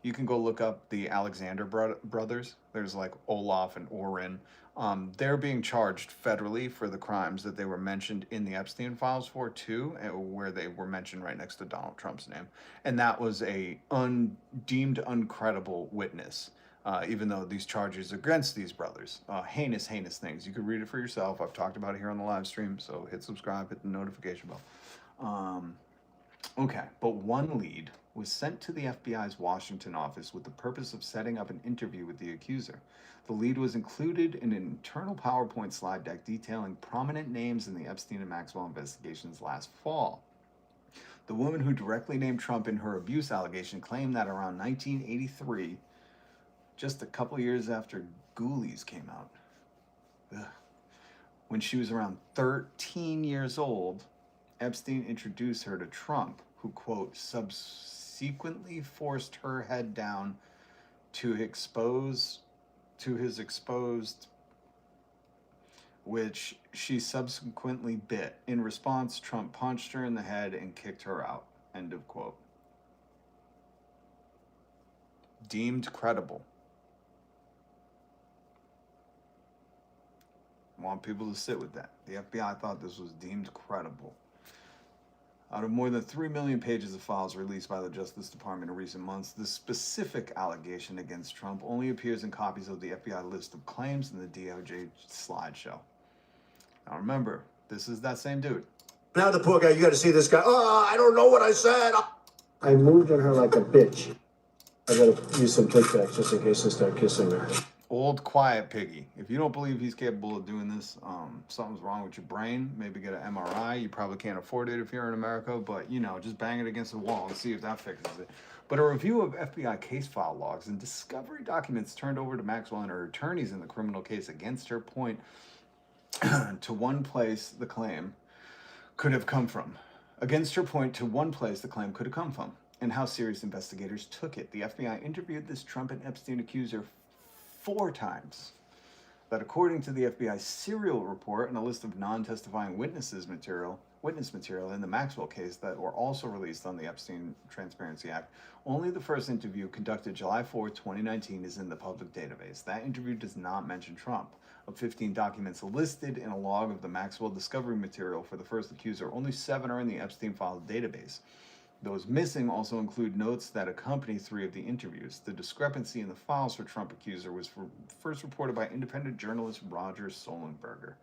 you can go look up the Alexander brothers. There's like Olaf and Oren. They're being charged federally for the crimes that they were mentioned in the Epstein files for too, where they were mentioned right next to Donald Trump's name. And that was a deemed uncredible witness. Even though these charges are against these brothers. Heinous things. You can read it for yourself. I've talked about it here on the live stream, so hit subscribe, hit the notification bell. Okay, but one lead was sent to the FBI's Washington office with the purpose of setting up an interview with the accuser. The lead was included in an internal PowerPoint slide deck detailing prominent names in the Epstein and Maxwell investigations last fall. The woman who directly named Trump in her abuse allegation claimed that around 1983, just a couple years after Ghoulies came out, when she was around 13 years old, Epstein introduced her to Trump, who, quote, subsequently forced her head down to his exposed, which she subsequently bit. In response, Trump punched her in the head and kicked her out, end of quote. Deemed credible. I want people to sit with that. The FBI thought this was deemed credible. Out of more than 3 million pages of files released by the Justice Department in recent months, the specific allegation against Trump only appears in copies of the FBI list of claims in the DOJ slideshow. Now remember, this is that same dude. Now the poor guy, you got to see this guy. Oh, I don't know what I said. I moved on her like a bitch. I gotta use some Tic Tacs just in case I start kissing her. Old quiet piggy. If you don't believe he's capable of doing this, something's wrong with your brain. Maybe get an MRI. You probably can't afford it if you're in America, but you know, just bang it against the wall and see if that fixes it. But a review of FBI case file logs and discovery documents turned over to Maxwell and her attorneys in the criminal case against her point to one place the claim could have come from. Against her point to one place the claim could have come from, and how serious investigators took it. The FBI interviewed this Trump and Epstein accuser 4 times. That according to the FBI's serial report and a list of non-testifying witness material in the Maxwell case that were also released on the Epstein Transparency Act, only the first interview conducted July 4, 2019 is in the public database. That interview does not mention Trump. Of 15 documents listed in a log of the Maxwell discovery material for the first accuser, only 7 are in the Epstein file database. Those missing also include notes that accompany 3 of the interviews. The discrepancy in the files for Trump accuser was first reported by independent journalist Roger Solenberger.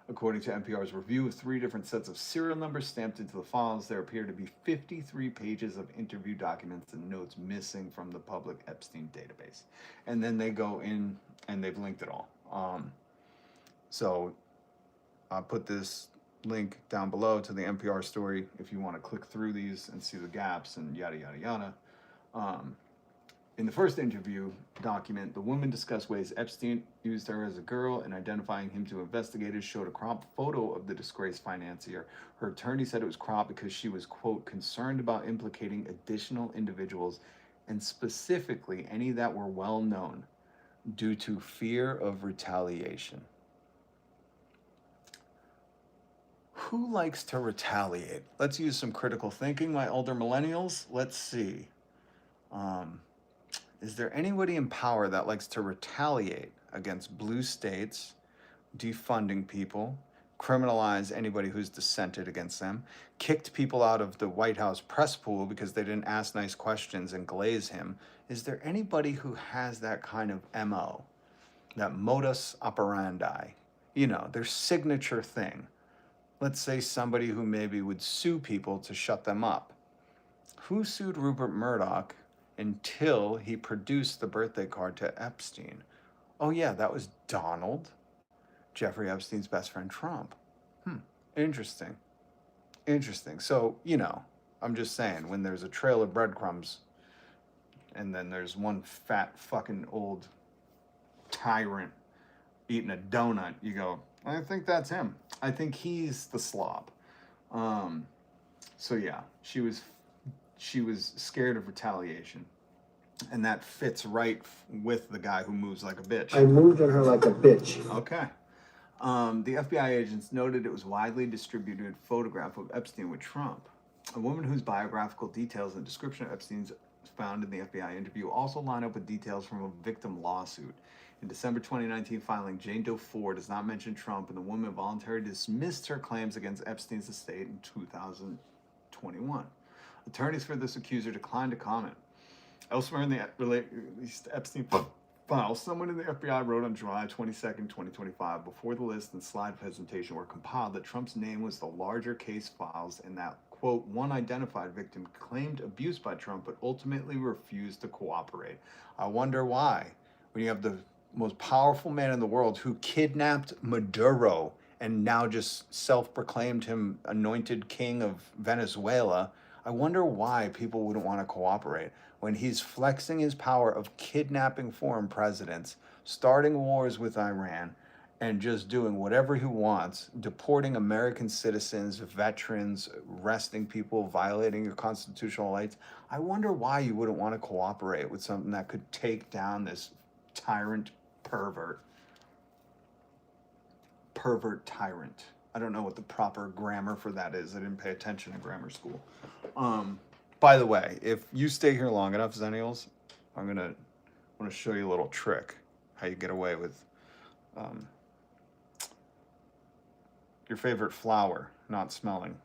According to NPR's review of 3 different sets of serial numbers stamped into the files, there appear to be 53 pages of interview documents and notes missing from the public Epstein database. And then they go in and they've linked it all. So I'll put this link down below to the NPR story if you want to click through these and see the gaps and yada yada yada. In the first interview document, the woman discussed ways Epstein used her as a girl, and identifying him to investigators showed a cropped photo of the disgraced financier. Her attorney said it was cropped because she was, quote, concerned about implicating additional individuals, and specifically any that were well known, due to fear of retaliation. Who likes to retaliate? Let's use some critical thinking, my older millennials. Let's see. Is there anybody in power that likes to retaliate against blue states, defunding people, criminalize anybody who's dissented against them, kicked people out of the White House press pool because they didn't ask nice questions and glaze him? Is there anybody who has that kind of MO, that modus operandi, you know, their signature thing? Let's say somebody who maybe would sue people to shut them up. Who sued Rupert Murdoch until he produced the birthday card to Epstein? Oh yeah, that was Donald. Jeffrey Epstein's best friend Trump. Interesting. Interesting. So, you know, I'm just saying, when there's a trail of breadcrumbs and then there's one fat fucking old tyrant eating a donut, you go, I think that's him. I think he's the slob. So yeah, she was scared of retaliation. And that fits right with the guy who moves like a bitch. I moved on her like a bitch. Okay. The FBI agents noted it was widely distributed photograph of Epstein with Trump. A woman whose biographical details and description of Epstein's found in the FBI interview also line up with details from a victim lawsuit. In December 2019 filing, Jane Doe 4 does not mention Trump, and the woman voluntarily dismissed her claims against Epstein's estate in 2021. Attorneys for this accuser declined to comment. Elsewhere in the released Epstein file, someone in the FBI wrote on July 22nd, 2025, before the list and slide presentation were compiled, that Trump's name was the larger case files and that, quote, one identified victim claimed abuse by Trump but ultimately refused to cooperate. I wonder why, when you have the most powerful man in the world who kidnapped Maduro and now just self-proclaimed him anointed king of Venezuela, I wonder why people wouldn't want to cooperate when he's flexing his power of kidnapping foreign presidents, starting wars with Iran, and just doing whatever he wants, deporting American citizens, veterans, arresting people, violating your constitutional rights. I wonder why you wouldn't want to cooperate with something that could take down this tyrant pervert. Pervert tyrant. I don't know what the proper grammar for that is. I didn't pay attention in grammar school. By the way, if you stay here long enough, Xennials, I want to show you a little trick, how you get away with your favorite flower not smelling.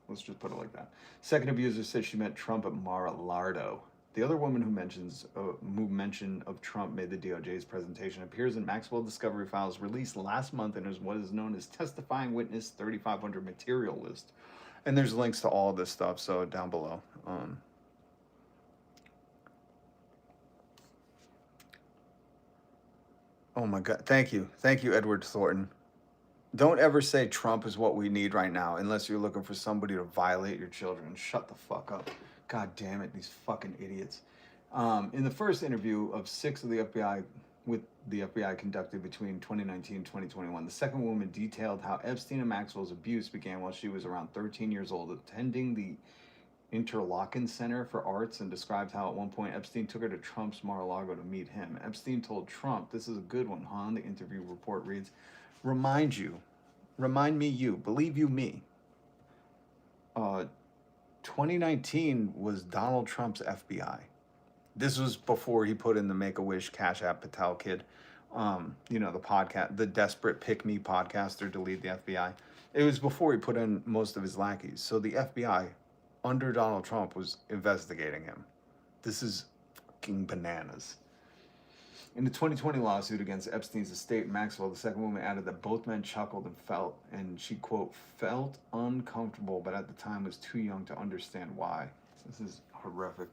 Let's just put it like that. Second abuser says she met Trump at Mar-a-Lardo. The other woman who mention of Trump made the DOJ's presentation appears in Maxwell Discovery Files released last month and is what is known as Testifying Witness 3500 Material List. And there's links to all of this stuff, so down below. Oh my God, thank you, Edward Thornton. Don't ever say Trump is what we need right now unless you're looking for somebody to violate your children. Shut the fuck up. God damn it, these fucking idiots. In the first interview of 6 of the FBI with the FBI conducted between 2019 and 2021, the second woman detailed how Epstein and Maxwell's abuse began while she was around 13 years old, attending the Interlochen Center for Arts, and described how at one point Epstein took her to Trump's Mar-a-Lago to meet him. Epstein told Trump, "This is a good one, huh?" The interview report reads, remind me you, believe you me. 2019 was Donald Trump's FBI. This was before he put in the Make-A-Wish Cash App Patel kid. You know, the podcast, the desperate pick-me podcaster to lead the FBI. It was before he put in most of his lackeys. So the FBI, under Donald Trump, was investigating him. This is fucking bananas. In the 2020 lawsuit against Epstein's estate, Maxwell, the second woman, added that both men chuckled and she, quote, felt uncomfortable, but at the time was too young to understand why. This is horrific.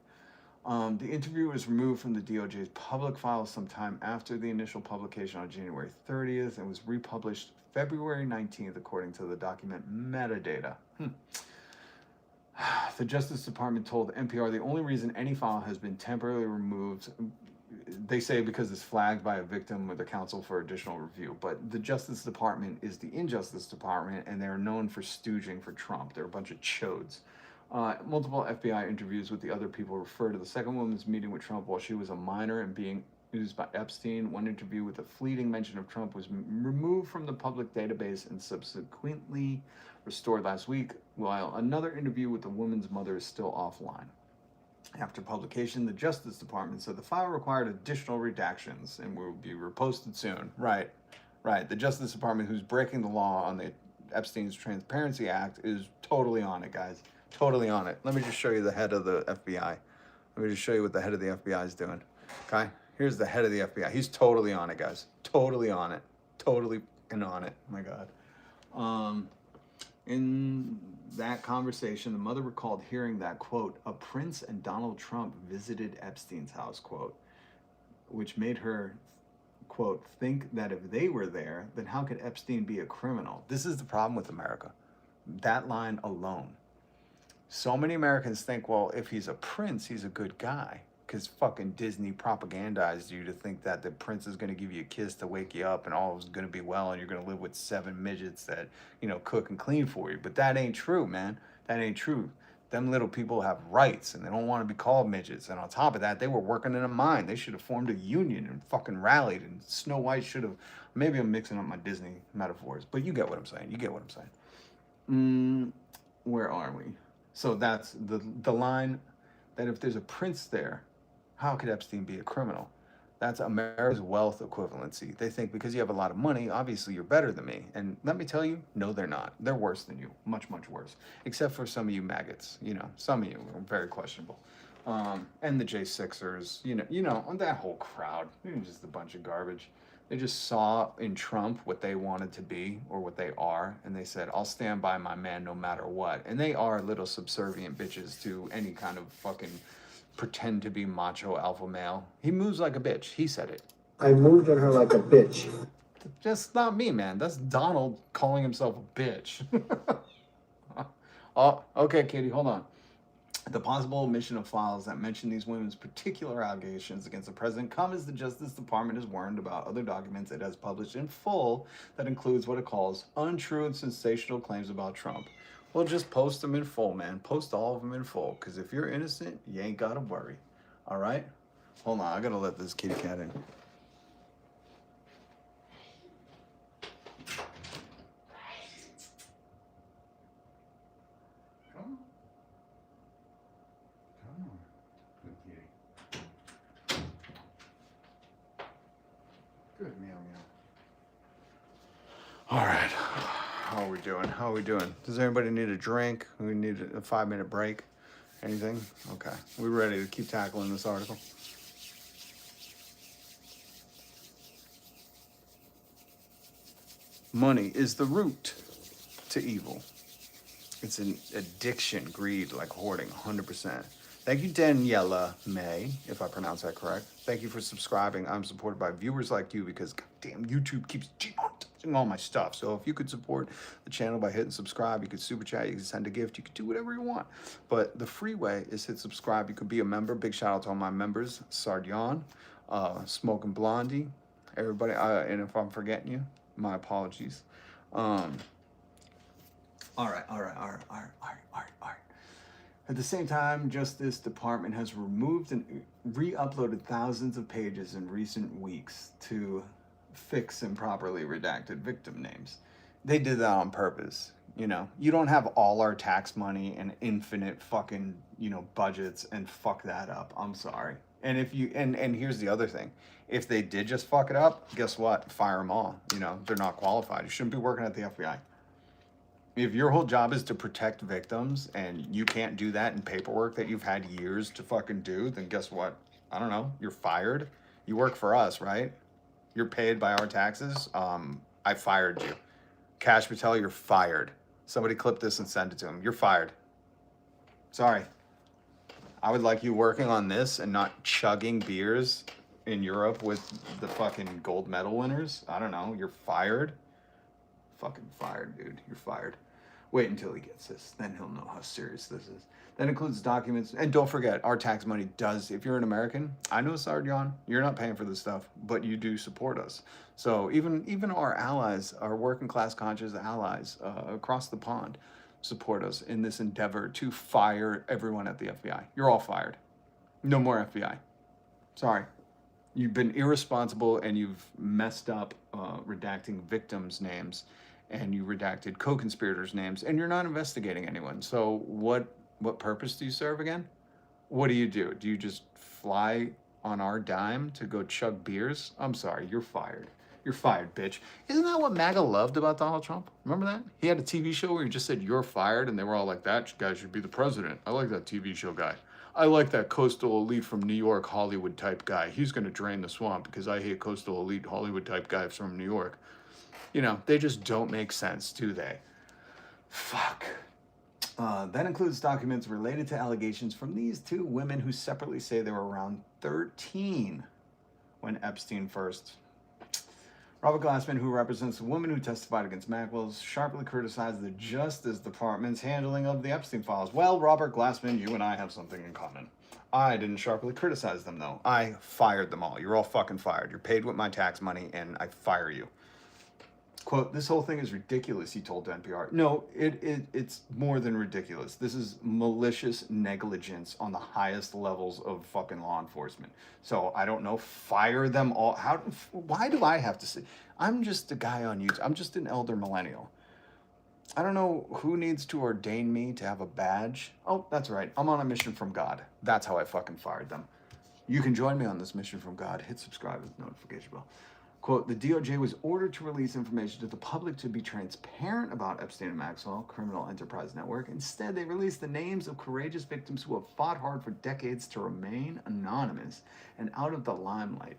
The interview was removed from the DOJ's public files sometime after the initial publication on January 30th and was republished February 19th, according to the document metadata. The Justice Department told NPR the only reason any file has been temporarily removed, they say because it's flagged by a victim or the counsel for additional review. But the Justice Department is the Injustice Department, and they're known for stooging for Trump. They're a bunch of chodes. Multiple FBI interviews with the other people refer to the second woman's meeting with Trump while she was a minor and being used by Epstein. One interview with a fleeting mention of Trump was removed from the public database and subsequently restored last week, while another interview with the woman's mother is still offline. After publication, the Justice Department said the file required additional redactions and will be reposted soon. Right. The Justice Department, who's breaking the law on the Epstein's Transparency Act, is totally on it, guys. Totally on it. Let me just show you the head of the FBI. Let me just show you what the head of the FBI is doing. Okay? Here's the head of the FBI. He's totally on it, guys. Totally on it. Totally on it. Oh my God. In that conversation, the mother recalled hearing that, quote, a prince and Donald Trump visited Epstein's house, quote, which made her, quote, think that if they were there, then how could Epstein be a criminal? This is the problem with America. That line alone. So many Americans think, well, if he's a prince, he's a good guy. Because fucking Disney propagandized you to think that the prince is going to give you a kiss to wake you up and all is going to be well and you're going to live with 7 midgets that, you know, cook and clean for you. But that ain't true, man. That ain't true. Them little people have rights and they don't want to be called midgets. And on top of that, they were working in a mine. They should have formed a union and fucking rallied. And Snow White should have. Maybe I'm mixing up my Disney metaphors, but you get what I'm saying. You get what I'm saying. Where are we? So that's the line that if there's a prince there, how could Epstein be a criminal? That's America's wealth equivalency. They think because you have a lot of money, obviously you're better than me. And let me tell you, no, they're not. They're worse than you. Much, much worse. Except for some of you maggots. You know, some of you are very questionable. And the J6ers, you know, that whole crowd. They're just a bunch of garbage. They just saw in Trump what they wanted to be or what they are. And they said, I'll stand by my man no matter what. And they are little subservient bitches to any kind of fucking pretend to be macho alpha male. He moves like a bitch. He said it. I moved on her like a bitch. Just not me, man. That's Donald calling himself a bitch. Oh, okay, Katie, hold on. The possible omission of files that mention these women's particular allegations against the president come as the Justice Department is warned about other documents it has published in full that includes what it calls untrue and sensational claims about Trump. Well, just post them in full, man. Post all of them in full, because if you're innocent, you ain't got to worry. All right? Hold on. I got to let this kitty cat in. Come on. Come on. Good kitty. Good meow meow. All right. How are we doing? How are we doing? Does anybody need a drink? We need a 5-minute break? Anything? Okay. We're ready to keep tackling this article. Money is the root to evil. It's an addiction, greed, like hoarding, 100%. Thank you, Daniela May, if I pronounce that correct. Thank you for subscribing. I'm supported by viewers like you because, goddamn, YouTube keeps demonetizing all my stuff. So if you could support the channel by hitting subscribe, you could super chat, you could send a gift, you could do whatever you want. But the free way is hit subscribe. You could be a member. Big shout out to all my members. Sardion, Smoking Blondie, everybody. And if I'm forgetting you, my apologies. All right. At the same time, Justice Department has removed and re-uploaded thousands of pages in recent weeks to fix improperly redacted victim names. They did that on purpose. You know, you don't have all our tax money and infinite fucking, budgets and fuck that up. I'm sorry. And if you, and here's the other thing. If they did just fuck it up, guess what? Fire them all. They're not qualified. You shouldn't be working at the FBI. If your whole job is to protect victims and you can't do that in paperwork that you've had years to fucking do, then guess what? I don't know. You're fired. You work for us, right? You're paid by our taxes. I fired you. Cash Patel, you're fired. Somebody clip this and send it to him. You're fired. Sorry. I would like you working on this and not chugging beers in Europe with the fucking gold medal winners. I don't know. You're fired. Fucking fired, dude. You're fired. Wait until he gets this. Then he'll know how serious this is. That includes documents. And don't forget, our tax money does, if you're an American, I know, Sardion, you're not paying for this stuff, but you do support us. So even our allies, our working class conscious allies across the pond support us in this endeavor to fire everyone at the FBI. You're all fired. No more FBI. Sorry. You've been irresponsible and you've messed up redacting victims' names, and you redacted co-conspirators' names, and you're not investigating anyone. So what purpose do you serve again? What do? Do you just fly on our dime to go chug beers? I'm sorry, you're fired. You're fired, bitch. Isn't that what MAGA loved about Donald Trump? Remember that? He had a TV show where he just said, you're fired, and they were all like, that guy should be the president. I like that TV show guy. I like that coastal elite from New York Hollywood type guy. He's going to drain the swamp because I hate coastal elite Hollywood type guys from New York. They just don't make sense, do they? Fuck. That includes documents related to allegations from these two women who separately say they were around 13 when Epstein first Robert Glassman, who represents the woman who testified against Maxwell, sharply criticized the Justice Department's handling of the Epstein files. Well, Robert Glassman, you and I have something in common. I didn't sharply criticize them, though. I fired them all. You're all fucking fired. You're paid with my tax money, and I fire you. Quote, this whole thing is ridiculous, he told NPR. No, it's more than ridiculous. This is malicious negligence on the highest levels of fucking law enforcement. So I don't know, fire them all. Why do I have to say? I'm just a guy on YouTube. I'm just an elder millennial. I don't know who needs to ordain me to have a badge. Oh, that's right. I'm on a mission from God. That's how I fucking fired them. You can join me on this mission from God. Hit subscribe with the notification bell. Quote, the DOJ was ordered to release information to the public to be transparent about Epstein and Maxwell, criminal enterprise network. Instead, they released the names of courageous victims who have fought hard for decades to remain anonymous and out of the limelight.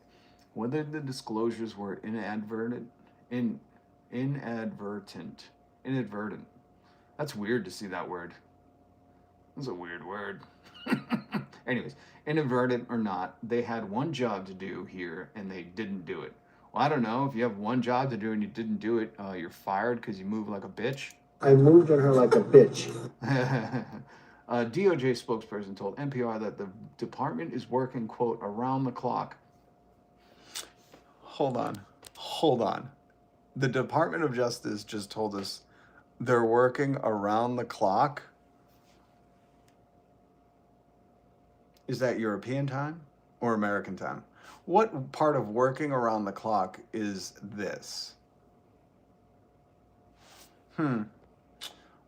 Whether the disclosures were inadvertent. That's weird to see that word. That's a weird word. Anyways, inadvertent or not, they had one job to do here and they didn't do it. Well, I don't know. If you have one job to do and you didn't do it, you're fired because you move like a bitch. I moved on her like a bitch. A DOJ spokesperson told NPR that the department is working, quote, around the clock. Hold on. The Department of Justice just told us they're working around the clock. Is that European time or American time? What part of working around the clock is this?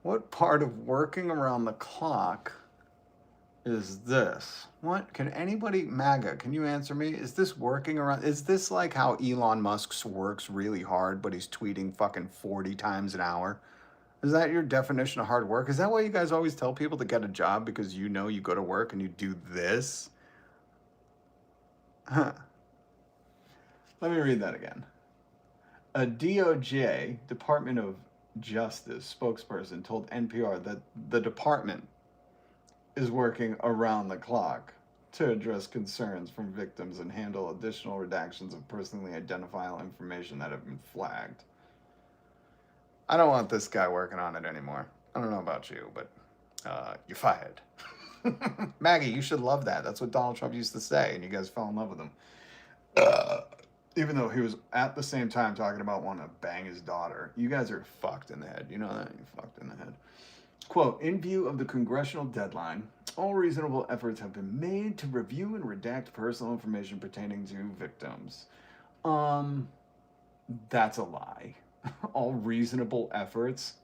What part of working around the clock is this? What? Can anybody, MAGA, can you answer me? Is this working around? Is this like how Elon Musk works really hard, but he's tweeting fucking 40 times an hour? Is that your definition of hard work? Is that why you guys always tell people to get a job? Because you know you go to work and you do this? Huh. Let me read that again. A DOJ, Department of Justice spokesperson told NPR that the department is working around the clock to address concerns from victims and handle additional redactions of personally identifiable information that have been flagged. I don't want this guy working on it anymore. I don't know about you, but you're fired. Maggie, you should love that. That's what Donald Trump used to say, and you guys fell in love with him. Even though he was at the same time talking about wanting to bang his daughter. You guys are fucked in the head. You know that? You're fucked in the head. Quote, in view of the congressional deadline, all reasonable efforts have been made to review and redact personal information pertaining to victims. That's a lie. All reasonable efforts?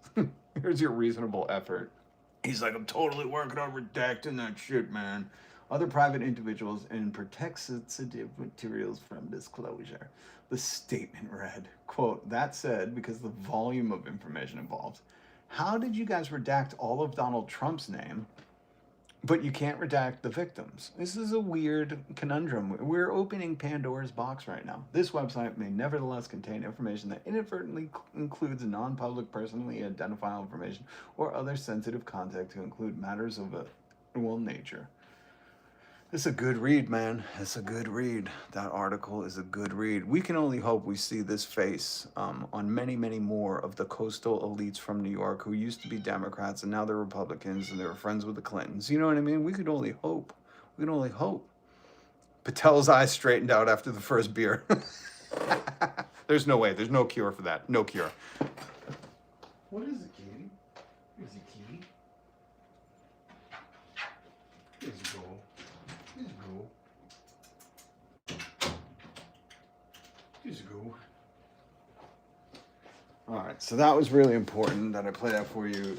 Here's your reasonable effort. He's like, I'm totally working on redacting that shit, man. Other private individuals and protect sensitive materials from disclosure. The statement read, quote, that said, because the volume of information involved, how did you guys redact all of Donald Trump's name, but you can't redact the victims? This is a weird conundrum. We're opening Pandora's box right now. This website may nevertheless contain information that inadvertently includes non-public personally identifiable information or other sensitive content to include matters of a nature. It's a good read, man. It's a good read. That article is a good read. We can only hope we see this face on many, many more of the coastal elites from New York who used to be Democrats and now they're Republicans and they were friends with the Clintons. You know what I mean? We could only hope. We can only hope. Patel's eyes straightened out after the first beer. There's no way. There's no cure for that. No cure. What is it, Katie? Here's a key. Here's a goal. All right, so that was really important that I play that for you.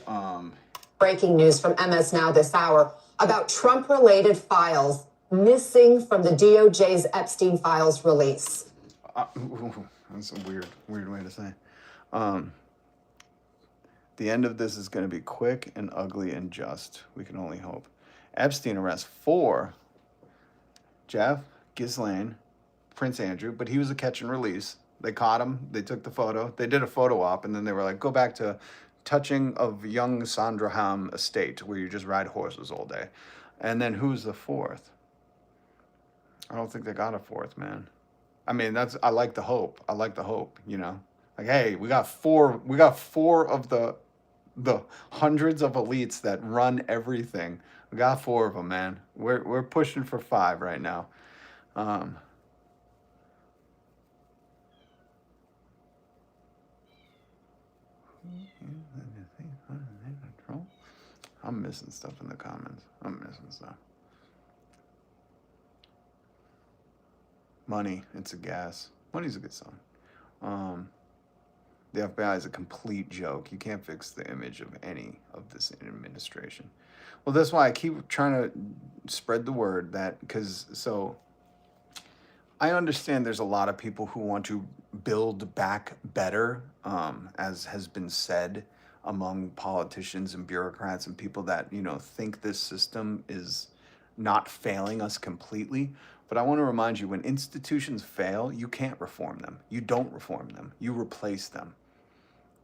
Breaking news from MS Now this hour about Trump-related files missing from the DOJ's Epstein files release. That's a weird way to say. The end of this is going to be quick and ugly and just. We can only hope. Epstein arrests 4. Jeff, Ghislaine, Prince Andrew, but he was a catch and release. They caught him. They took the photo. They did a photo op, and then they were like, go back to touching of young Sandra Ham estate, where you just ride horses all day. And then who's the 4th? I don't think they got a 4th, man. I mean, I like the hope. I like the hope, you know. Like, hey, we got four of the hundreds of elites that run everything. We got 4 of them, man. We're pushing for 5 right now. I'm missing stuff in the comments. I'm missing stuff. Money, it's a gas. Money's a good song. The FBI is a complete joke. You can't fix the image of any of this administration. Well, that's why I keep trying to spread the word that, because so I understand there's a lot of people who want to build back better, as has been said among politicians and bureaucrats and people that, you know, think this system is not failing us completely. But I want to remind you, when institutions fail, you can't reform them. You don't reform them. You replace them.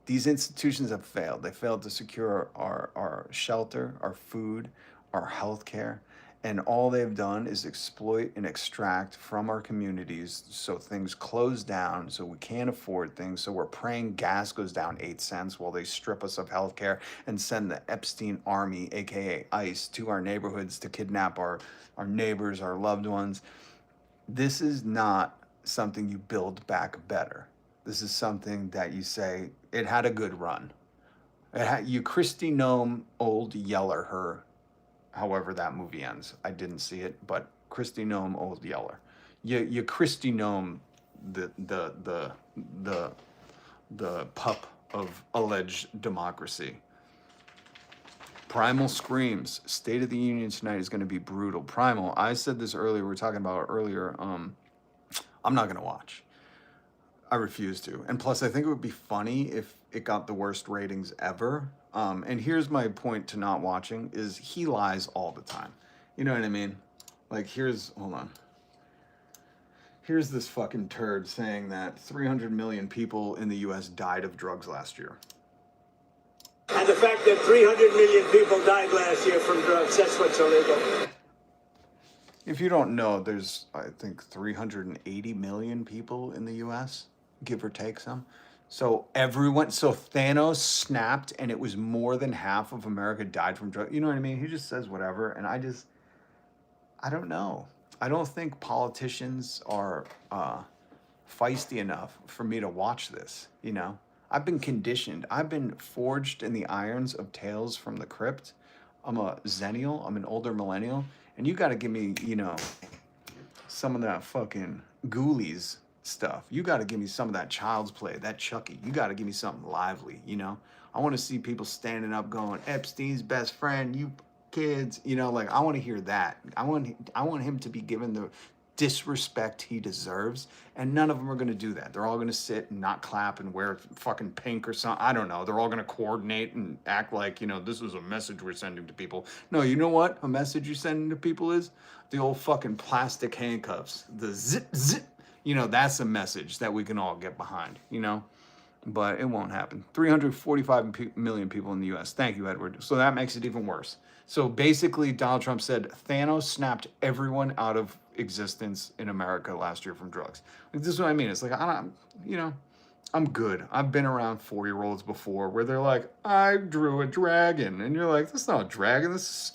These institutions have failed. They failed to secure our shelter, our food, our health care. And all they've done is exploit and extract from our communities so things close down, so we can't afford things. So we're praying gas goes down 8 cents while they strip us of healthcare and send the Epstein army, aka ICE, to our neighborhoods to kidnap our neighbors, our loved ones. This is not something you build back better. This is something that you say, it had a good run. You Christy Nome old Yeller her, however that movie ends. I didn't see it, but Christy Nome old Yeller. You Christy Nome the pup of alleged democracy. Primal screams. State of the Union tonight is going to be brutal. Primal, I said this earlier, we were talking about it earlier. I'm not going to watch. I refuse to. And plus, I think it would be funny if it got the worst ratings ever. And here's my point to not watching is he lies all the time. You know what I mean? Like, hold on. Here's this fucking turd saying that 300 million people in the US died of drugs last year. And the fact that 300 million people died last year from drugs, that's what's illegal. If you don't know, there's, I think, 380 million people in the US, give or take some. So Thanos snapped and it was more than half of America died from drugs. You know what I mean? He just says whatever. And I don't know. I don't think politicians are feisty enough for me to watch this, you know? I've been conditioned. I've been forged in the irons of Tales from the Crypt. I'm a Xennial. I'm an older millennial. And you got to give me, you know, some of that fucking Ghoulies stuff. You got to give me some of that Child's Play, that Chucky. You got to give me something lively, you know? I want to see people standing up going, Epstein's best friend, you kids, you know, like I want to hear that. I want him to be given the disrespect he deserves, and none of them are going to do that. They're all going to sit and not clap and wear fucking pink or something. I don't know. They're all going to coordinate and act like, you know, this is a message we're sending to people. No, you know what a message you're sending to people is? The old fucking plastic handcuffs. The zip, zip. You know, that's a message that we can all get behind, you know? But it won't happen. 345 million people in the U.S. Thank you, Edward. So that makes it even worse. So basically, Donald Trump said Thanos snapped everyone out of existence in America last year from drugs. Like, this is what I mean. It's like, I'm good. I've been around 4-year-olds before where they're like, I drew a dragon. And you're like, that's not a dragon. This is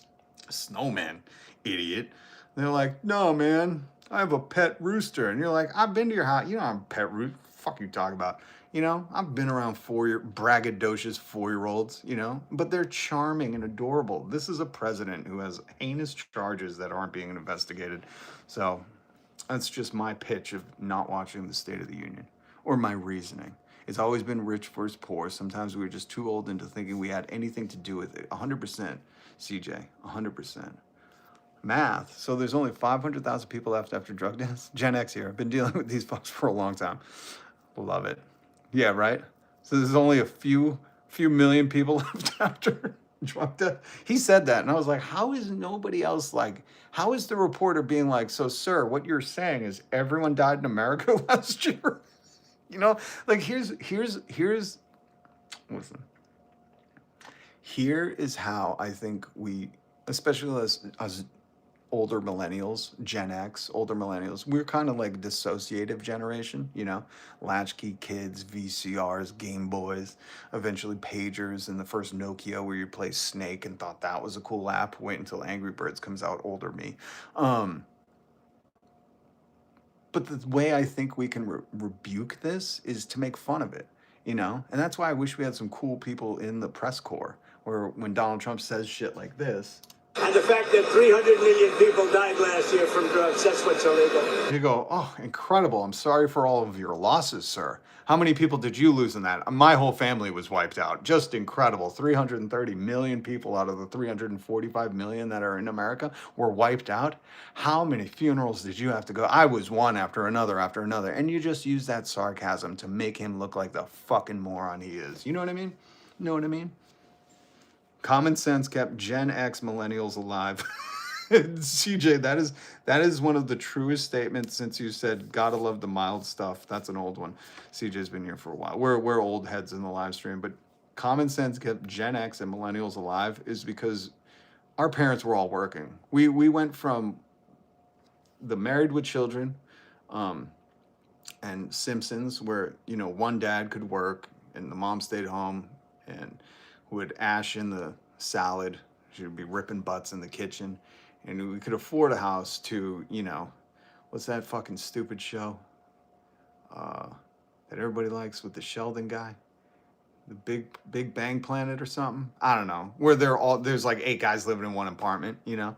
a snowman, idiot. And they're like, no, man, I have a pet rooster. And you're like, I've been to your house. You don't have a pet rooster. Fuck you talking about? You know, I've been around braggadocious 4-year-olds, you know, but they're charming and adorable. This is a president who has heinous charges that aren't being investigated. So that's just my pitch of not watching the State of the Union, or my reasoning. It's always been rich versus poor. Sometimes we were just too old into thinking we had anything to do with it. 100%, CJ, 100%. Math. So there's only 500,000 people left after drug deaths. Gen X here. I've been dealing with these folks for a long time. Love it. Yeah, right? So there's only a few million people left after drug death. He said that, and I was like, how is nobody else like, how is the reporter being like, so sir, what you're saying is everyone died in America last year? You know, like here's listen. Here is how I think we, especially as older millennials, Gen X, older millennials, we're kind of like dissociative generation, you know, latchkey kids, VCRs, Game Boys, eventually pagers, and the first Nokia where you play Snake and thought that was a cool app. Wait until Angry Birds comes out, older me. But the way I think we can rebuke this is to make fun of it, you know? And that's why I wish we had some cool people in the press corps, where when Donald Trump says shit like this, And the fact that 300 million people died last year from drugs, that's what's illegal. you go, oh, incredible. I'm sorry for all of your losses, sir. How many people did you lose in that? My whole family was wiped out. Just incredible. 330 million people out of the 345 million that are in America were wiped out. How many funerals did you have to go? I was one after another after another. And you just use that sarcasm to make him look like the fucking moron he is. You know what I mean? You know what I mean? Common sense kept Gen X millennials alive. CJ, that is one of the truest statements since you said gotta love the mild stuff. That's an old one. CJ's been here for a while. We're old heads in the live stream, but common sense kept Gen X and millennials alive is because our parents were all working. We went from the Married with Children and Simpsons, where, you know, one dad could work and the mom stayed home and would ash in the salad. She would be ripping butts in the kitchen. And we could afford a house, to, you know, what's that fucking stupid show that everybody likes with the Sheldon guy? The Big Bang Planet or something? I don't know. Where there's like 8 guys living in one apartment, you know?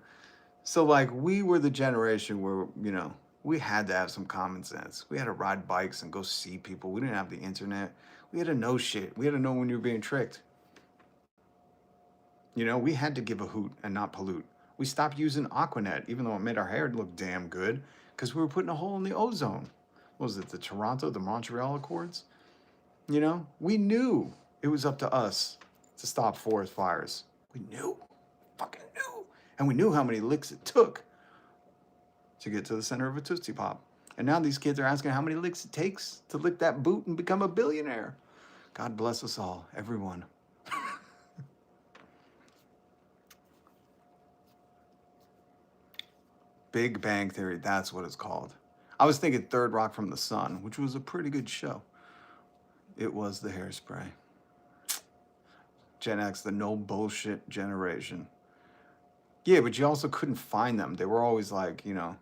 So like we were the generation where, you know, we had to have some common sense. We had to ride bikes and go see people. We didn't have the internet. We had to know shit. We had to know when you were being tricked. You know, we had to give a hoot and not pollute. We stopped using Aquanet, even though it made our hair look damn good, because we were putting a hole in the ozone. What was it, the Montreal Accords? You know, we knew it was up to us to stop forest fires. We knew, fucking knew. And we knew how many licks it took to get to the center of a Tootsie Pop. And now these kids are asking how many licks it takes to lick that boot and become a billionaire. God bless us all, everyone. Big Bang Theory, that's what it's called. I was thinking Third Rock from the Sun, which was a pretty good show. It was the Hairspray. Gen X, the no bullshit generation. Yeah, but you also couldn't find them. They were always like, you know,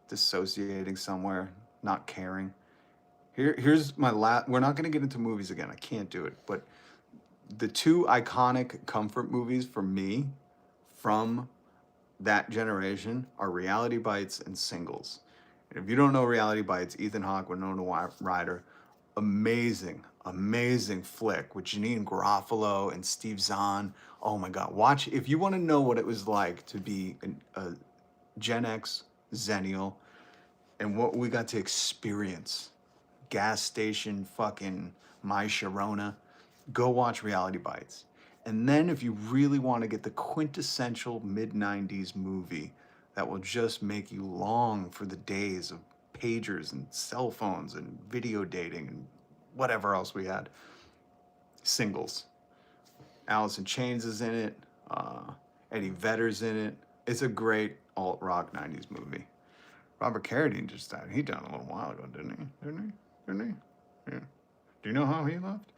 dissociating somewhere, not caring. Here's my last, we're not going to get into movies again. I can't do it. But the 2 iconic comfort movies for me from that generation are Reality Bites and Singles. And if you don't know Reality Bites, Ethan Hawke, Winona Ryder, amazing flick with Janine Garofalo and Steve Zahn. Oh my God, watch, if you want to know what it was like to be a Gen X Xennial and what we got to experience, gas station fucking My Sharona, go watch Reality Bites. And then if you really want to get the quintessential mid-90s movie that will just make you long for the days of pagers and cell phones and video dating and whatever else we had, Singles. Alice in Chains is in it. Eddie Vedder's in it. It's a great alt-rock 90s movie. Robert Carradine just died. He died a little while ago, didn't he? Yeah. Do you know how he left?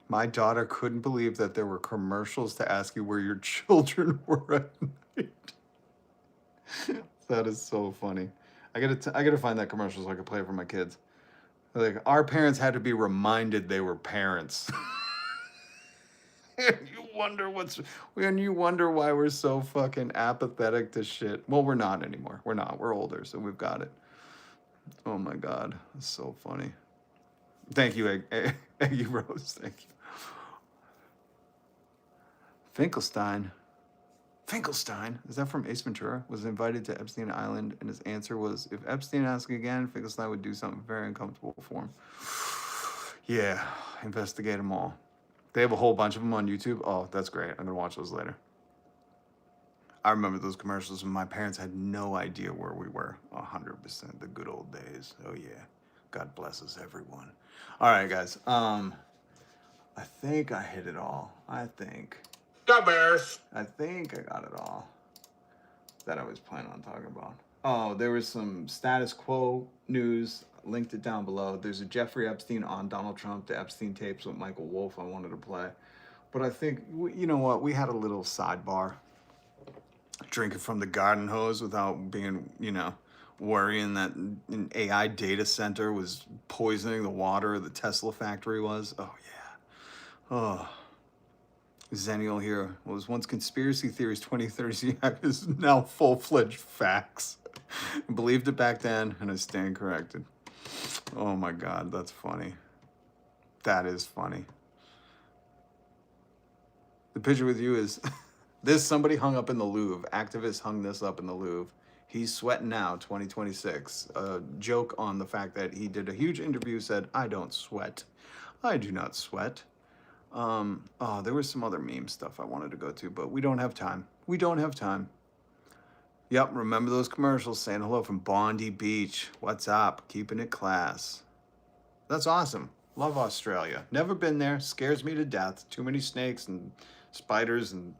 My daughter couldn't believe that there were commercials to ask you where your children were at night. That is so funny. I gotta find that commercial so I can play it for my kids. Like, our parents had to be reminded they were parents. You wonder why we're so fucking apathetic to shit. Well, we're not anymore. We're not. We're older, so we've got it. Oh my God, it's so funny. Thank you, Eggy Rose. Thank you. Finkelstein, is that from Ace Ventura? Was invited to Epstein Island, and his answer was, if Epstein asked again, Finkelstein would do something very uncomfortable for him. Yeah, investigate them all. They have a whole bunch of them on YouTube. Oh, that's great. I'm gonna watch those later. I remember those commercials when my parents had no idea where we were. 100%, the good old days. Oh yeah, God blesses everyone. All right, guys. I think I hit it all. I think I got it all that I was planning on talking about. Oh, there was some status quo news. Linked it down below. There's a Jeffrey Epstein on Donald Trump, the Epstein tapes with Michael Wolff I wanted to play. But I think, you know what? We had a little sidebar. Drinking from the garden hose without being, worrying that an AI data center was poisoning the water the Tesla factory was. Oh, yeah. Oh. Xennial here was once conspiracy theories 20, 30 years is now full-fledged facts. I believed it back then, and I stand corrected. Oh my God, that's funny. That is funny. The picture with you is this somebody hung up in the Louvre. Activists hung this up in the Louvre. He's sweating now, 2026. A joke on the fact that he did a huge interview, said, I don't sweat. I do not sweat. Oh, there was some other meme stuff I wanted to go to, but we don't have time. We don't have time. Yep, remember those commercials saying hello from Bondi Beach. What's up? Keeping it class. That's awesome. Love Australia. Never been there. Scares me to death. Too many snakes and spiders and,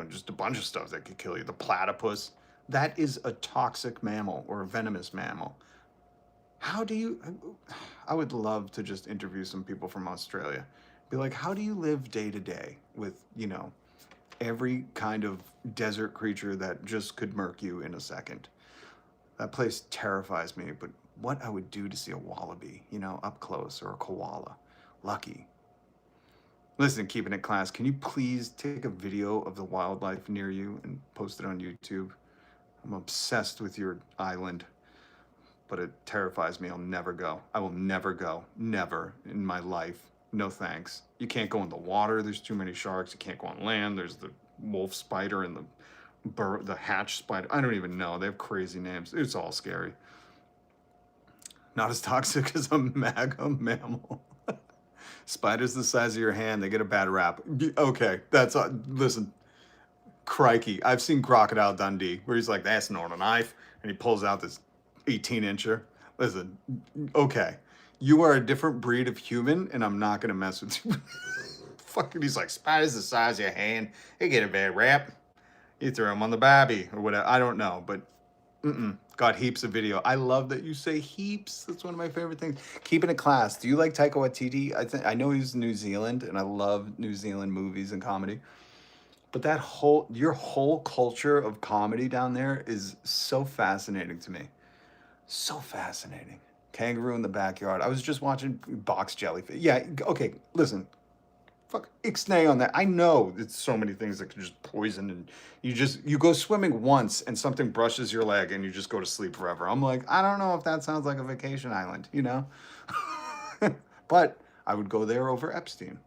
just a bunch of stuff that could kill you. The platypus. That is a toxic mammal or a venomous mammal. How do you... I would love to just interview some people from Australia. Be like, how do you live day to day with, every kind of desert creature that just could murk you in a second? That place terrifies me, but what I would do to see a wallaby, up close, or a koala. Lucky. Listen, keeping it class, can you please take a video of the wildlife near you and post it on YouTube? I'm obsessed with your island, but it terrifies me. I'll never go. I will never go. Never in my life. No thanks. You can't go in the water. There's too many sharks. You can't go on land. There's the wolf spider and the hatch spider. I don't even know. They have crazy names. It's all scary. Not as toxic as a MAGA mammal. Spiders the size of your hand. They get a bad rap. Okay, that's... listen, crikey. I've seen Crocodile Dundee, where he's like, that's not a knife. And he pulls out this 18-incher. Listen, okay. You are a different breed of human, and I'm not going to mess with you. Fucking, he's like, spiders the size of your hand. They get a bad rap. You throw them on the barbie or whatever. I don't know, but got heaps of video. I love that you say heaps. That's one of my favorite things. Keeping it class. Do you like Taika Waititi? I know he's New Zealand, and I love New Zealand movies and comedy. But your whole culture of comedy down there is so fascinating to me. So fascinating. Kangaroo in the backyard. I was just watching box jellyfish. Yeah, okay, listen. Fuck, ixnay on that. I know it's so many things that can just poison, and you go swimming once and something brushes your leg and you just go to sleep forever. I'm like, I don't know if that sounds like a vacation island, But I would go there over Epstein.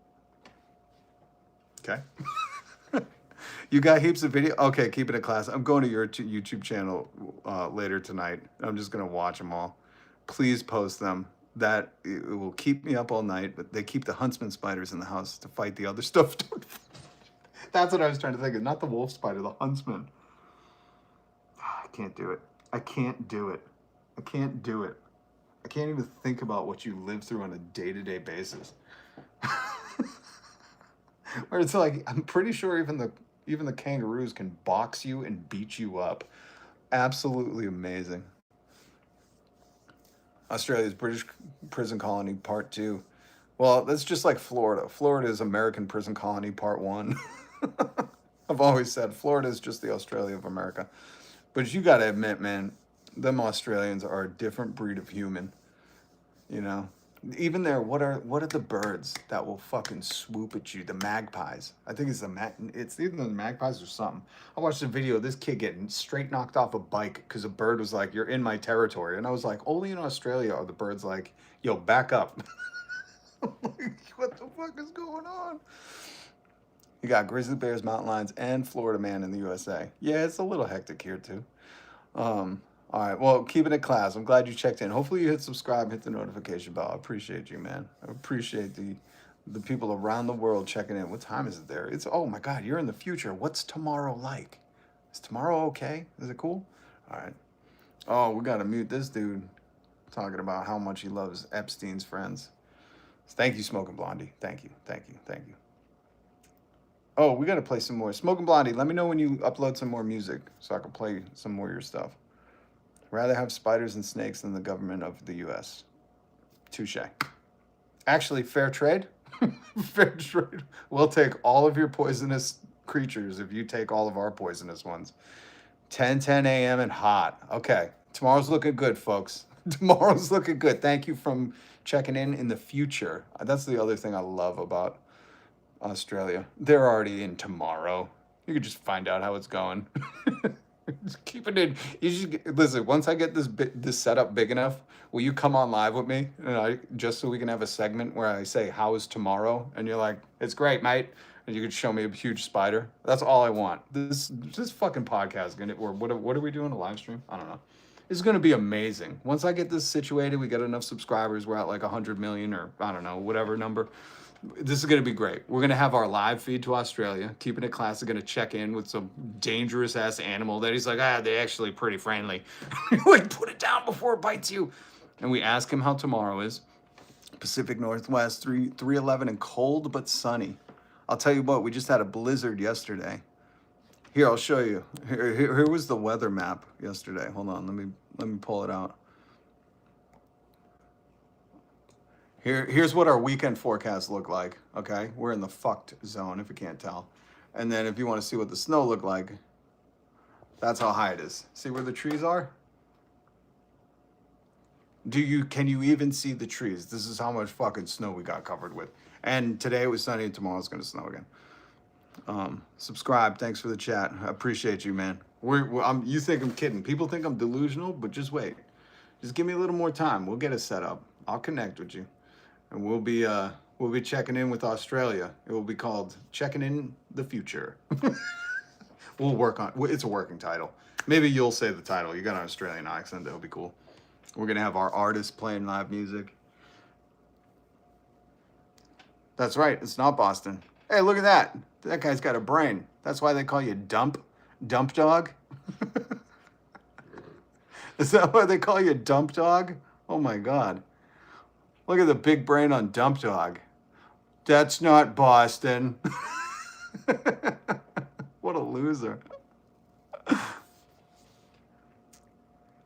Okay. You got heaps of video. Okay, keeping it class. I'm going to your YouTube channel later tonight. I'm just going to watch them all. Please post them. That it will keep me up all night, but they keep the huntsman spiders in the house to fight the other stuff. That's what I was trying to think of. Not the wolf spider, the huntsman. I can't do it. I can't do it. I can't do it. I can't even think about what you live through on a day-to-day basis. Where it's like, I'm pretty sure even the kangaroos can box you and beat you up. Absolutely amazing. Australia's British prison colony, part 2. Well, that's just like Florida. Florida is American prison colony, part 1. I've always said Florida is just the Australia of America. But you got to admit, man, them Australians are a different breed of human. Even there, what are the birds that will fucking swoop at you? The magpies. I think it's either the magpies or something. I watched a video of this kid getting straight knocked off a bike because a bird was like, you're in my territory. And I was like, only in Australia are the birds like, yo, back up. Like, what the fuck is going on? You got grizzly bears, mountain lions, and Florida man in the USA. Yeah, it's a little hectic here too. All right, well, keeping it class. I'm glad you checked in. Hopefully you hit subscribe, hit the notification bell. I appreciate you, man. I appreciate the people around the world checking in. What time is it there? It's, oh my God, you're in the future. What's tomorrow like? Is tomorrow okay? Is it cool? All right. Oh, we got to mute this dude. talking about how much he loves Epstein's friends. Thank you, Smoking Blondie. Thank you. Oh, we got to play some more. Smoking Blondie, let me know when you upload some more music so I can play some more of your stuff. Rather have spiders and snakes than the government of the U.S. Touche. Actually, fair trade. Fair trade. We'll take all of your poisonous creatures if you take all of our poisonous ones. 10 a.m. and hot. Okay. Tomorrow's looking good, folks. Tomorrow's looking good. Thank you from checking in the future. That's the other thing I love about Australia. They're already in tomorrow. You can just find out how it's going. Just keep it in. You should listen. Once I get this setup big enough, will you come on live with me? Just so we can have a segment where I say, "How is tomorrow?" And you're like, "It's great, mate." And you could show me a huge spider. That's all I want. This fucking podcast or what are we doing? A live stream? I don't know. It's gonna be amazing. Once I get this situated, we get enough subscribers. We're at like 100 million or I don't know, whatever number. This is going to be great. We're going to have our live feed to Australia. Keeping It Classic going to check in with some dangerous ass animal that he's like, they're actually pretty friendly. Like, put it down before it bites you. And we ask him how tomorrow is. Pacific Northwest, 311 and cold but sunny. I'll tell you what, we just had a blizzard yesterday. Here, I'll show you. Here was the weather map yesterday. Hold on, let me pull it out. Here's what our weekend forecast looked like, okay? We're in the fucked zone, if you can't tell. And then if you want to see what the snow looked like, that's how high it is. See where the trees are? Can you even see the trees? This is how much fucking snow we got covered with. And today it was sunny and tomorrow it's going to snow again. Subscribe. Thanks for the chat. I appreciate you, man. You think I'm kidding. People think I'm delusional, but just wait. Just give me a little more time. We'll get it set up. I'll connect with you. And we'll be checking in with Australia. It will be called Checking in the Future. We'll work on it's a working title. Maybe you'll say the title. You got an Australian accent. That'll be cool. We're going to have our artists playing live music. That's right. It's not Boston. Hey, look at that. That guy's got a brain. That's why they call you Dump Dog. Is that why they call you Dump Dog? Oh my God. Look at the big brain on Dump Dog. That's not Boston. What a loser.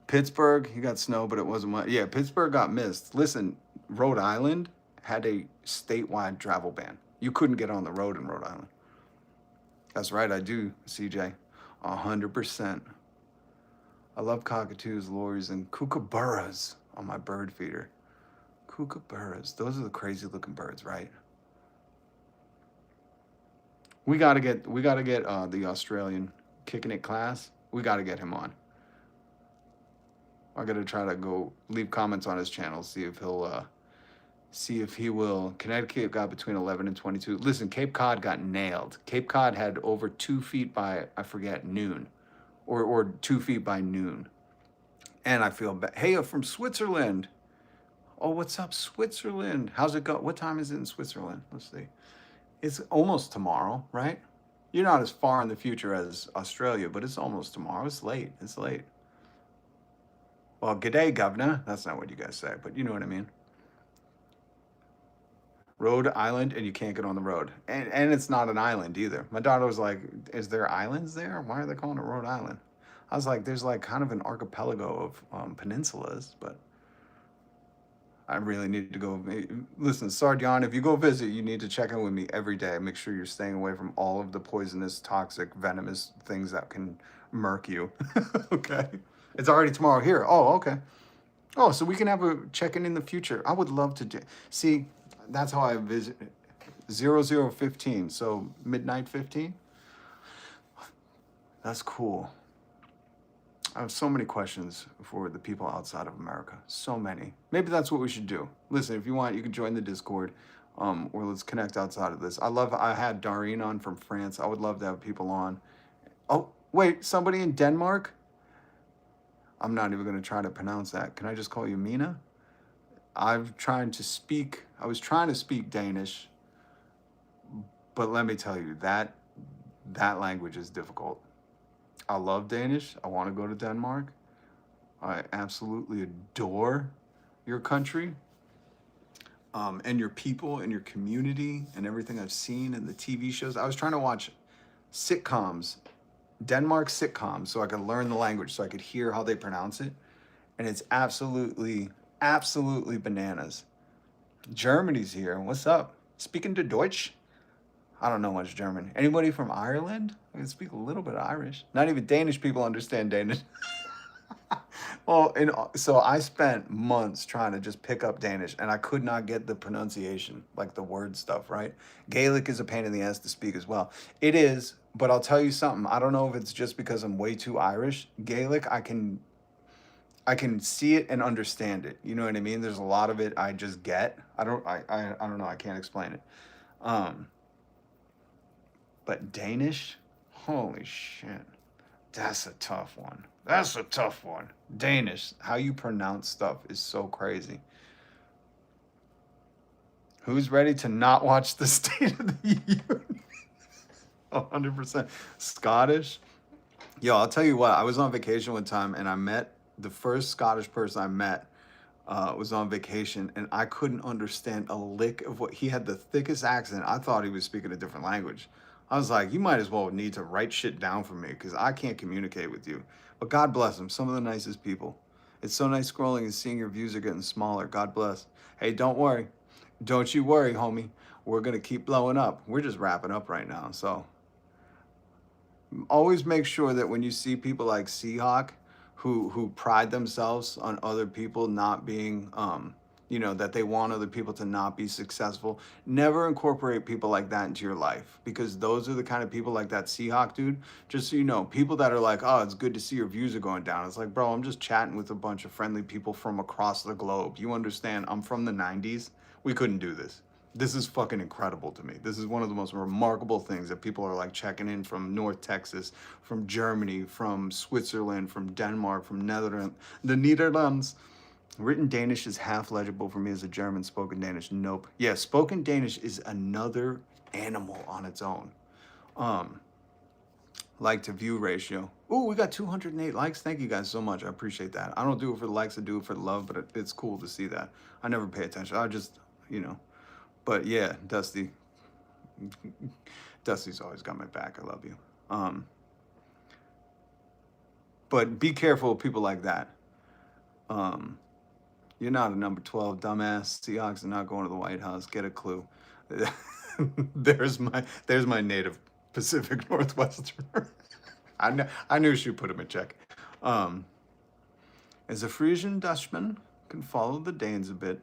Pittsburgh, you got snow, but it wasn't much. Yeah, Pittsburgh got missed. Listen, Rhode Island had a statewide travel ban. You couldn't get on the road in Rhode Island. That's right, I do, CJ. 100%. I love cockatoos, lories, and kookaburras on my bird feeder. Kookaburras. Those are the crazy looking birds, right? We gotta get the Australian Kicking It class. We gotta get him on. I gotta try to go leave comments on his channel, see if he will. Connecticut got between 11 and 22. Listen, Cape Cod got nailed. Cape Cod had over 2 feet by, I forget, noon. Or 2 feet by noon. And I feel bad. Hey, from Switzerland. Oh, what's up, Switzerland? How's it go? What time is it in Switzerland? Let's see. It's almost tomorrow, right? You're not as far in the future as Australia, but it's almost tomorrow. It's late. It's late. Well, g'day, governor. That's not what you guys say, but you know what I mean. Rhode Island, and you can't get on the road. And it's not an island either. My daughter was like, is there islands there? Why are they calling it Rhode Island? I was like, there's like kind of an archipelago of peninsulas, but I really need to go. Listen, Sardion, if you go visit, you need to check in with me every day. Make sure you're staying away from all of the poisonous, toxic, venomous things that can murk you. Okay? It's already tomorrow here. Oh, okay. Oh, so we can have a check-in in the future. I would love to do. See, that's how I visit. 0015, so midnight 15. That's cool. I have so many questions for the people outside of America. So many. Maybe that's what we should do. Listen, if you want, you can join the Discord, or let's connect outside of this. I had Darine on from France. I would love to have people on. Oh, wait, somebody in Denmark? I'm not even going to try to pronounce that. Can I just call you Mina? I was trying to speak Danish, but let me tell you, that language is difficult. I love Danish. I want to go to Denmark. I absolutely adore your country, and your people and your community and everything I've seen in the TV shows. I was trying to watch sitcoms, Denmark sitcoms, so I could learn the language, so I could hear how they pronounce it. And it's absolutely, absolutely bananas. Germany's here. What's up? Speaking to Deutsch? I don't know much German. Anybody from Ireland? I can speak a little bit of Irish. Not even Danish people understand Danish. Well, so I spent months trying to just pick up Danish, and I could not get the pronunciation, like the word stuff, right? Gaelic is a pain in the ass to speak as well. It is, but I'll tell you something. I don't know if it's just because I'm way too Irish. Gaelic, I can see it and understand it. You know what I mean? There's a lot of it I just get. I don't know. I can't explain it. But Danish, holy shit. That's a tough one. That's a tough one. Danish, how you pronounce stuff is so crazy. Who's ready to not watch the State of the Union? 100%. Scottish? Yo, I'll tell you what. I was on vacation one time, and I met the first Scottish person I met was on vacation, and I couldn't understand a lick of what he had. The thickest accent. I thought he was speaking a different language. I was like, you might as well need to write shit down for me because I can't communicate with you. But God bless them. Some of the nicest people. It's so nice scrolling and seeing your views are getting smaller. God bless. Hey, don't worry. Don't you worry, homie. We're going to keep blowing up. We're just wrapping up right now. So always make sure that when you see people like Seahawk who pride themselves on other people not being, that they want other people to not be successful, never incorporate people like that into your life, because those are the kind of people like that Seahawk dude. Just so you know, people that are like, oh, it's good to see your views are going down. It's like, bro, I'm just chatting with a bunch of friendly people from across the globe. You understand? I'm from the 90s. We couldn't do this. This is fucking incredible to me. This is one of the most remarkable things that people are like checking in from North Texas, from Germany, from Switzerland, from Denmark, from the Netherlands. Written Danish is half legible for me as a German. Spoken Danish, nope. Yeah, spoken Danish is another animal on its own. Like to view ratio. Ooh, we got 208 likes. Thank you guys so much. I appreciate that. I don't do it for the likes, I do it for the love, but it's cool to see that. I never pay attention. I just, But yeah, Dusty. Dusty's always got my back. I love you. But be careful of people like that. You're not a number 12, dumbass. Seahawks are not going to the White House. Get a clue. There's my native Pacific Northwesterner. I knew she'd put him in check. As a Frisian Dutchman can follow the Danes a bit.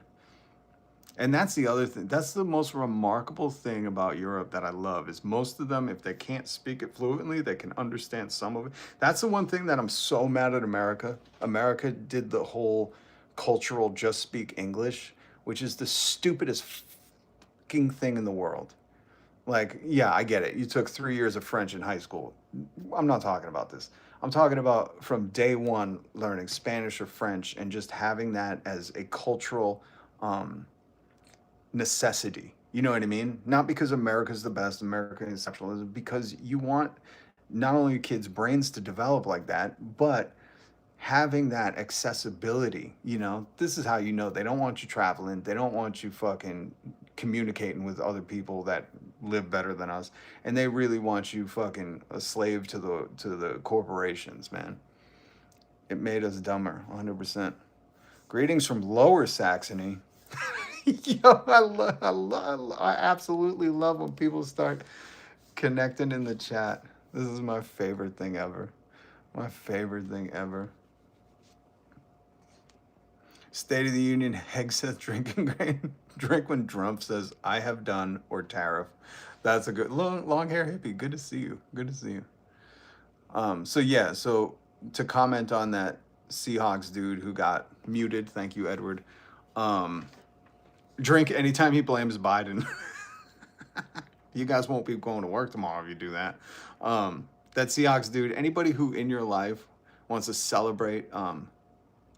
And that's the other thing. That's the most remarkable thing about Europe that I love, is most of them, if they can't speak it fluently, they can understand some of it. That's the one thing that I'm so mad at America. America did the whole cultural just speak English, which is the stupidest fucking thing in the world. Like, yeah, I get it. You took 3 years of French in high school. I'm not talking about this. I'm talking about from day one learning Spanish or French and just having that as a cultural necessity. You know what I mean? Not because America's the best, America is exceptional, because you want not only kids' brains to develop like that, but having that accessibility. This is how they don't want you traveling. They don't want you fucking communicating with other people that live better than us, and they really want you fucking a slave to the corporations, man. It made us dumber, 100%. Greetings from Lower Saxony. Yo, I absolutely love when people start connecting in the chat. This is my favorite thing ever. My favorite thing ever. State of the Union, Heg says drinking grain. Drink when Trump says, I have done, or Tariff. That's a good, long hair hippie. Good to see you. Good to see you. So to comment on that Seahawks dude who got muted, thank you, Edward. Drink anytime he blames Biden. You guys won't be going to work tomorrow if you do that. That Seahawks dude, anybody who in your life wants to celebrate,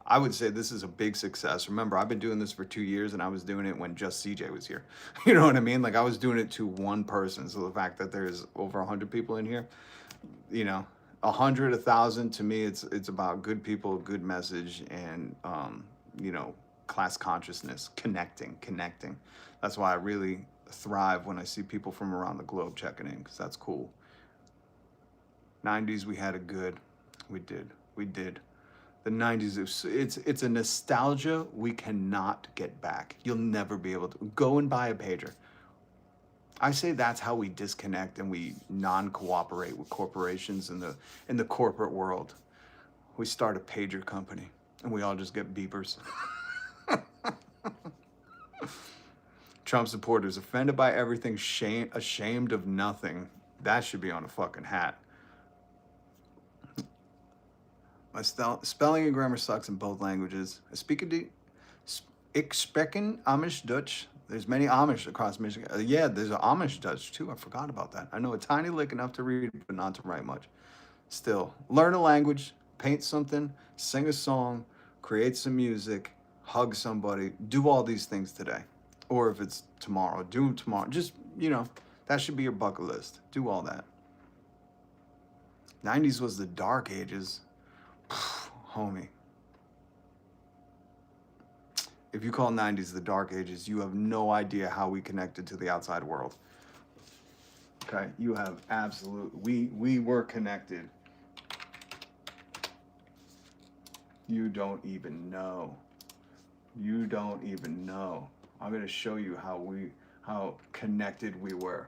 I would say this is a big success. Remember, I've been doing this for 2 years, and I was doing it when just CJ was here. You know what I mean? Like, I was doing it to one person. So the fact that there's over 100 people in here, 100, 1,000, to me, it's about good people, good message, and, class consciousness, connecting. That's why I really thrive when I see people from around the globe checking in, because that's cool. 90s, we had it good. We did. The 90s, it's a nostalgia we cannot get back. You'll never be able to. Go and buy a pager. I say that's how we disconnect and we non-cooperate with corporations in the corporate world. We start a pager company and we all just get beepers. Trump supporters offended by everything, ashamed of nothing. That should be on a fucking hat. My spelling and grammar sucks in both languages. Ik spreken Amish Dutch. There's many Amish across Michigan. Yeah, there's an Amish Dutch too. I forgot about that. I know a tiny lick enough to read, but not to write much. Still, learn a language, paint something, sing a song, create some music, hug somebody, do all these things today. Or if it's tomorrow, do tomorrow. Just, that should be your bucket list. Do all that. 90s was the dark ages. Homie. If you call 90s the dark ages, you have no idea how we connected to the outside world. Okay, you have we were connected. You don't even know. I'm gonna show you how connected we were.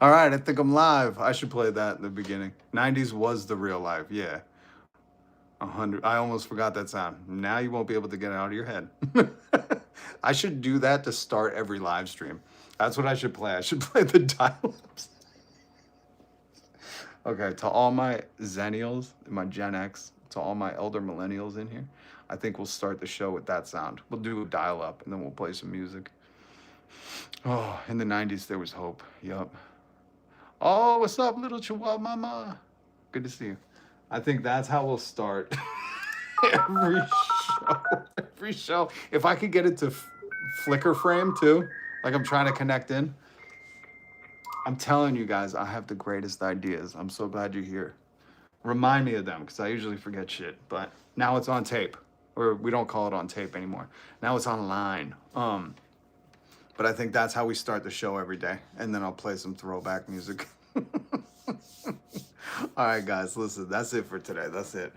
All right, I think I'm live. I should play that in the beginning. 90s was the real life, yeah. 100. I almost forgot that sound. Now you won't be able to get it out of your head. I should do that to start every live stream. That's what I should play. I should play the dial-ups. Okay, to all my Xennials, my Gen X, to all my elder millennials in here, I think we'll start the show with that sound. We'll do a dial-up, and then we'll play some music. Oh, in the 90s, there was hope. Yup. Oh, what's up, little Chihuahua mama? Good to see you. I think that's how we'll start every show. If I could get it to flicker frame too, like I'm trying to connect in. I'm telling you guys, I have the greatest ideas. I'm so glad you're here. Remind me of them, because I usually forget shit. But now it's on tape. Or we don't call it on tape anymore. Now it's online. But I think that's how we start the show every day. And then I'll play some throwback music. All right, guys, listen. That's it for today. That's it.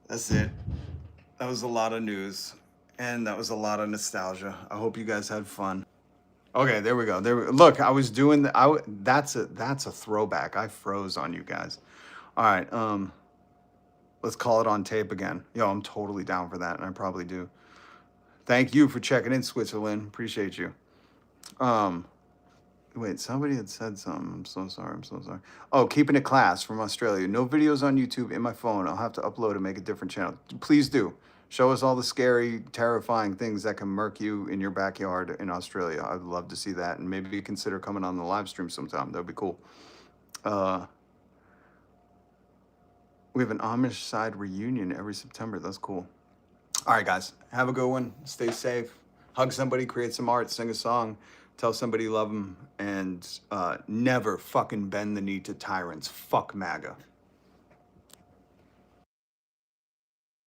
That was a lot of news. And that was a lot of nostalgia. I hope you guys had fun. Okay, there we go. Look, I was doing that's a throwback. I froze on you guys. All right, let's call it on tape again. Yo, I'm totally down for that, and I probably do. Thank you for checking in, Switzerland. Appreciate you. Wait, somebody had said something. I'm so sorry. Oh, keeping it class from Australia. No videos on YouTube in my phone. I'll have to upload and make a different channel. Please do. Show us all the scary, terrifying things that can murk you in your backyard in Australia. I'd love to see that. And maybe consider coming on the live stream sometime. That'd be cool. We have an Amish side reunion every September. That's cool. All right, guys. Have a good one. Stay safe. Hug somebody, create some art, sing a song, tell somebody you love them, and never fucking bend the knee to tyrants. Fuck MAGA.